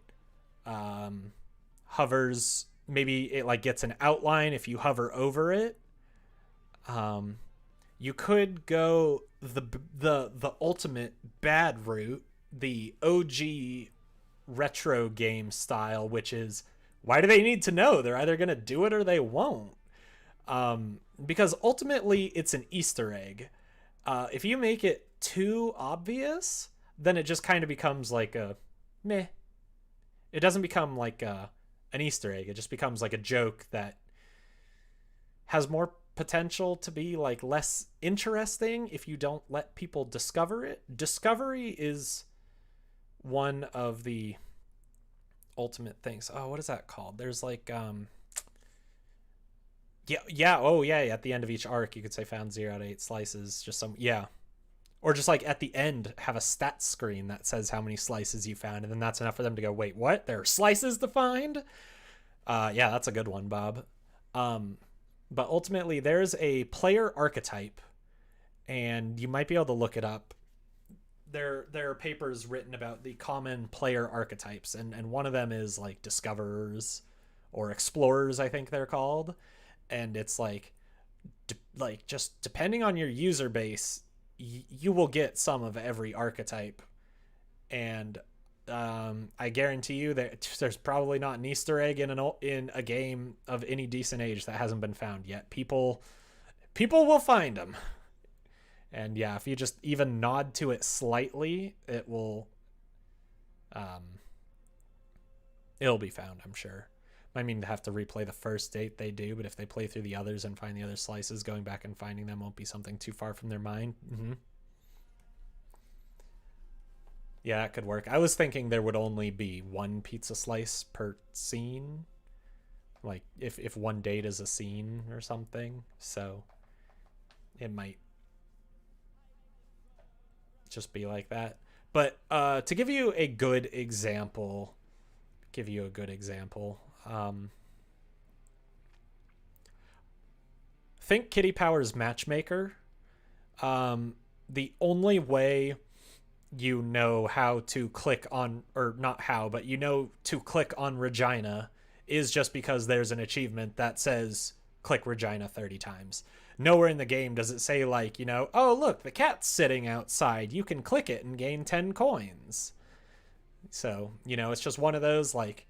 hovers. Maybe it like gets an outline if you hover over it. You could go the ultimate bad route, the OG retro game style, which is, why do they need to know? They're either going to do it or they won't. Because ultimately it's an Easter egg. If you make it too obvious, then it just kind of becomes like a meh. It doesn't become like an Easter egg. It just becomes like a joke that has more potential to be like less interesting if you don't let people discover it. Discovery is one of the ultimate things. Oh, what is that called? There's like at the end of each arc you could say found 0 out of 8 slices, just some or just like at the end have a stat screen that says how many slices you found, and then that's enough for them to go, wait, what? There are slices to find? Yeah, that's a good one, Bob. But ultimately there's a player archetype, and you might be able to look it up. There are papers written about the common player archetypes, and one of them is like discoverers or explorers, I think they're called. And it's like just depending on your user base, you will get some of every archetype. And I guarantee you that there's probably not an Easter egg in a game of any decent age that hasn't been found yet. People will find them. And yeah, if you just even nod to it slightly, it'll be found, I'm sure. Might mean to have to replay the first date they do, but if they play through the others and find the other slices, going back and finding them won't be something too far from their mind. Yeah, that could work. I was thinking there would only be one pizza slice per scene. Like if one date is a scene or something. So it might just be like that. But to give you a good example, think Kitty Powers Matchmaker. The only way you know how to click on, or not how, but you know to click on Regina is just because there's an achievement that says click Regina 30 times. Nowhere in the game does it say, like, you know, oh, look, the cat's sitting outside. You can click it and gain 10 coins. So, you know, it's just one of those, like,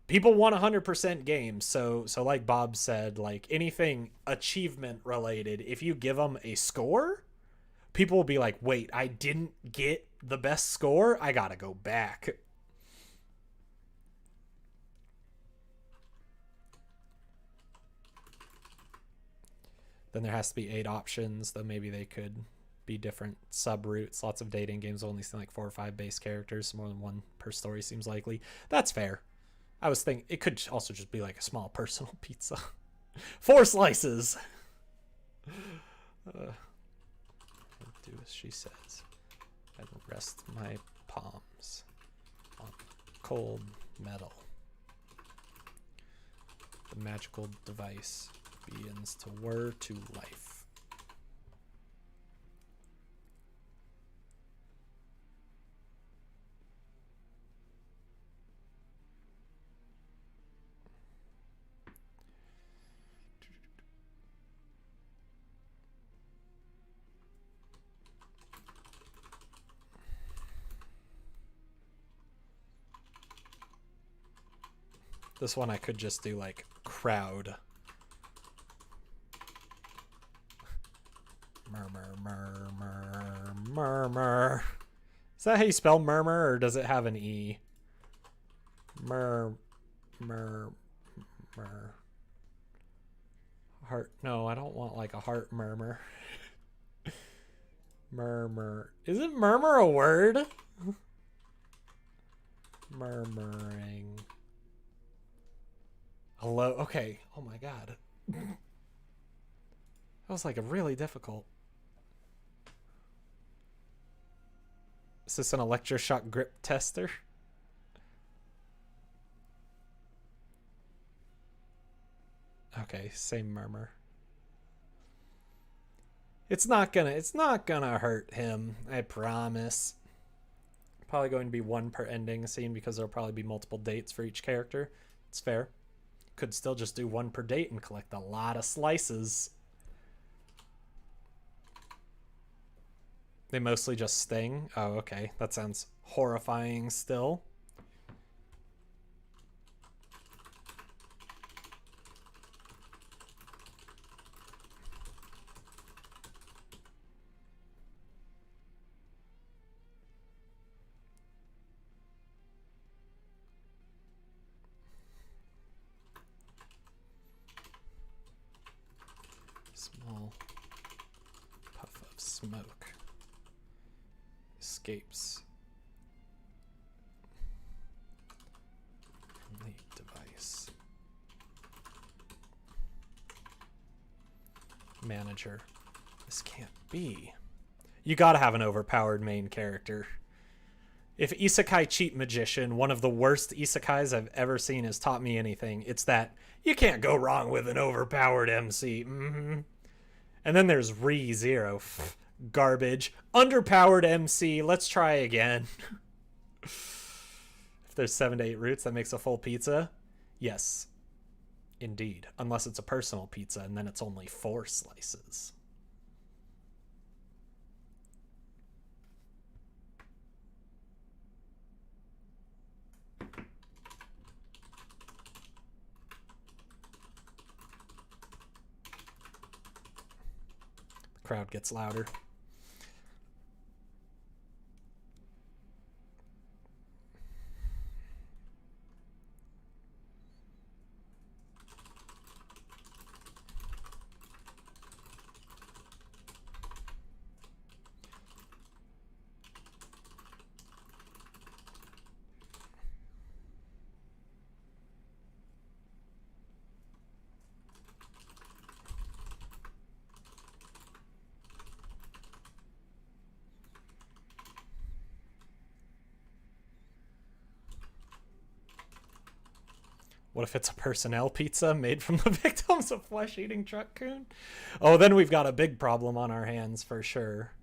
people want 100% games. So like Bob said, like, anything achievement related, if you give them a score, people will be like, wait, I didn't get the best score? I gotta go back. Then there has to be 8 options, though maybe they could be different sub-routes. Lots of dating games only see like 4 or 5 base characters. More than one per story seems likely. That's fair. I was thinking it could also just be like a small personal pizza. 4 slices. Do as she says. And rest my palms on cold metal. The magical device begins to whir to life. This one I could just do like crowd. Murmur, murmur, murmur. Is that how you spell murmur, or does it have an E? Mur, mur, mur. Heart. No, I don't want like a heart murmur. Murmur. Isn't murmur a word? Murmuring. Hello. Okay. Oh my god. That was like a really difficult. Is this an electroshock grip tester? Okay, same murmur. It's not gonna hurt him, I promise. Probably going to be 1 per ending scene because there'll probably be multiple dates for each character. It's fair. Could still just do 1 per date and collect a lot of slices. They mostly just sting. Oh, okay. That sounds horrifying still. Small puff of smoke escapes from the device. Manager. This can't be. You gotta have an overpowered main character. If Isekai Cheat Magician, one of the worst isekais I've ever seen, has taught me anything, it's that you can't go wrong with an overpowered MC. And then there's ReZero. Garbage. Underpowered MC. Let's try again. If there's 7 to 8 routes, that makes a full pizza. Yes. Indeed. Unless it's a personal pizza, and then it's only 4 slices. The crowd gets louder. What if it's a personnel pizza made from the victims of flesh-eating truck coon? Oh, then we've got a big problem on our hands for sure.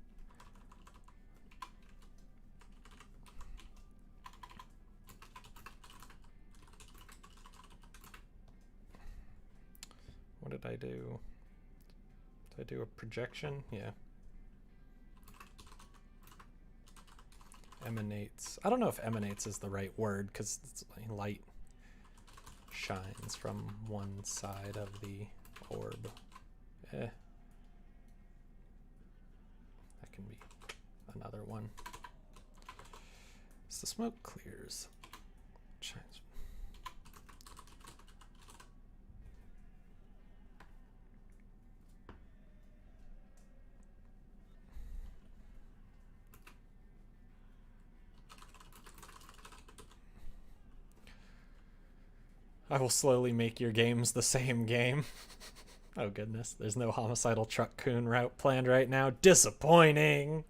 What did I do? Did I do a projection? Yeah. Emanates. I don't know if emanates is the right word because it's like light shines from one side of the orb. That can be another one. As the smoke clears, shines. I will slowly make your games the same game. Oh goodness, there's no homicidal truck coon route planned right now. Disappointing!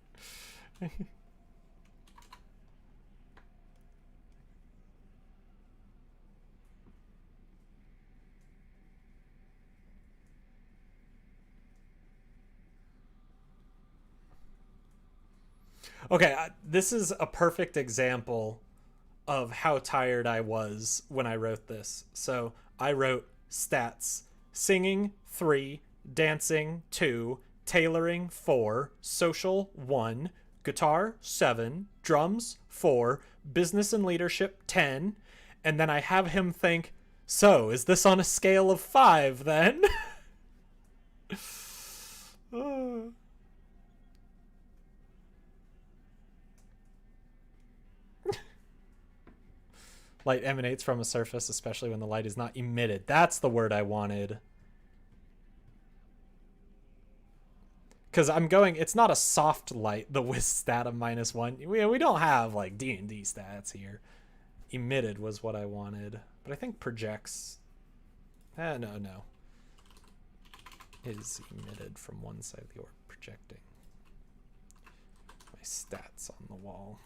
Okay, this is a perfect example of how tired I was when I wrote this. So I wrote stats: singing 3, dancing 2, tailoring 4, social 1, guitar 7, drums 4, business and leadership 10, and then I have him think, so is this on a scale of 5 then? Light emanates from a surface, especially when the light is not emitted. That's the word I wanted. Because I'm going, it's not a soft light, the whiz stat of -1. We don't have like D&D stats here. Emitted was what I wanted. But I think projects... no. Is emitted from one side of the orb, projecting. My stats on the wall.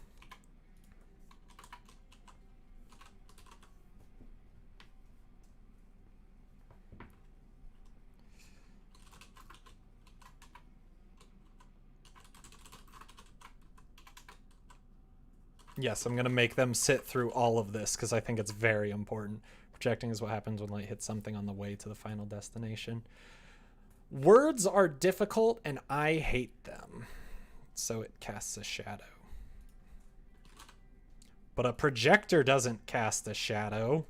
Yes, I'm going to make them sit through all of this because I think it's very important. Projecting is what happens when light hits something on the way to the final destination. Words are difficult and I hate them. So it casts a shadow. But a projector doesn't cast a shadow.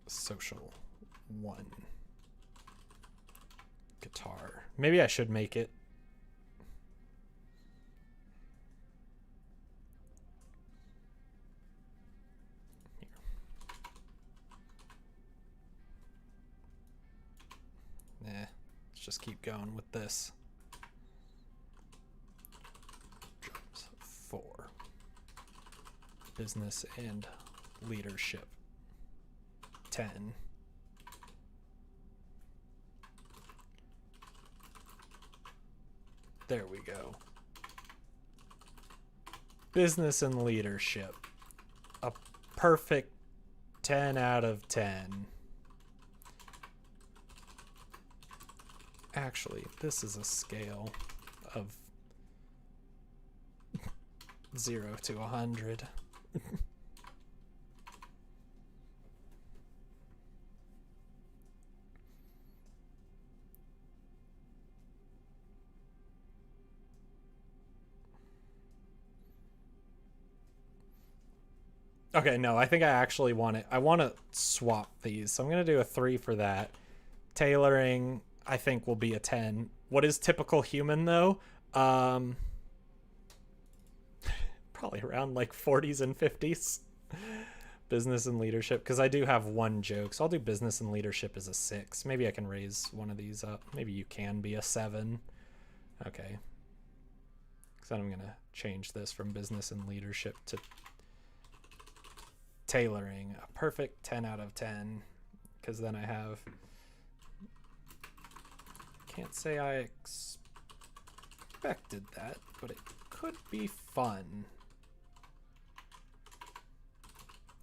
Social 1. Guitar. Maybe I should make it. Here. Let's just keep going with this. Drums 4. Business and leadership 10. There we go. Business and leadership. A perfect 10 out of 10. Actually, this is a scale of 0 to 100. Okay, no, I think I actually want it. I want to swap these. So I'm going to do a 3 for that. Tailoring, I think, will be a 10. What is typical human, though? Probably around like 40s and 50s. Business and leadership, because I do have 1 joke. So I'll do business and leadership as a 6. Maybe I can raise one of these up. Maybe you can be a 7. Okay. Because then I'm going to change this from business and leadership to tailoring, a perfect 10 out of 10, because then I have Can't say I expected that, but it could be fun.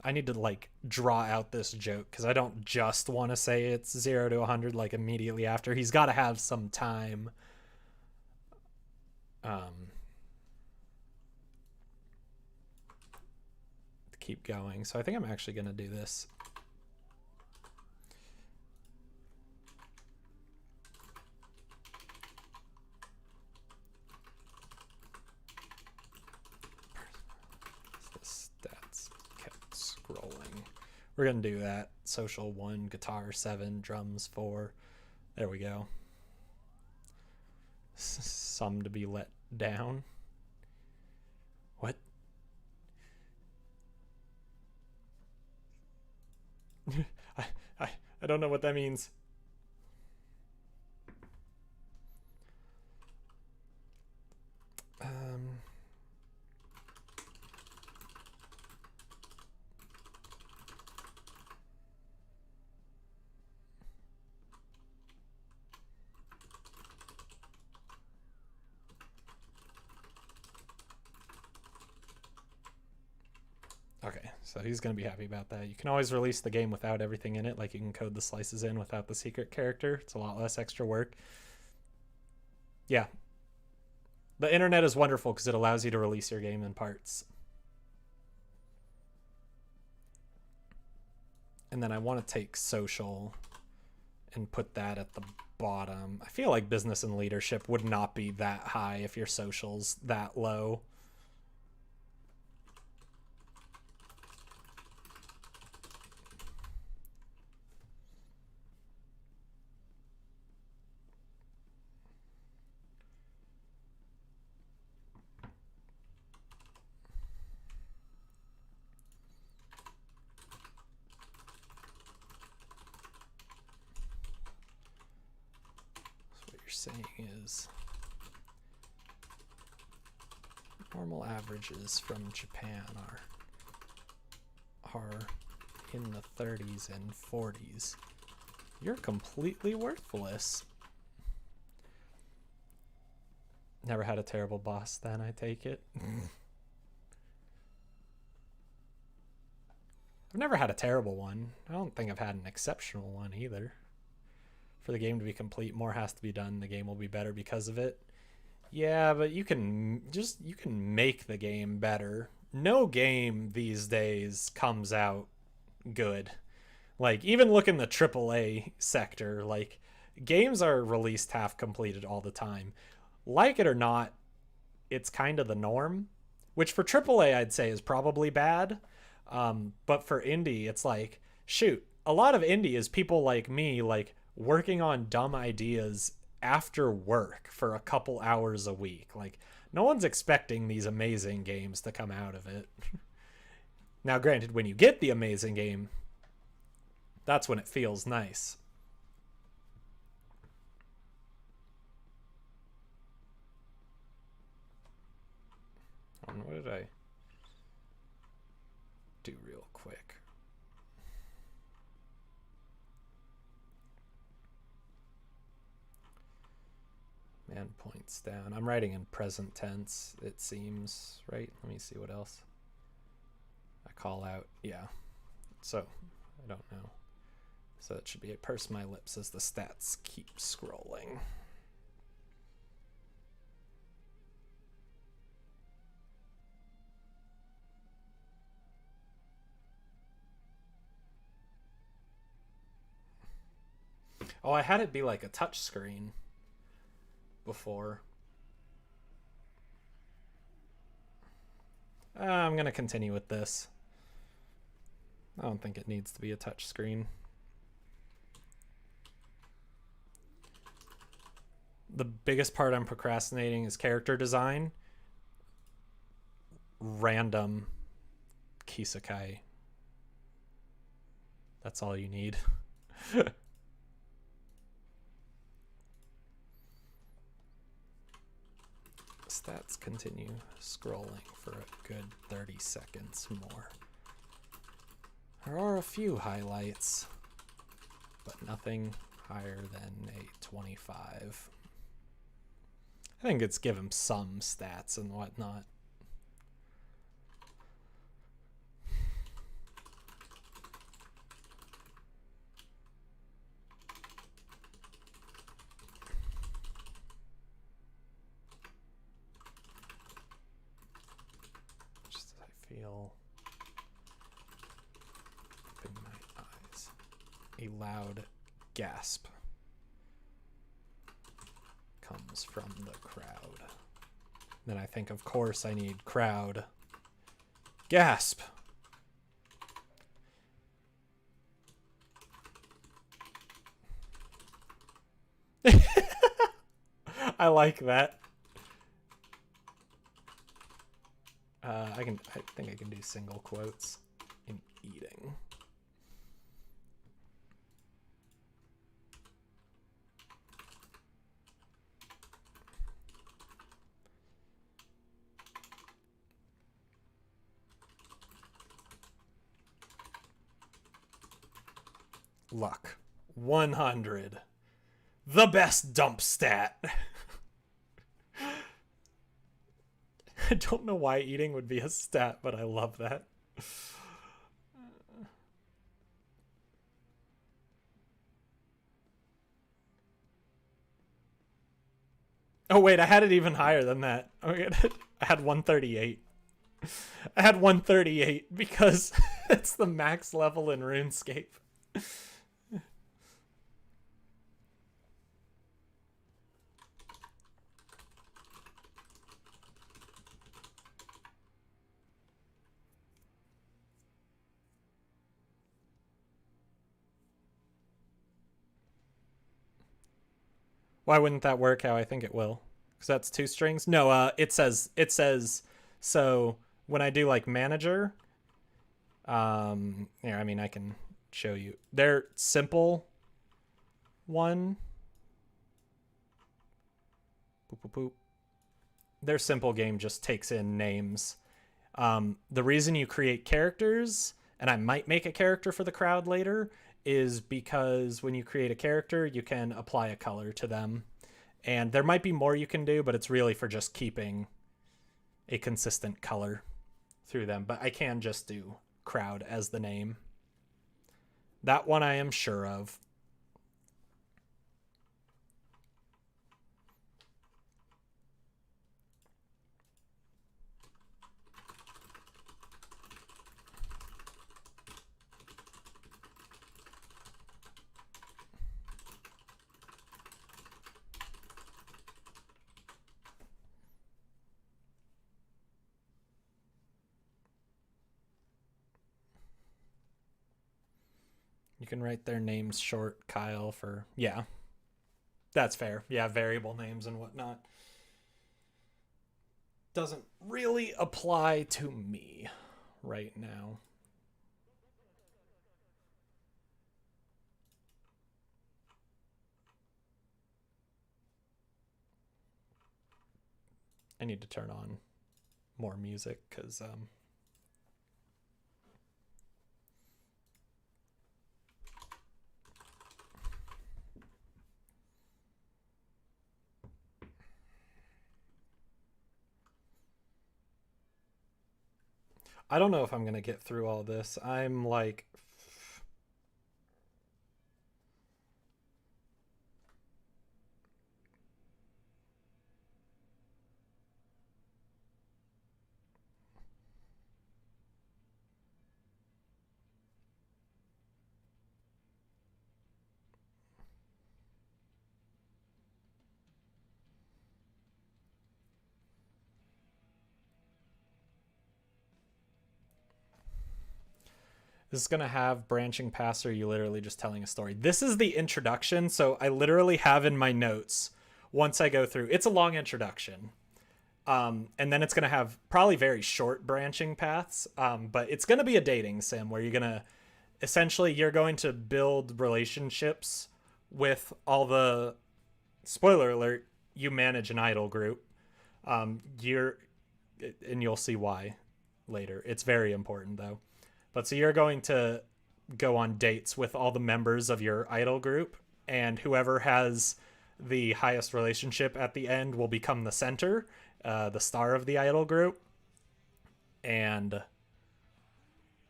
I need to like draw out this joke because I don't just want to say it's 0 to 100 like immediately after. He's got to have some time. To keep going. So I think I'm actually going to do this. We're going to do that. Social 1, guitar 7, drums 4. There we go. Some to be let down. What? I don't know what that means. Okay, so he's going to be happy about that. You can always release the game without everything in it. Like you can code the slices in without the secret character. It's a lot less extra work. Yeah. The internet is wonderful because it allows you to release your game in parts. And then I want to take social and put that at the bottom. I feel like business and leadership would not be that high if your social's that low. Saying is normal averages from Japan are in the 30s and 40s. You're completely worthless. Never had a terrible boss then, I take it. I've never had a terrible one. I don't think I've had an exceptional one either. For the game to be complete, more has to be done. The game will be better because of it. Yeah, but you can make the game better. No game these days comes out good. Like even look in the AAA sector, like games are released half completed all the time. Like it or not, it's kind of the norm, which for AAA I'd say is probably bad. But for indie, it's like, shoot, a lot of indie is people like me, like working on dumb ideas after work for a couple hours a week. Like no one's expecting these amazing games to come out of it. Now granted, when you get the amazing game, that's when it feels nice. What did I do real quick? Man points down. I'm writing in present tense, it seems, right? Let me see what else. I call out, yeah. So, I don't know. So it should be, I purse my lips as the stats keep scrolling. Oh, I had it be like a touch screen before. I'm going to continue with this. I don't think it needs to be a touch screen. The biggest part I'm procrastinating is character design. Random Kisakai. That's all you need. Stats continue scrolling for a good 30 seconds more. There are a few highlights, but nothing higher than a 25. I think it's give him some stats and whatnot. Just as I feel in my eyes. A loud gasp comes from the crowd. Then I think, of course, I need crowd. Gasp! I like that. I think I can do single quotes in eating. Luck. 100. The best dump stat. I don't know why eating would be a stat, but I love that. Oh, wait, I had it even higher than that. Okay, I had 138. I had 138 because it's the max level in RuneScape. Why wouldn't that work how I think it will? Because that's two strings? No, it says so when I do like manager, here, I mean I can show you. Their simple one. Boop, boop, boop. Their simple game just takes in names. The reason you create characters, and I might make a character for the crowd later, is because when you create a character, you can apply a color to them. And there might be more you can do, but it's really for just keeping a consistent color through them. But I can just do crowd as the name. That one I am sure of. You can write their names short, Kyle, for, yeah. That's fair. Yeah, variable names and whatnot. Doesn't really apply to me right now. I need to turn on more music because I don't know if I'm gonna get through all this. I'm like, this is gonna have branching paths, or you literally just telling a story. This is the introduction, so I literally have in my notes once I go through. It's a long introduction. And then it's going to have probably very short branching paths, but it's going to be a dating sim where you're going to essentially you're going to build relationships with all the, spoiler alert, you manage an idol group. You're and you'll see why later. It's very important though. But so you're going to go on dates with all the members of your idol group, and whoever has the highest relationship at the end will become the center, the star of the idol group, and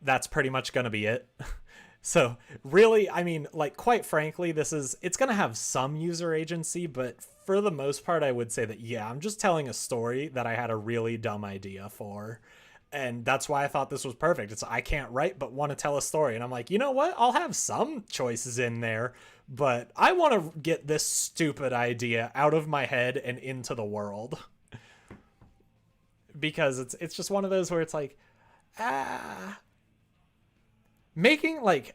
that's pretty much going to be it. So really, I mean, like, quite frankly, it's going to have some user agency, but for the most part, I would say that, yeah, I'm just telling a story that I had a really dumb idea for. And that's why I thought this was perfect. It's, I can't write, but want to tell a story. And I'm like, you know what? I'll have some choices in there, but I want to get this stupid idea out of my head and into the world. Because it's just one of those where it's like, ah, making, like,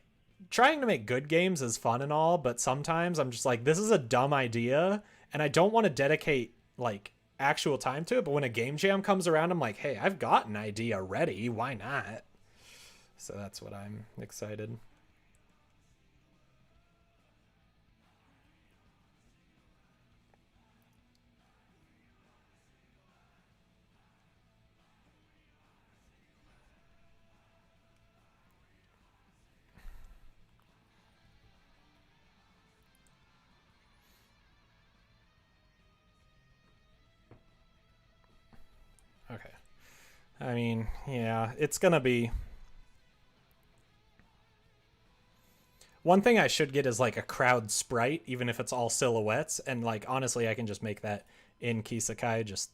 trying to make good games is fun and all, but sometimes I'm just like, this is a dumb idea and I don't want to dedicate like actual time to it, but when a game jam comes around, I'm like, hey, I've got an idea ready, why not? So that's what I'm excited. Okay. I mean, yeah, it's gonna be. One thing I should get is like a crowd sprite, even if it's all silhouettes. And like, honestly, I can just make that in Kisakai. Just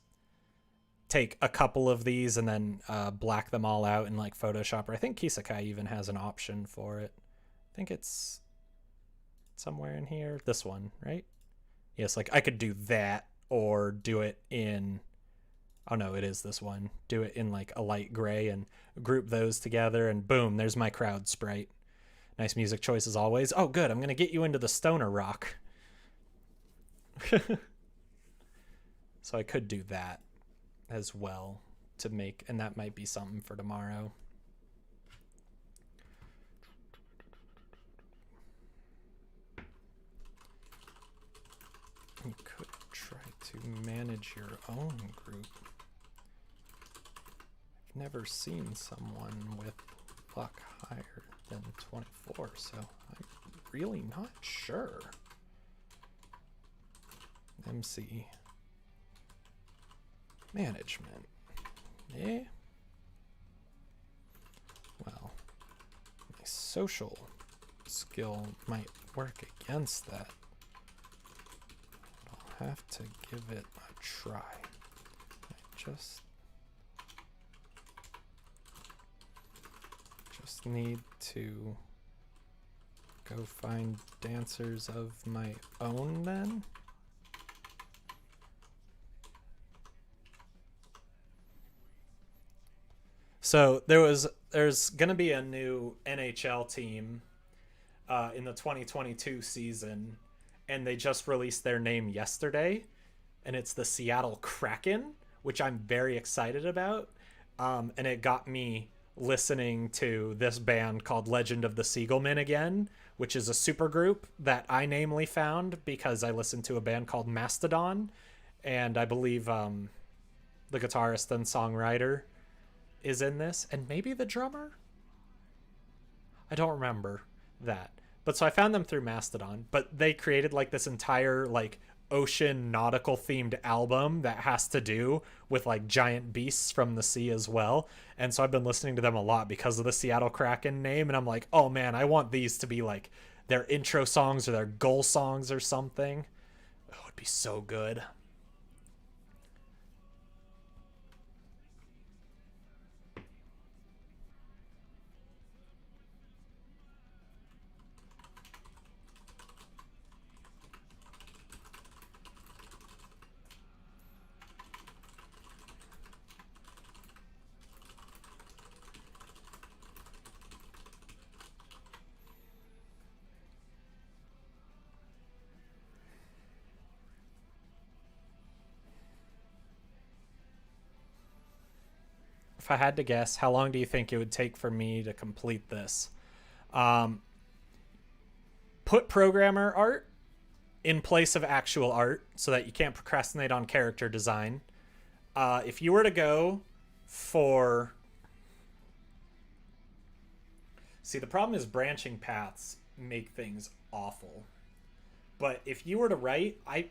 take a couple of these and then black them all out in like Photoshop. Or I think Kisakai even has an option for it. I think it's somewhere in here. This one, right? Yes, like I could do that or do it in. Oh no, it is this one. Do it in like a light gray and group those together, and boom, there's my crowd sprite. Nice music choice as always. Oh, good. I'm going to get you into the stoner rock. So I could do that as well to make, and that might be something for tomorrow. You could try to manage your own group. I've never seen someone with luck higher than 24, so I'm really not sure. MC management. Yeah. Well, my social skill might work against that. I'll have to give it a try. I just need to go find dancers of my own then. So there's gonna be a new NHL team in the 2022 season, and they just released their name yesterday, and it's the Seattle Kraken, which I'm very excited about. And it got me listening to this band called Legend of the Siegelman again, which is a supergroup that I namely found because I listened to a band called Mastodon, and I believe the guitarist and songwriter is in this, and maybe the drummer. I don't remember that, but so I found them through Mastodon. But they created like this entire like ocean nautical themed album that has to do with like giant beasts from the sea as well. And so I've been listening to them a lot because of the Seattle Kraken name, and I'm like, oh man, I want these to be like their intro songs or their goal songs or something. Oh, it'd be so good. If I had to guess, how long do you think it would take for me to complete this? Um, Put programmer art in place of actual art so that you can't procrastinate on character design. If you were to go for. See, the problem is branching paths make things awful. But if you were to write, I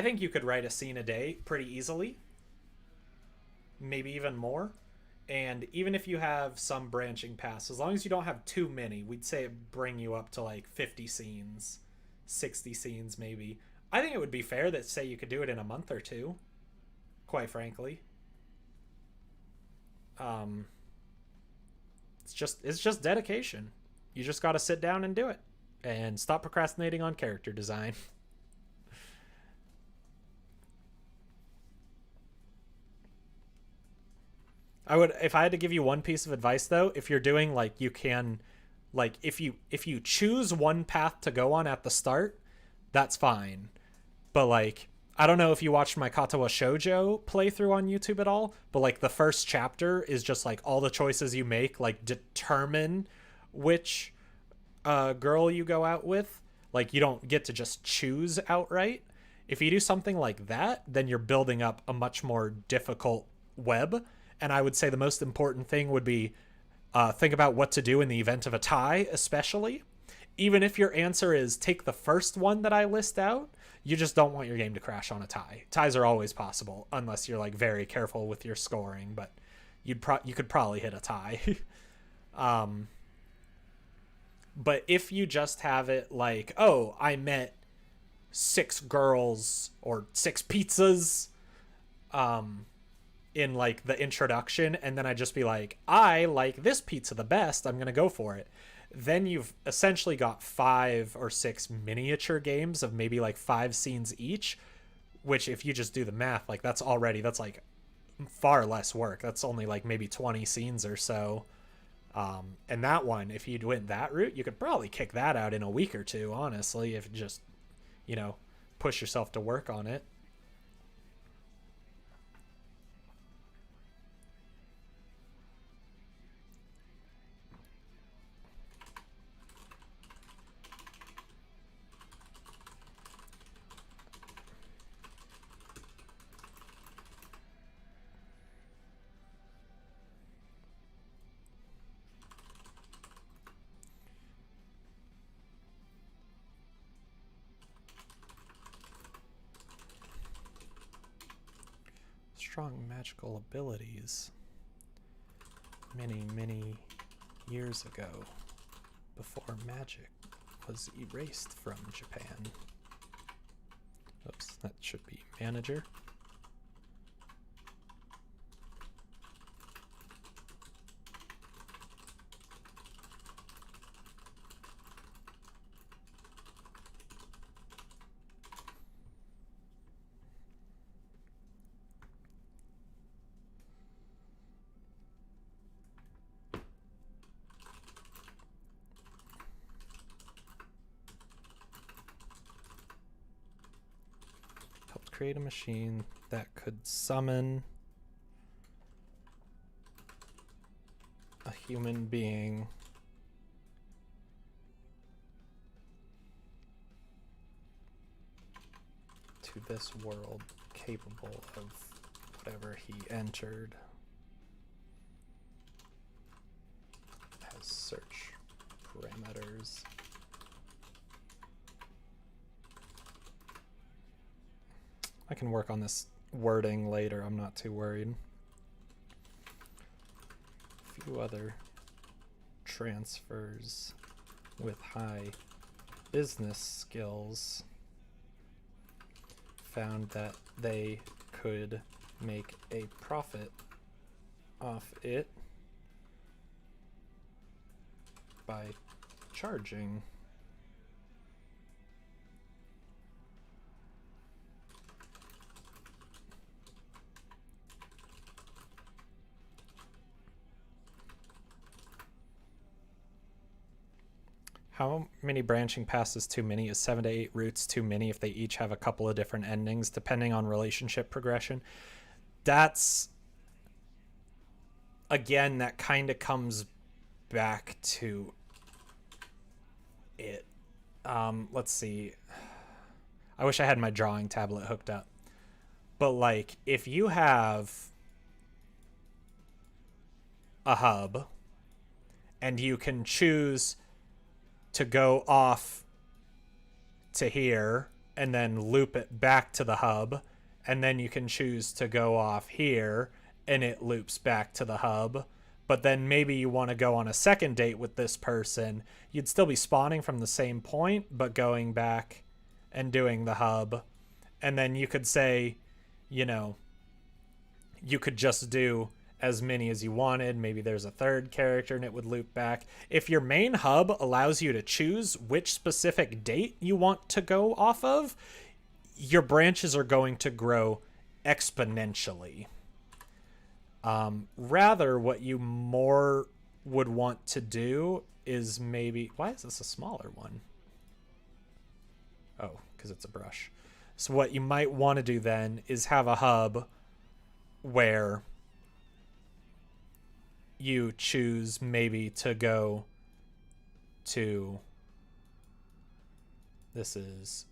think you could write a scene a day pretty easily, maybe even more. And even if you have some branching paths, as long as you don't have too many, we'd say it bring you up to like 50 scenes, 60 scenes maybe. I think it would be fair that say you could do it in a month or two, quite frankly. Um, it's just dedication. You just got to sit down and do it and stop procrastinating on character design. I would, if I had to give you one piece of advice though, if you're doing like you can, like if you choose one path to go on at the start, that's fine. But like I don't know if you watched my Katawa Shoujo playthrough on YouTube at all, but like the first chapter is just like all the choices you make like determine which girl you go out with. Like you don't get to just choose outright. If you do something like that, then you're building up a much more difficult web. And I would say the most important thing would be think about what to do in the event of a tie, especially. Even if your answer is take the first one that I list out, you just don't want your game to crash on a tie. Ties are always possible unless you're like very careful with your scoring, but you could probably hit a tie. um, but if you just have it like, oh, I met 6 girls or 6 pizzas, um, in like the introduction, and then I just be like, I like this pizza the best, I'm gonna go for it. Then you've essentially got 5 or 6 miniature games of maybe like 5 scenes each, which if you just do the math, like that's like far less work. That's only like maybe 20 scenes or so. And that one, if you went that route, you could probably kick that out in a week or two, honestly, if you just, you know, push yourself to work on it. Strong magical abilities. Many years ago, before magic was erased from Japan. Oops, that should be manager. Create a machine that could summon a human being to this world capable of whatever he entered as search parameters. I can work on this wording later, I'm not too worried. A few other transfers with high business skills found that they could make a profit off it by charging. How many branching paths is too many? Is 7 to 8 routes too many if they each have a couple of different endings depending on relationship progression? That's, again, that kind of comes back to it. Let's see. I wish I had my drawing tablet hooked up. But like, if you have a hub and you can choose to go off to here and then loop it back to the hub, and then you can choose to go off here and it loops back to the hub. But then maybe you want to go on a second date with this person. You'd still be spawning from the same point, but going back and doing the hub. And then you could say, you know, you could just do as many as you wanted. Maybe there's a third character and it would loop back. If your main hub allows you to choose which specific date you want to go off of, your branches are going to grow exponentially. Rather, what you more would want to do is maybe... Why is this a smaller one? Oh, because it's a brush. So what you might want to do then is have a hub where you choose maybe to go to... This is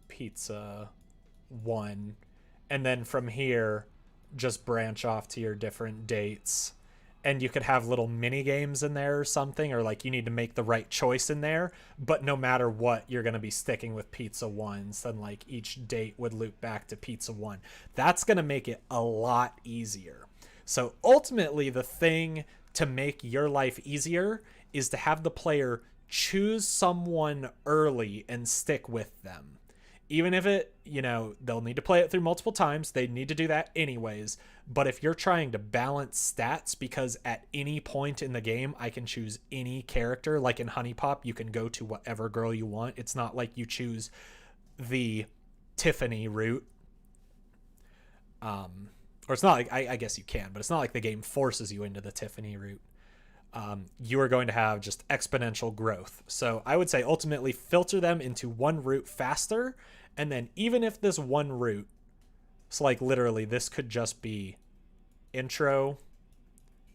pizza 1. And then from here, just branch off to your different dates. And you could have little mini games in there or something, or like you need to make the right choice in there, but no matter what, you're going to be sticking with pizza 1s. Then like each date would loop back to pizza 1. That's going to make it a lot easier. So ultimately, the thing to make your life easier is to have the player choose someone early and stick with them. Even if it, you know, they'll need to play it through multiple times. They need to do that anyways. But if you're trying to balance stats, because at any point in the game, I can choose any character, like in Honey Pop, you can go to whatever girl you want. It's not like you choose the Tiffany route. Or it's not like, I guess you can, but it's not like the game forces you into the Tiffany route. You are going to have just exponential growth. So I would say ultimately filter them into one route faster. And then even if this one route, so like literally this could just be intro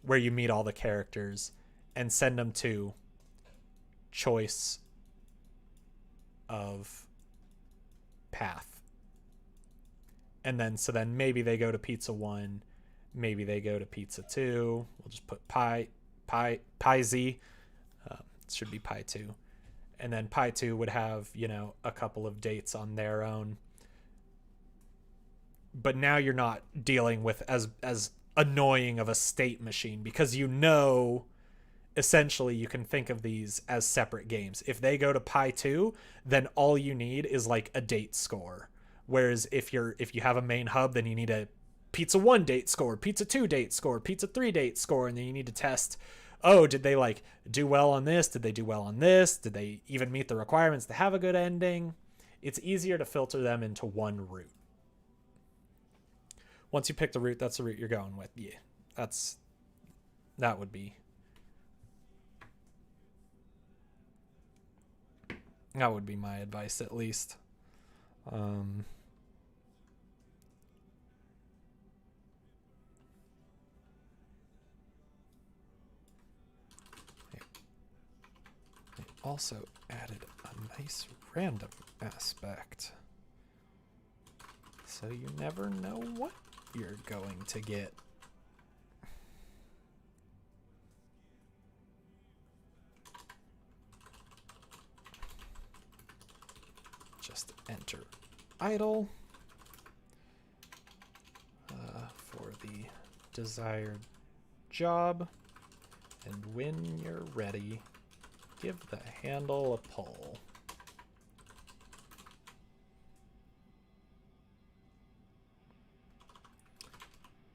where you meet all the characters and send them to choice of path. And then, so then maybe they go to pizza 1, maybe they go to pizza 2. We'll just put pie Z. It should be pie 2. And then pie 2 would have, you know, a couple of dates on their own. But now you're not dealing with as annoying of a state machine, because you know, essentially you can think of these as separate games. If they go to pie 2, then all you need is like a date score. Whereas if you have a main hub, then you need a pizza 1 date score, pizza 2 date score, pizza 3 date score, and then you need to test, oh, did they like do well on this? Did they do well on this? Did they even meet the requirements to have a good ending? It's easier to filter them into one route. Once you pick the route, that's the route you're going with. Yeah, that would be my advice, at least. Also added a nice random aspect, so you never know what you're going to get. Just enter idle for the desired job, and when you're ready, give the handle a pull.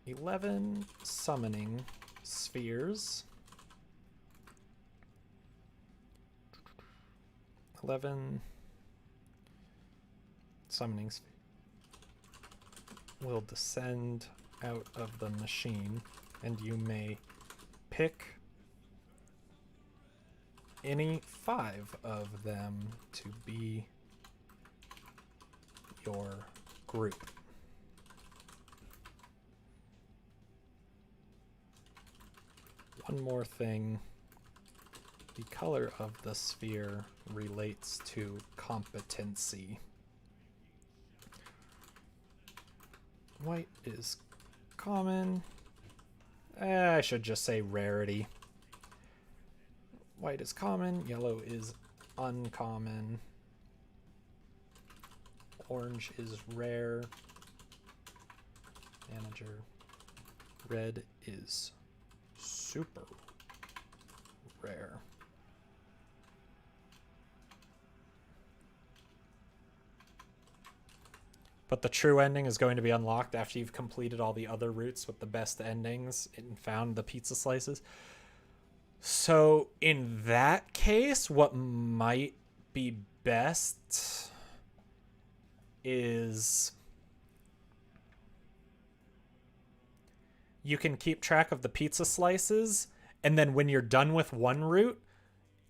$11 summoning spheres. 11 summoning spheres will descend out of the machine, and you may pick any 5 of them to be your group. One more thing. The color of the sphere relates to competency. White is common. I should just say rarity. White is common, yellow is uncommon, Orange is rare. Manager. Red is super rare. But the true ending is going to be unlocked after you've completed all the other routes with the best endings and found the pizza slices. So in that case, what might be best is you can keep track of the pizza slices, and then when you're done with one route,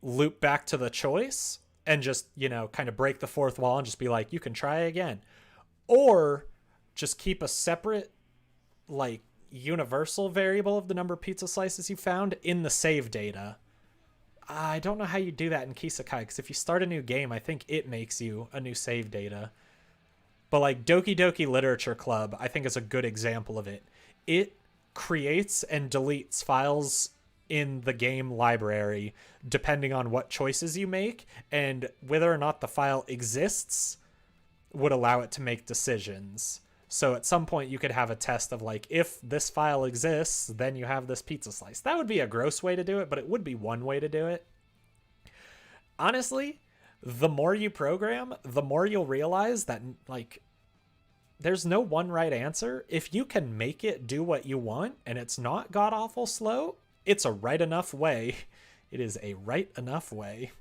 loop back to the choice and just, you know, kind of break the fourth wall and just be like, you can try again. Or just keep a separate, like, universal variable of the number of pizza slices you found in the save data. I don't know how you do that in Kisekai, because if you start a new game, I think it makes you a new save data. But like Doki Doki Literature Club, I think is a good example of it. It creates and deletes files in the game library depending on what choices you make, and whether or not the file exists would allow it to make decisions. So at some point you could have a test of like, if this file exists, then you have this pizza slice. That would be a gross way to do it, but it would be one way to do it. Honestly, the more you program, the more you'll realize that, like, there's no one right answer. If you can make it do what you want and it's not god-awful slow, it's a right enough way. It is a right enough way.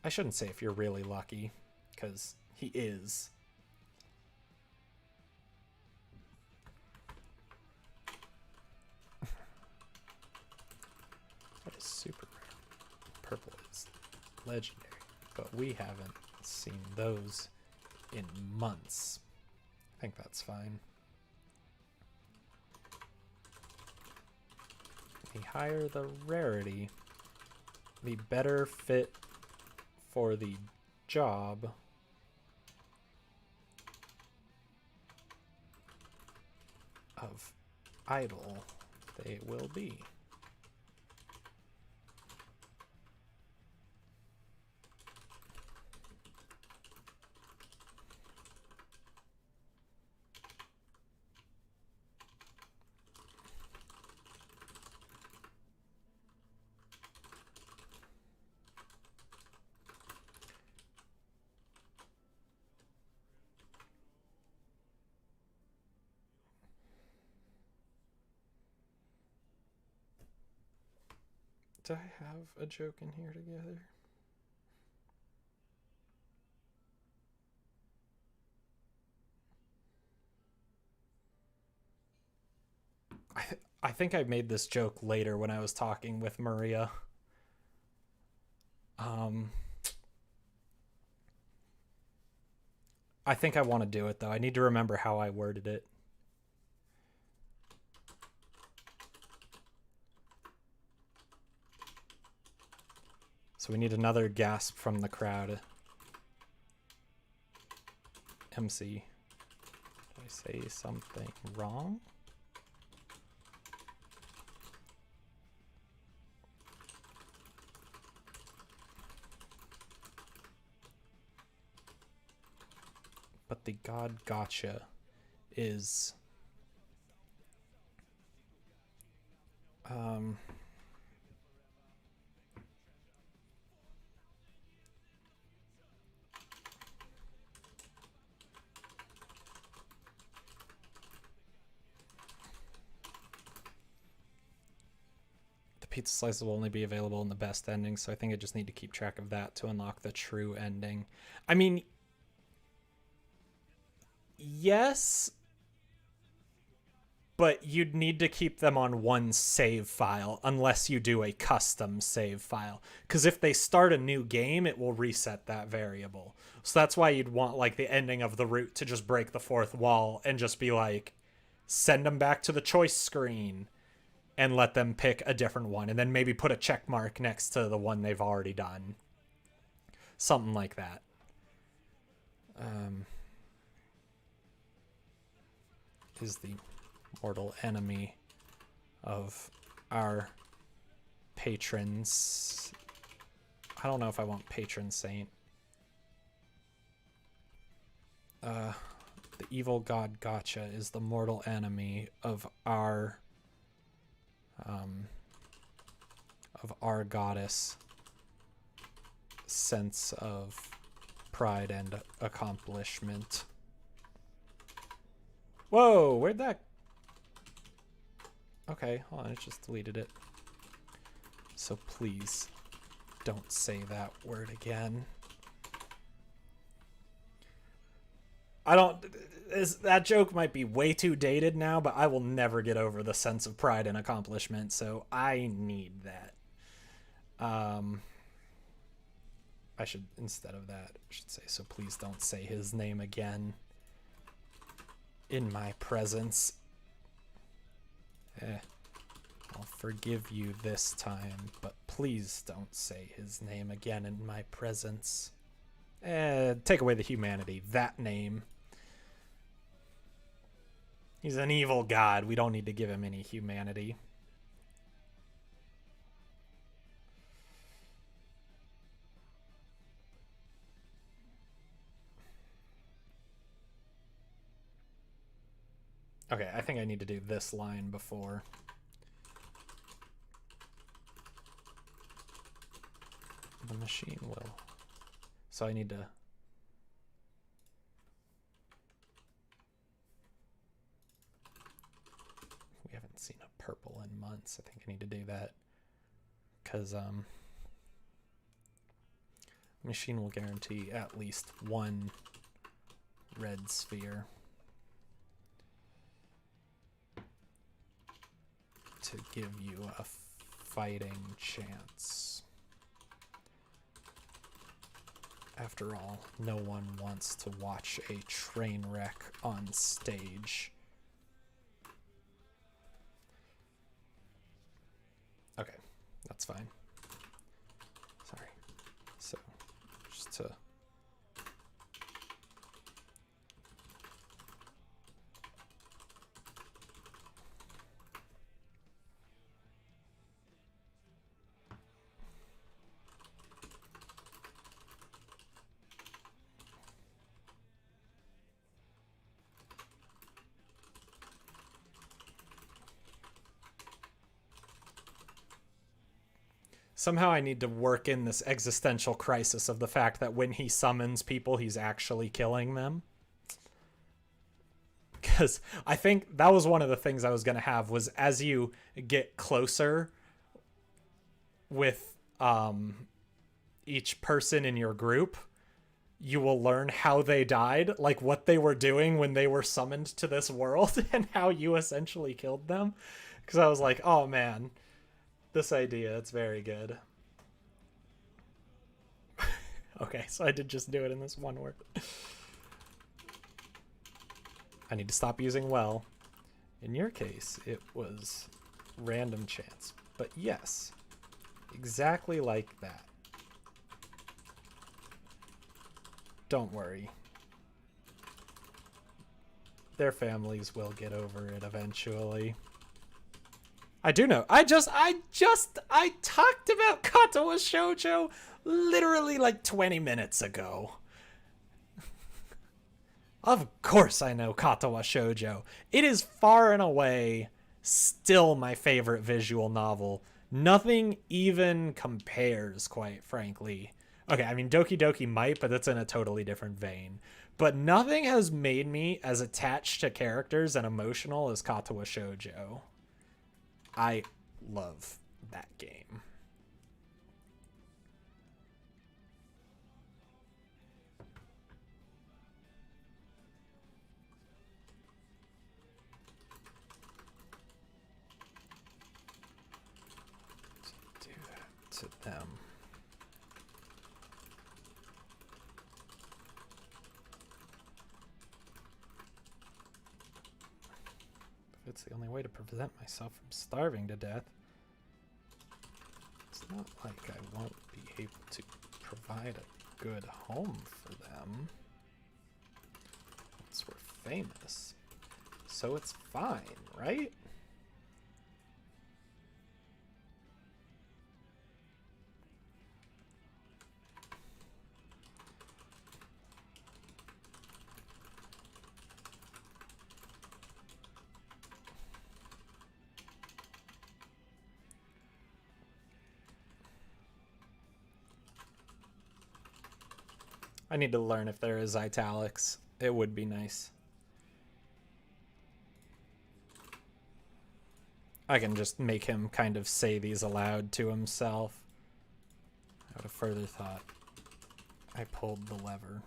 I shouldn't say if you're really lucky, because he is. That is super rare. Purple is legendary, but we haven't seen those in months. I think that's fine. The higher the rarity, the better fit for the job of idol they will be. Do I have a joke in here together? I think I made this joke later when I was talking with Maria. I think I want to do it, though. I need to remember how I worded it. So we need another gasp from the crowd. MC. Did I say something wrong? But the god gotcha is the pizza slices will only be available in the best ending, so I think I just need to keep track of that to unlock the true ending. I mean, yes, but you'd need to keep them on one save file unless you do a custom save file. Because if they start a new game, it will reset that variable. So that's why you'd want like the ending of the route to just break the fourth wall and just be like, send them back to the choice screen and let them pick a different one. And then maybe put a check mark next to the one they've already done. Something like that. Is the mortal enemy of our patrons. I don't know if I want patron saint. The evil god Gotcha is the mortal enemy of our goddess sense of pride and accomplishment. Whoa, where'd that... Okay, hold on, it just deleted it. So please, don't say that word again. That joke might be way too dated now, but I will never get over the sense of pride and accomplishment, so I need that. I should, instead of that, I should say, so please don't say his name again in my presence. I'll forgive you this time, but please don't say his name again in my presence. Take away the humanity. That name. He's an evil god. We don't need to give him any humanity. Okay, I think I need to do this line before. The machine will. So I need to... We haven't seen a purple in months. I think I need to do that. Because, machine will guarantee at least one red sphere. To give you a fighting chance. After all, no one wants to watch a train wreck on stage. Okay, that's fine. Sorry. So, just to... Somehow I need to work in this existential crisis of the fact that when he summons people, he's actually killing them. Because I think that was one of the things I was going to have, was as you get closer with each person in your group, you will learn how they died, like what they were doing when they were summoned to this world, and how you essentially killed them. Because I was like, oh man, this idea, it's very good. Okay, so I did just do it in this one word. I need to stop using well. In your case, it was random chance. But yes, exactly like that. Don't worry. Their families will get over it eventually. I do know. I talked about Katawa Shoujo literally like 20 minutes ago. Of course I know Katawa Shoujo. It is far and away still my favorite visual novel. Nothing even compares, quite frankly. Okay, I mean, Doki Doki might, but that's in a totally different vein. But nothing has made me as attached to characters and emotional as Katawa Shoujo. I love that game. Do that to them. It's the only way to prevent myself from starving to death. It's not like I won't be able to provide a good home for them. Once we're famous. So it's fine, right? I need to learn if there is italics. It would be nice. I can just make him kind of say these aloud to himself. Out of further thought, I pulled the lever.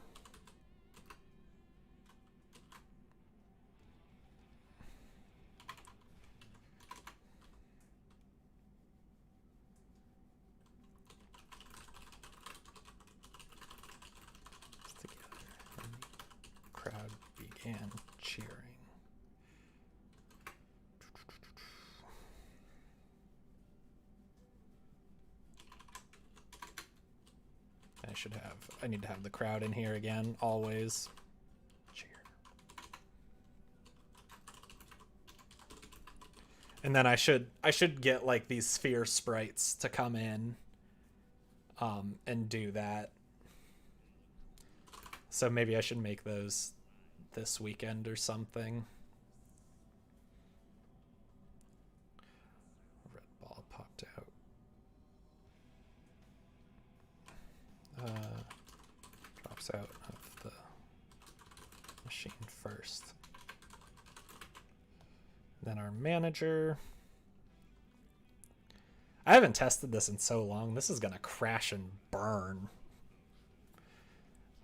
Crowd began cheering. I need to have the crowd in here again, always. Cheer. And then I should get like these sphere sprites to come in and do that. So maybe I should make those this weekend or something. Red ball popped out. Drops out of the machine first. Then our manager. I haven't tested this in so long. This is gonna crash and burn.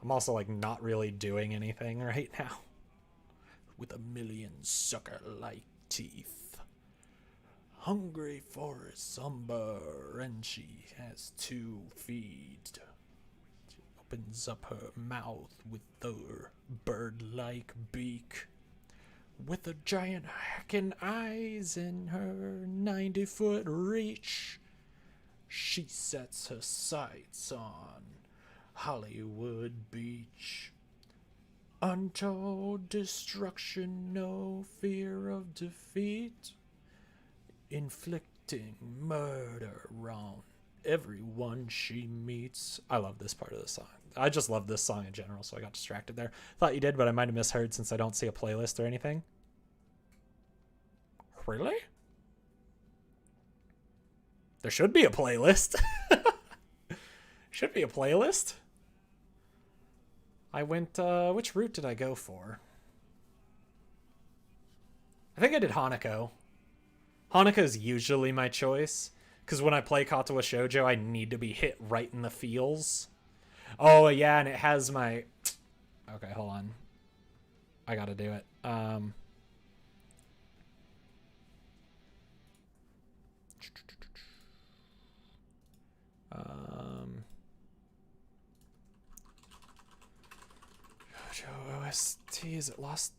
I'm also like not really doing anything right now. With a million sucker-like teeth. Hungry for a slumber, and she has 2 feet. She opens up her mouth with her bird-like beak. With a giant hacking eyes in her 90-foot reach. She sets her sights on Hollywood Beach. Untold destruction, no fear of defeat. Inflicting murder on everyone she meets. I love this part of the song. I just love this song in general, so I got distracted there. Thought you did, but I might have misheard since I don't see a playlist or anything. Really? There should be a playlist. Should be a playlist. I went, which route did I go for? I think I did Hanako. Hanako is usually my choice, because when I play Katawa Shoujo, I need to be hit right in the feels. Oh, yeah, and it has my... Okay, hold on. I gotta do it. Shoujo OST, is it Lost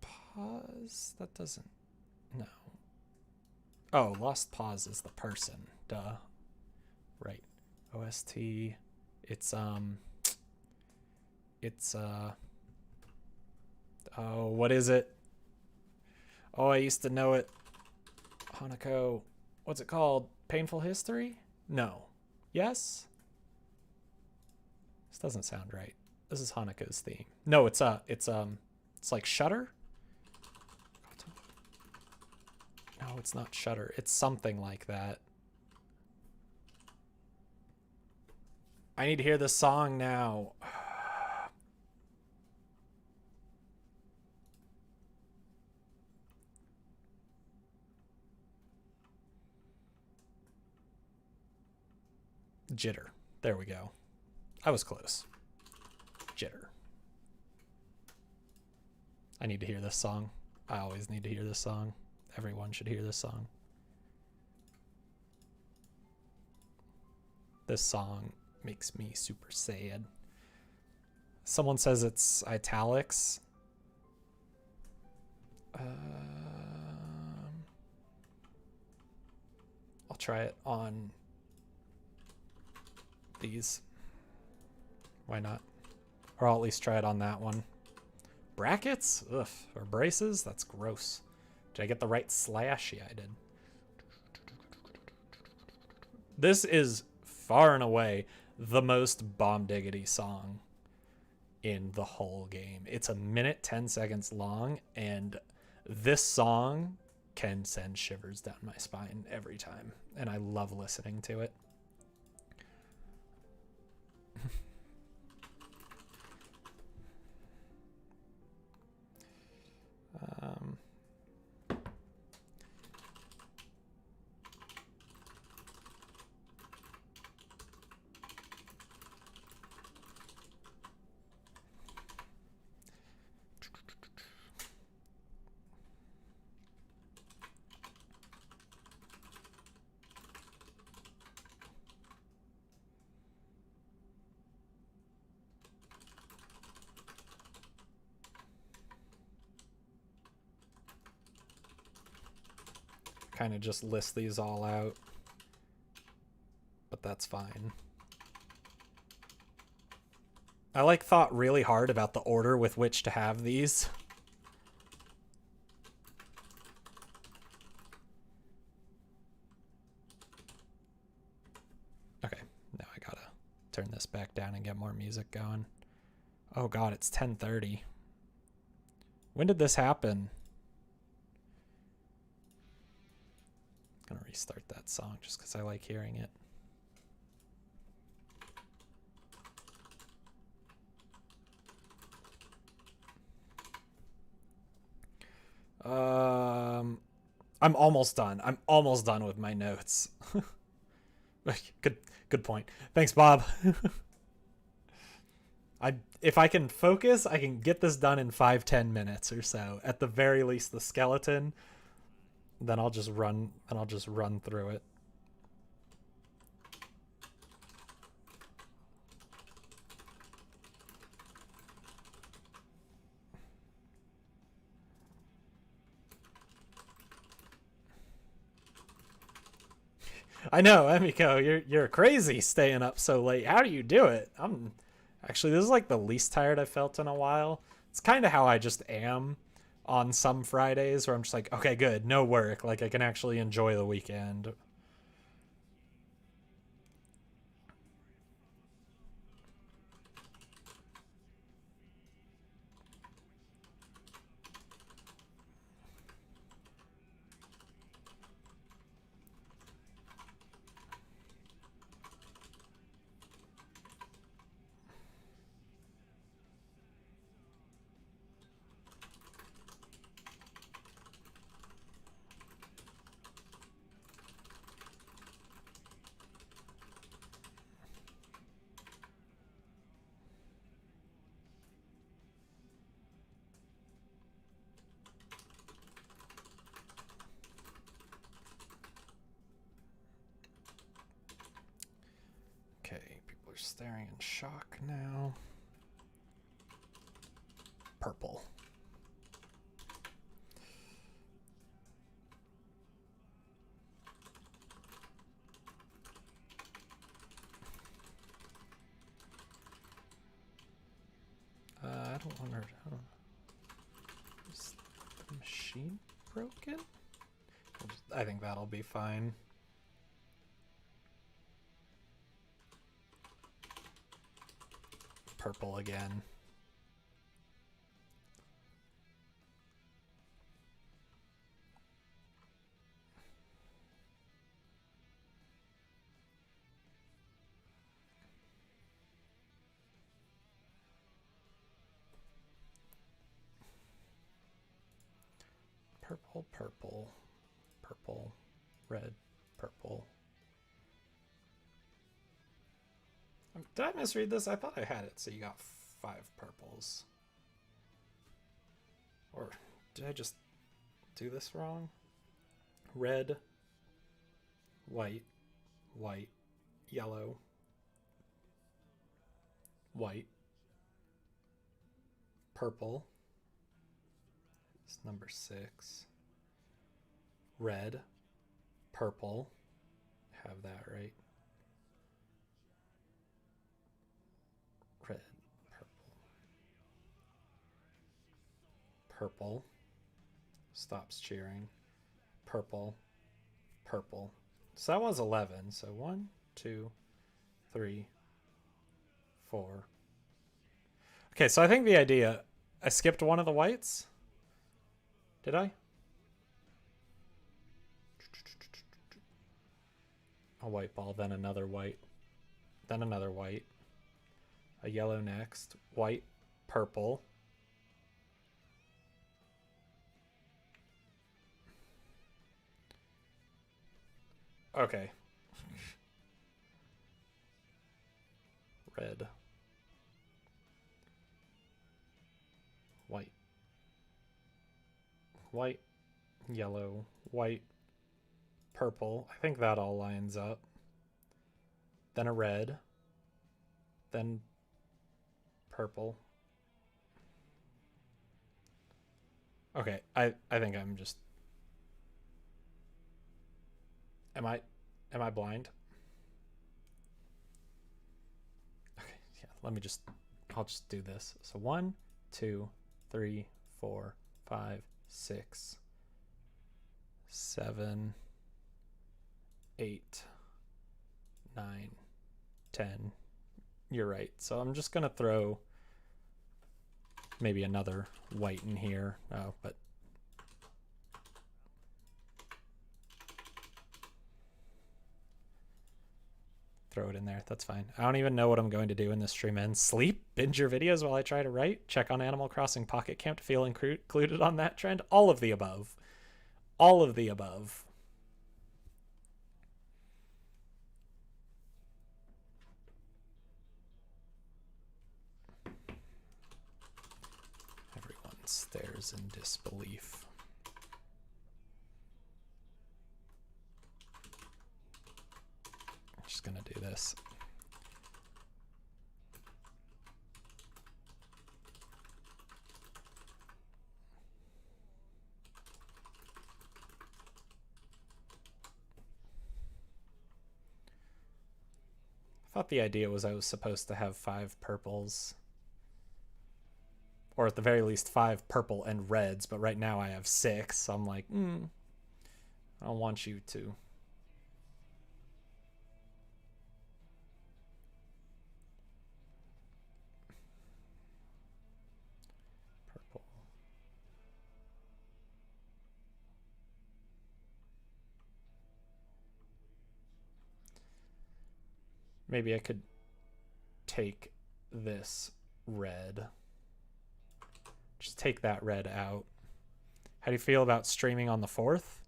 Pause? That doesn't... No. Oh, Lost Pause is the person. Duh. Right. OST. It's oh, what is it? Oh, I used to know it. Hanako. What's it called? Painful History? No. Yes? This doesn't sound right. This is Hanako's theme. No, it's like Shutter? No, it's not Shutter. It's something like that. I need to hear this song now. Jitter. There we go. I was close. Jitter. I need to hear this song. I always need to hear this song. Everyone should hear this song. This song makes me super sad. Someone says it's italics. I'll try it on these. Why not? Or I'll at least try it on that one. Brackets? Ugh. Or braces? That's gross. Did I get the right slash? Yeah, I did. This is far and away the most bomb diggity song in the whole game. It's 1 minute 10 seconds long, and this song can send shivers down my spine every time, and I love listening to it. kind of just list these all out, but that's fine. I like thought really hard about the order with which to have these. Okay, now I gotta turn this back down and get more music going. Oh god, it's 10:30. When did this happen? I'm gonna restart that song just because I like hearing it. I'm almost done. I'm almost done with my notes. Good point. Thanks, Bob. If I can focus, I can get this done in 5-10 minutes or so. At the very least, the skeleton. Then I'll just run through it. I know, Emiko, you're crazy staying up so late. How do you do it? Actually, this is like the least tired I've felt in a while. It's kind of how I just am on some Fridays where I'm just like, okay, good, no work. Like I can actually enjoy the weekend. Staring in shock now. Purple. I don't wonder. Is the machine broken? I think that'll be fine. Purple again. Purple, purple, purple, red, purple. Did I misread this? I thought I had it, so you got 5 purples. Or did I just do this wrong? Red, white, white, yellow, white, purple. It's number 6. Red, purple. Have that right. Red, purple, stops cheering, purple, purple. So that was 11. So 1, 2, 3, 4. Okay, so I think the idea, I skipped one of the whites. Did I? A white ball, then another white, then another white, a yellow next, white, purple. Okay. Red. White. White. Yellow. White. Purple. I think that all lines up. Then a red. Then purple. Okay, I think I'm just... Am I blind? Okay, yeah, I'll just do this. So 1, 2, 3, 4, 5, 6, 7, 8, 9, 10. You're right. So I'm just gonna throw maybe another white in here. Oh, but throw it in there. That's fine. I don't even know what I'm going to do in this stream end. Sleep? Binge your videos while I try to write? Check on Animal Crossing Pocket Camp to feel included on that trend? All of the above. All of the above. Everyone stares in disbelief. I'm just gonna do this. I thought the idea was I was supposed to have 5 purples. Or at the very least 5 purple and reds, but right now I have 6, so I'm like, I don't want you to. Purple. Maybe I could take this red. Just take that red out. How do you feel about streaming on the 4th?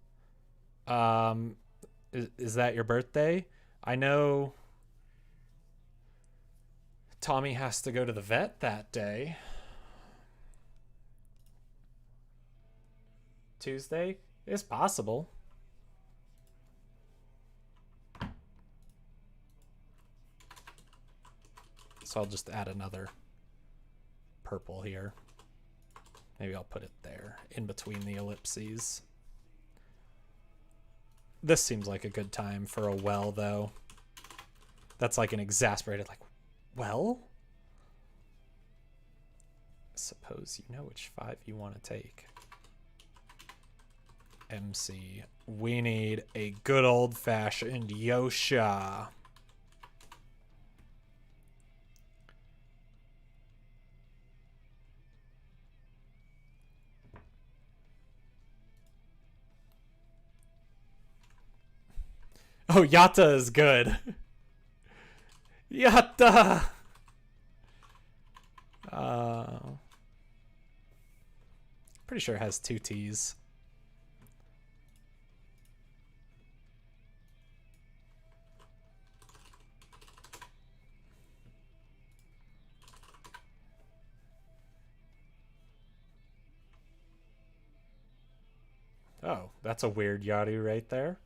Is that your birthday? I know Tommy has to go to the vet that day. Tuesday? It's possible. So I'll just add another purple here. Maybe I'll put it there, in between the ellipses. This seems like a good time for a well, though. That's like an exasperated, like, well? Suppose you know which 5 you want to take. MC. We need a good old-fashioned Yosha. Oh, Yatta is good. Yatta! Pretty sure it has 2 T's. Oh, that's a weird Yadu right there.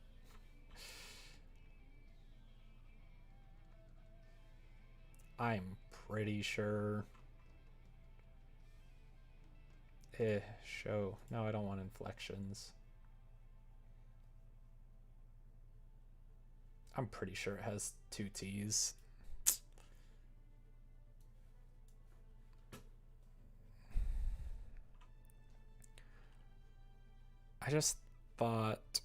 I'm pretty sure. Show. No, I don't want inflections. I'm pretty sure it has 2 T's. I just thought...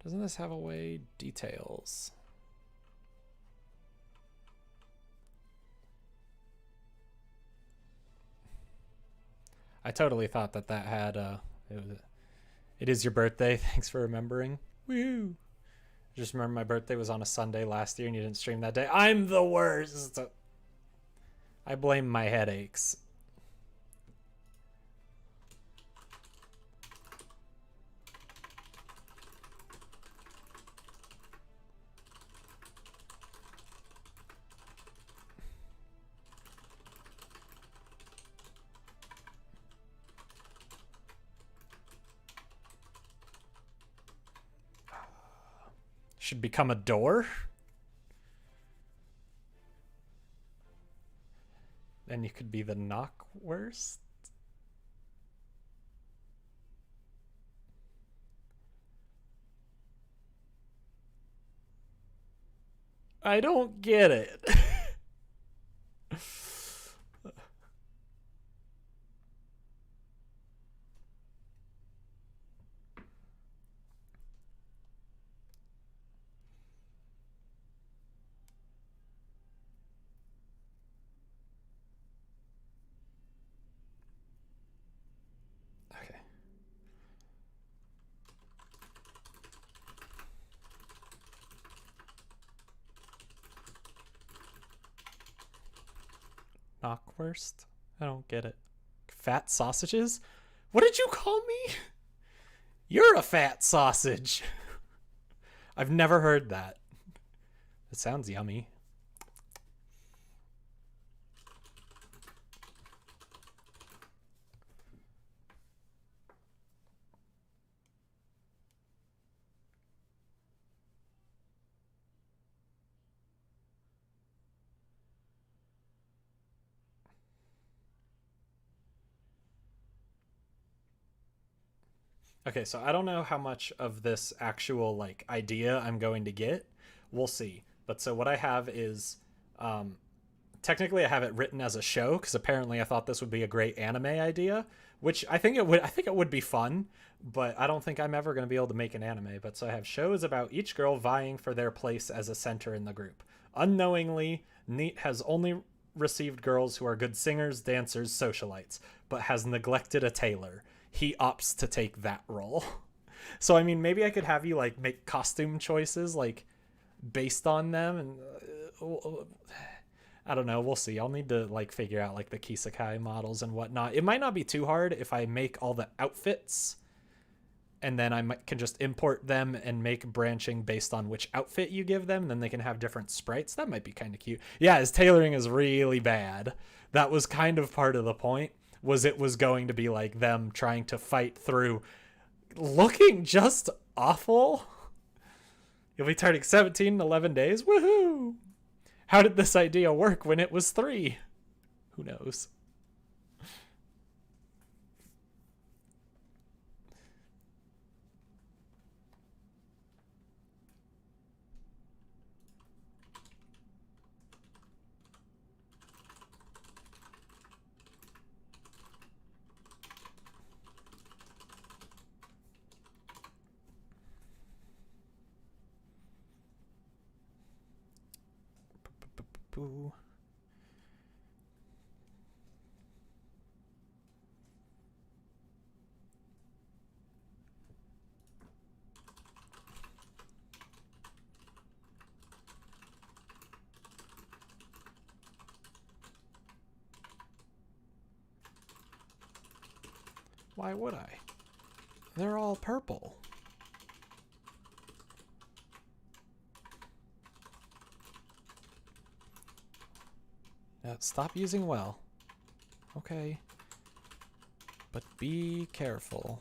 Doesn't this have away details? I totally thought that had it is your birthday. Thanks for remembering. Woo! Just remember my birthday was on a Sunday last year and you didn't stream that day. I'm the worst. I blame my headaches. Should become a door. Then you could be the knock worst. I don't get it. Okay. Knockwurst? I don't get it. Fat sausages? What did you call me? You're a fat sausage. I've never heard that. It sounds yummy. Okay, so I don't know how much of this actual like idea I'm going to get. We'll see. But so what I have is um, technically I have it written as a show because apparently I thought this would be a great anime idea, which I think it would. I think it would be fun, but I don't think I'm ever going to be able to make an anime. But so I have shows about each girl vying for their place as a center in the group. Unknowingly, Neat has only received girls who are good singers, dancers, socialites, but has neglected a tailor. He opts to take that role. So I mean, maybe I could have you like make costume choices like based on them, and I don't know. We'll see. I'll need to like figure out like the Kisakai models and whatnot. It might not be too hard if I make all the outfits, and then can just import them and make branching based on which outfit you give them. And then they can have different sprites. That might be kind of cute. Yeah, his tailoring is really bad. That was kind of part of the point. Was it was going to be like them trying to fight through looking just awful. You'll be turning 17 in 11 days. Woohoo! How did this idea work when it was 3? Who knows? Boo. Why would I? They're all purple. Now stop using well. Okay. But be careful.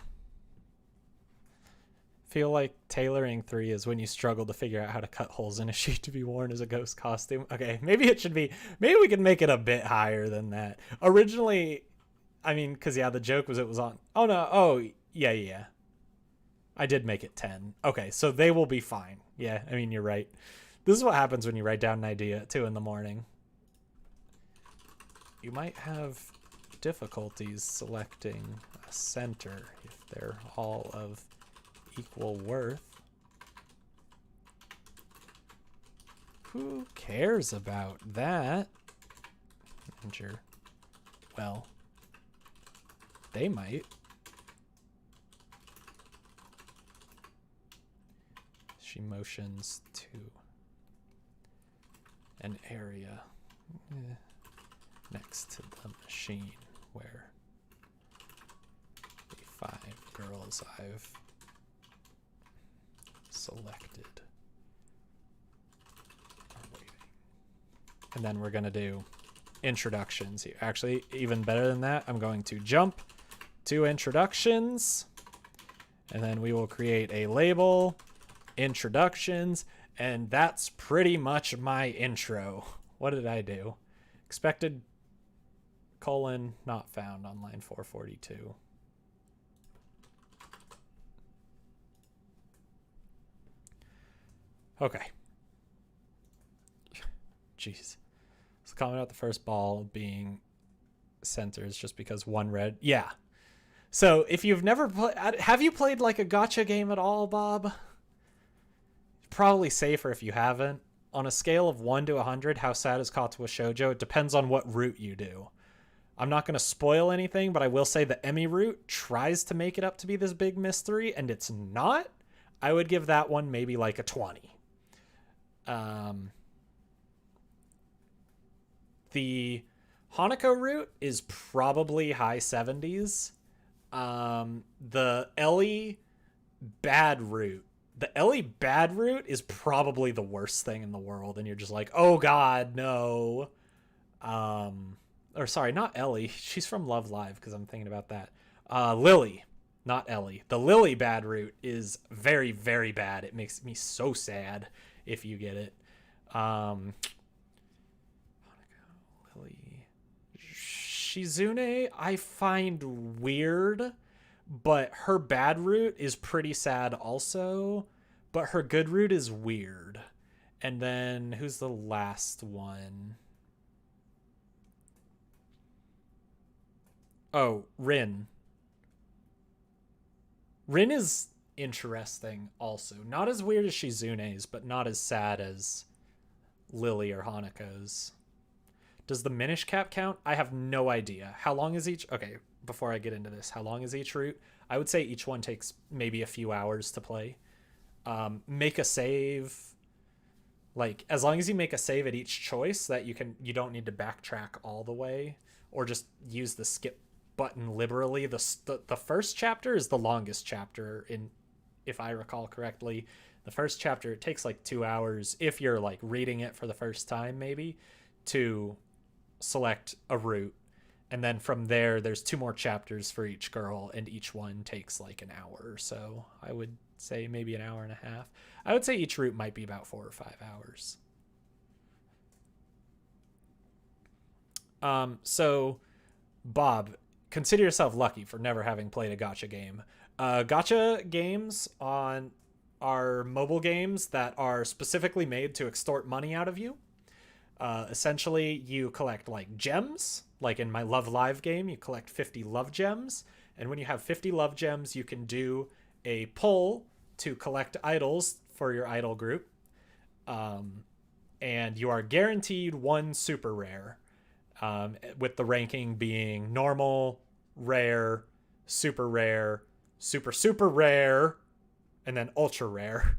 Feel like tailoring 3 is when you struggle to figure out how to cut holes in a sheet to be worn as a ghost costume. Okay, maybe it should be, maybe we can make it a bit higher than that. Originally, I mean, because yeah, the joke was it was on, oh no, oh, yeah. I did make it 10. Okay, so they will be fine. Yeah, I mean, you're right. This is what happens when you write down an idea at 2 in the morning. You might have difficulties selecting a center if they're all of equal worth. Who cares about that? Manager. Well, they might. She motions to an area next to the machine where the 5 girls I've selected are waiting. And then we're gonna do introductions here. Actually, even better than that, I'm going to jump to introductions, and then we will create a label, introductions, and that's pretty much my intro. What did I do? Expected colon not found on line 442. Okay. jeez. So comment out the first ball being center is just because one red. Yeah. So if you've never played, have you played like a gacha game at all, Bob? Probably safer if you haven't. On a scale of 1 to 100, how sad is Katsuwa Shoujo? It depends on what route you do. I'm not going to spoil anything, but I will say the Emmy route tries to make it up to be this big mystery, and it's not. I would give that one maybe like a 20. The Hanako route is probably high 70s. The Ellie bad route. The Ellie bad route is probably the worst thing in the world, and you're just like, oh god, no. Or sorry, not Ellie. She's from Love Live because I'm thinking about that. Lily, not Ellie. The Lily bad route is very, very bad. It makes me so sad if you get it. Lily. Shizune, I find weird, but her bad route is pretty sad also, but her good route is weird. And then who's the last one? Oh, Rin. Rin is interesting also. Not as weird as Shizune's, but not as sad as Lily or Hanako's. Does the Minish Cap count? I have no idea. How long is each? Okay, before I get into this, how long is each route? I would say each one takes maybe a few hours to play. Make a save. Like, as long as you make a save at each choice, that you don't need to backtrack all the way, or just use the skip button liberally. The first chapter is the longest chapter, if I recall correctly. The first chapter, it takes like 2 hours if you're like reading it for the first time, maybe, to select a route. And then from there, there's 2 more chapters for each girl, and each one takes like an hour or so. I would say maybe an hour and a half. I would say each route might be about 4 or 5 hours. So, Bob, consider yourself lucky for never having played a gacha game. Gacha games are mobile games that are specifically made to extort money out of you. Essentially, you collect like gems. Like in my Love Live game, you collect 50 love gems. And when you have 50 love gems, you can do a poll to collect idols for your idol group. And you are guaranteed 1 super rare. With the ranking being normal, rare, super rare, super, super rare, and then ultra rare.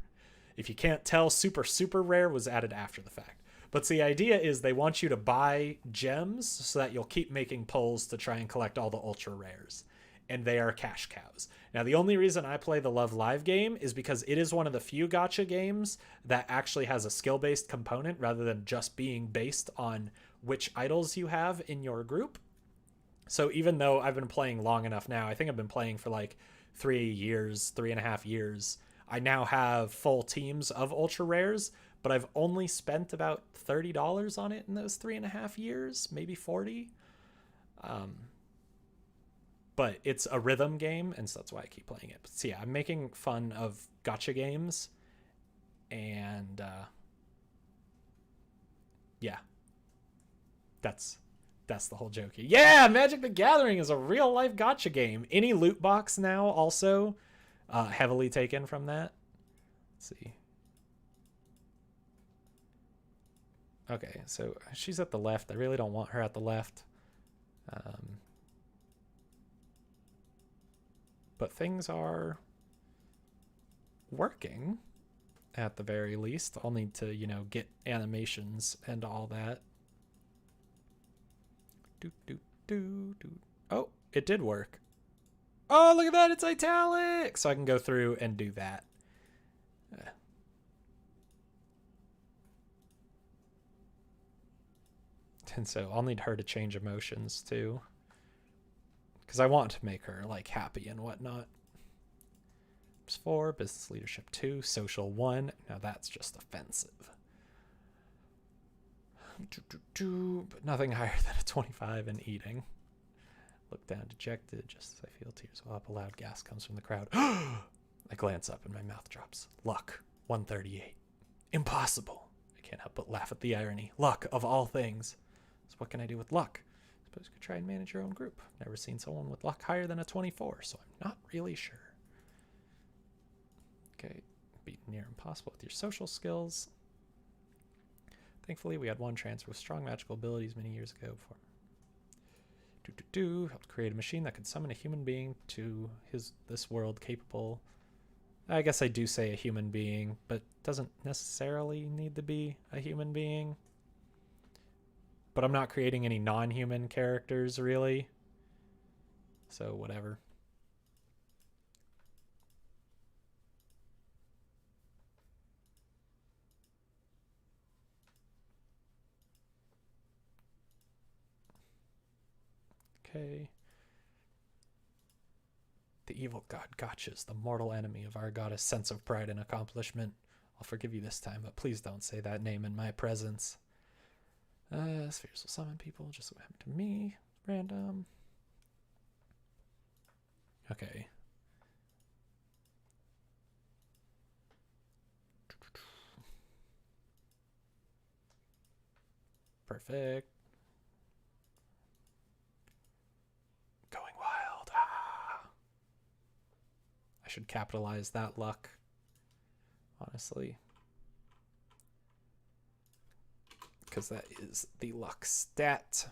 If you can't tell, super, super rare was added after the fact. But the idea is they want you to buy gems so that you'll keep making polls to try and collect all the ultra rares. And they are cash cows. Now, the only reason I play the Love Live game is because it is one of the few gacha games that actually has a skill-based component rather than just being based on which idols you have in your group. So even though I've been playing long enough now, I think I've been playing for like 3.5 years, I now have full teams of ultra rares, but I've only spent about $30 on it in those 3.5 years, maybe 40. But it's a rhythm game, and so that's why I keep playing it. But so yeah, I'm making fun of gacha games, and yeah, that's the whole joke here. Yeah, Magic the Gathering is a real life gacha game. Any loot box now also heavily taken from that. Let's see. Okay, so she's at the left. I really don't want her at the left. But things are working at the very least. I'll need to, get animations and all that. Oh, it did work. Oh, look at that. It's italic. So I can go through and do that. And so I'll need her to change emotions too. Because I want to make her like happy and whatnot. 4, business leadership 2, social 1. Now that's just offensive. But nothing higher than a 25 in eating. Look down dejected, just as I feel tears well up. A loud gas comes from the crowd. I glance up and my mouth drops. Luck, 138. Impossible. I Can't help but laugh at the irony. Luck, of all things. So what can I do with luck? I suppose you could try and manage your own group. Never seen someone with luck higher than a 24, so I'm not really sure. Okay, be near impossible with your social skills. Thankfully, we had one transfer with strong magical abilities many years ago before. Helped create a machine that could summon a human being to this world capable. I guess I do say a human being, but doesn't necessarily need to be a human being. But I'm not creating any non-human characters, really. So, whatever. Okay. The evil god Gotcha's the mortal enemy of our goddess' sense of pride and accomplishment. I'll forgive you this time, but please don't say that name in my presence. Spheres will summon people, just what happened to me. Random. Okay. Perfect. Going wild. Ah. I should capitalize that luck, honestly. Because that is the luck stat.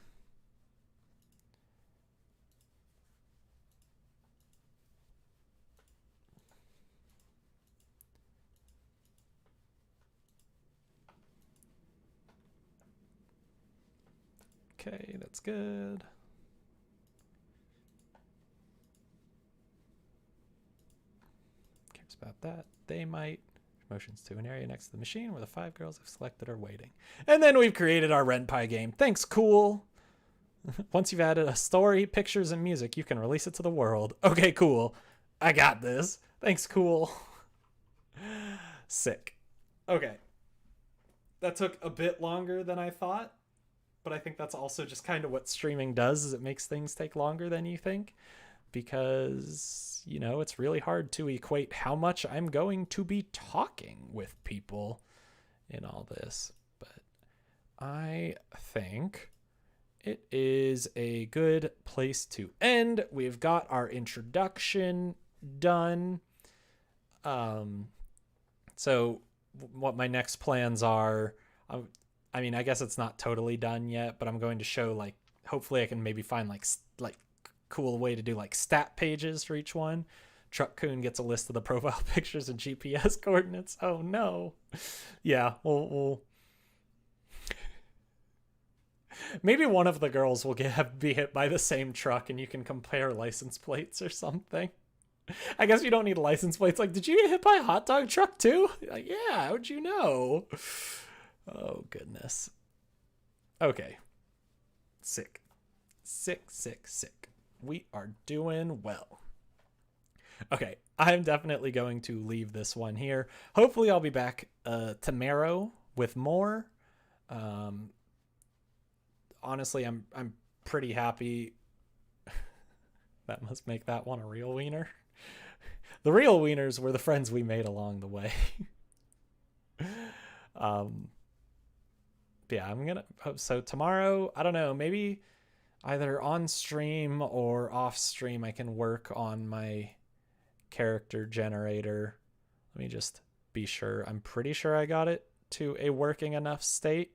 Okay, that's good. Cares about that. They might. Motions to an area next to the machine where the 5 girls have selected are waiting. And then we've created our RenPy game. Thanks, cool. Once you've added a story, pictures, and music, you can release it to the world. Okay, cool. I got this. Thanks, cool. Sick. Okay. That took a bit longer than I thought, but I think that's also just kind of what streaming does, is it makes things take longer than you think, because, you know, it's really hard to equate how much I'm going to be talking with people in all this. But I think it is a good place to end. We've got our introduction done. So what my next plans are, I mean, I guess it's not totally done yet, but I'm going to show, like, hopefully I can maybe find like cool way to do like stat pages for each one. Truck-kun gets a list of the profile pictures and GPS coordinates. Oh no. Yeah, we'll maybe one of the girls will be hit by the same truck and you can compare license plates or something. I guess you don't need license plates. Like, did you get hit by a hot dog truck too? Like, yeah, how'd you know? Oh, goodness. Okay. Sick. We are doing well. Okay, I'm definitely going to leave this one here. Hopefully I'll be back tomorrow with more. Honestly, I'm pretty happy. That must make that one a real wiener. The real wieners were the friends we made along the way. Yeah, I'm gonna hope so. Tomorrow, I don't know, maybe either on stream or off stream I can work on my character generator. Let me just be sure. I'm pretty sure I got it to a working enough state.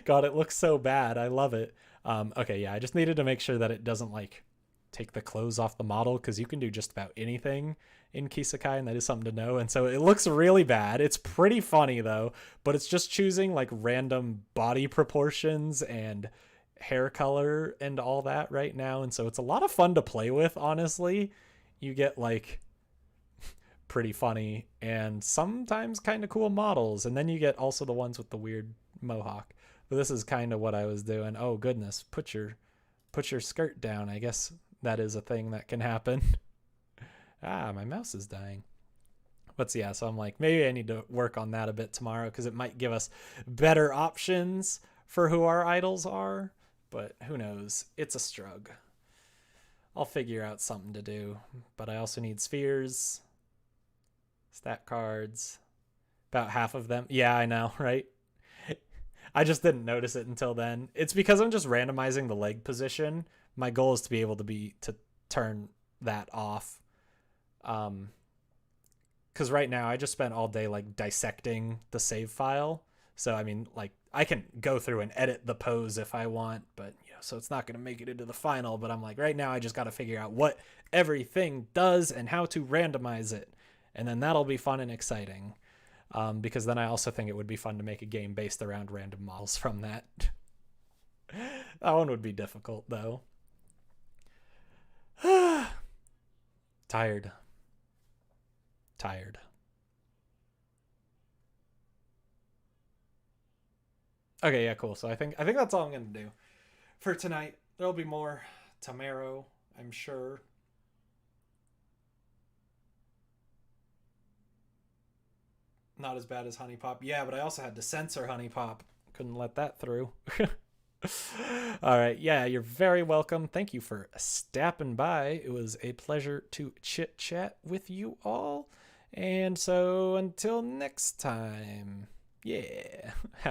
God, it looks so bad. I love it. Okay, yeah, I just needed to make sure that it doesn't like take the clothes off the model, because you can do just about anything in Kisekai, and that is something to know. And so it looks really bad. It's pretty funny though, but it's just choosing like random body proportions and hair color and all that right now. And so it's a lot of fun to play with, honestly. You get like pretty funny and sometimes kind of cool models, and then you get also the ones with the weird mohawk. But this is kind of what I was doing. Oh goodness, put your skirt down. I guess that is a thing that can happen. Ah, my mouse is dying. But yeah, so I'm like, maybe I need to work on that a bit tomorrow, because it might give us better options for who our idols are. But who knows? It's a strug. I'll figure out something to do. But I also need spheres, stat cards, About half of them. Yeah, I know, right? I just didn't notice it until then. It's because I'm just randomizing the leg position. My goal is to be able to turn that off. Because right now I just spent all day like dissecting the save file. So I mean, like I can go through and edit the pose if I want, but so it's not going to make it into the final. But I'm like, right now I just got to figure out what everything does and how to randomize it, and then that'll be fun and exciting. Because then I also think it would be fun to make a game based around random models from that. That one would be difficult though. Tired. Tired. Okay, yeah, cool. So I think that's all I'm gonna do for tonight. There'll be more tomorrow, I'm sure. Not as bad as Honey Pop. Yeah, but I also had to censor Honey Pop. Couldn't let that through. All right. Yeah, you're very welcome. Thank you for stopping by. It was a pleasure to chit chat with you all. And so until next time, yeah.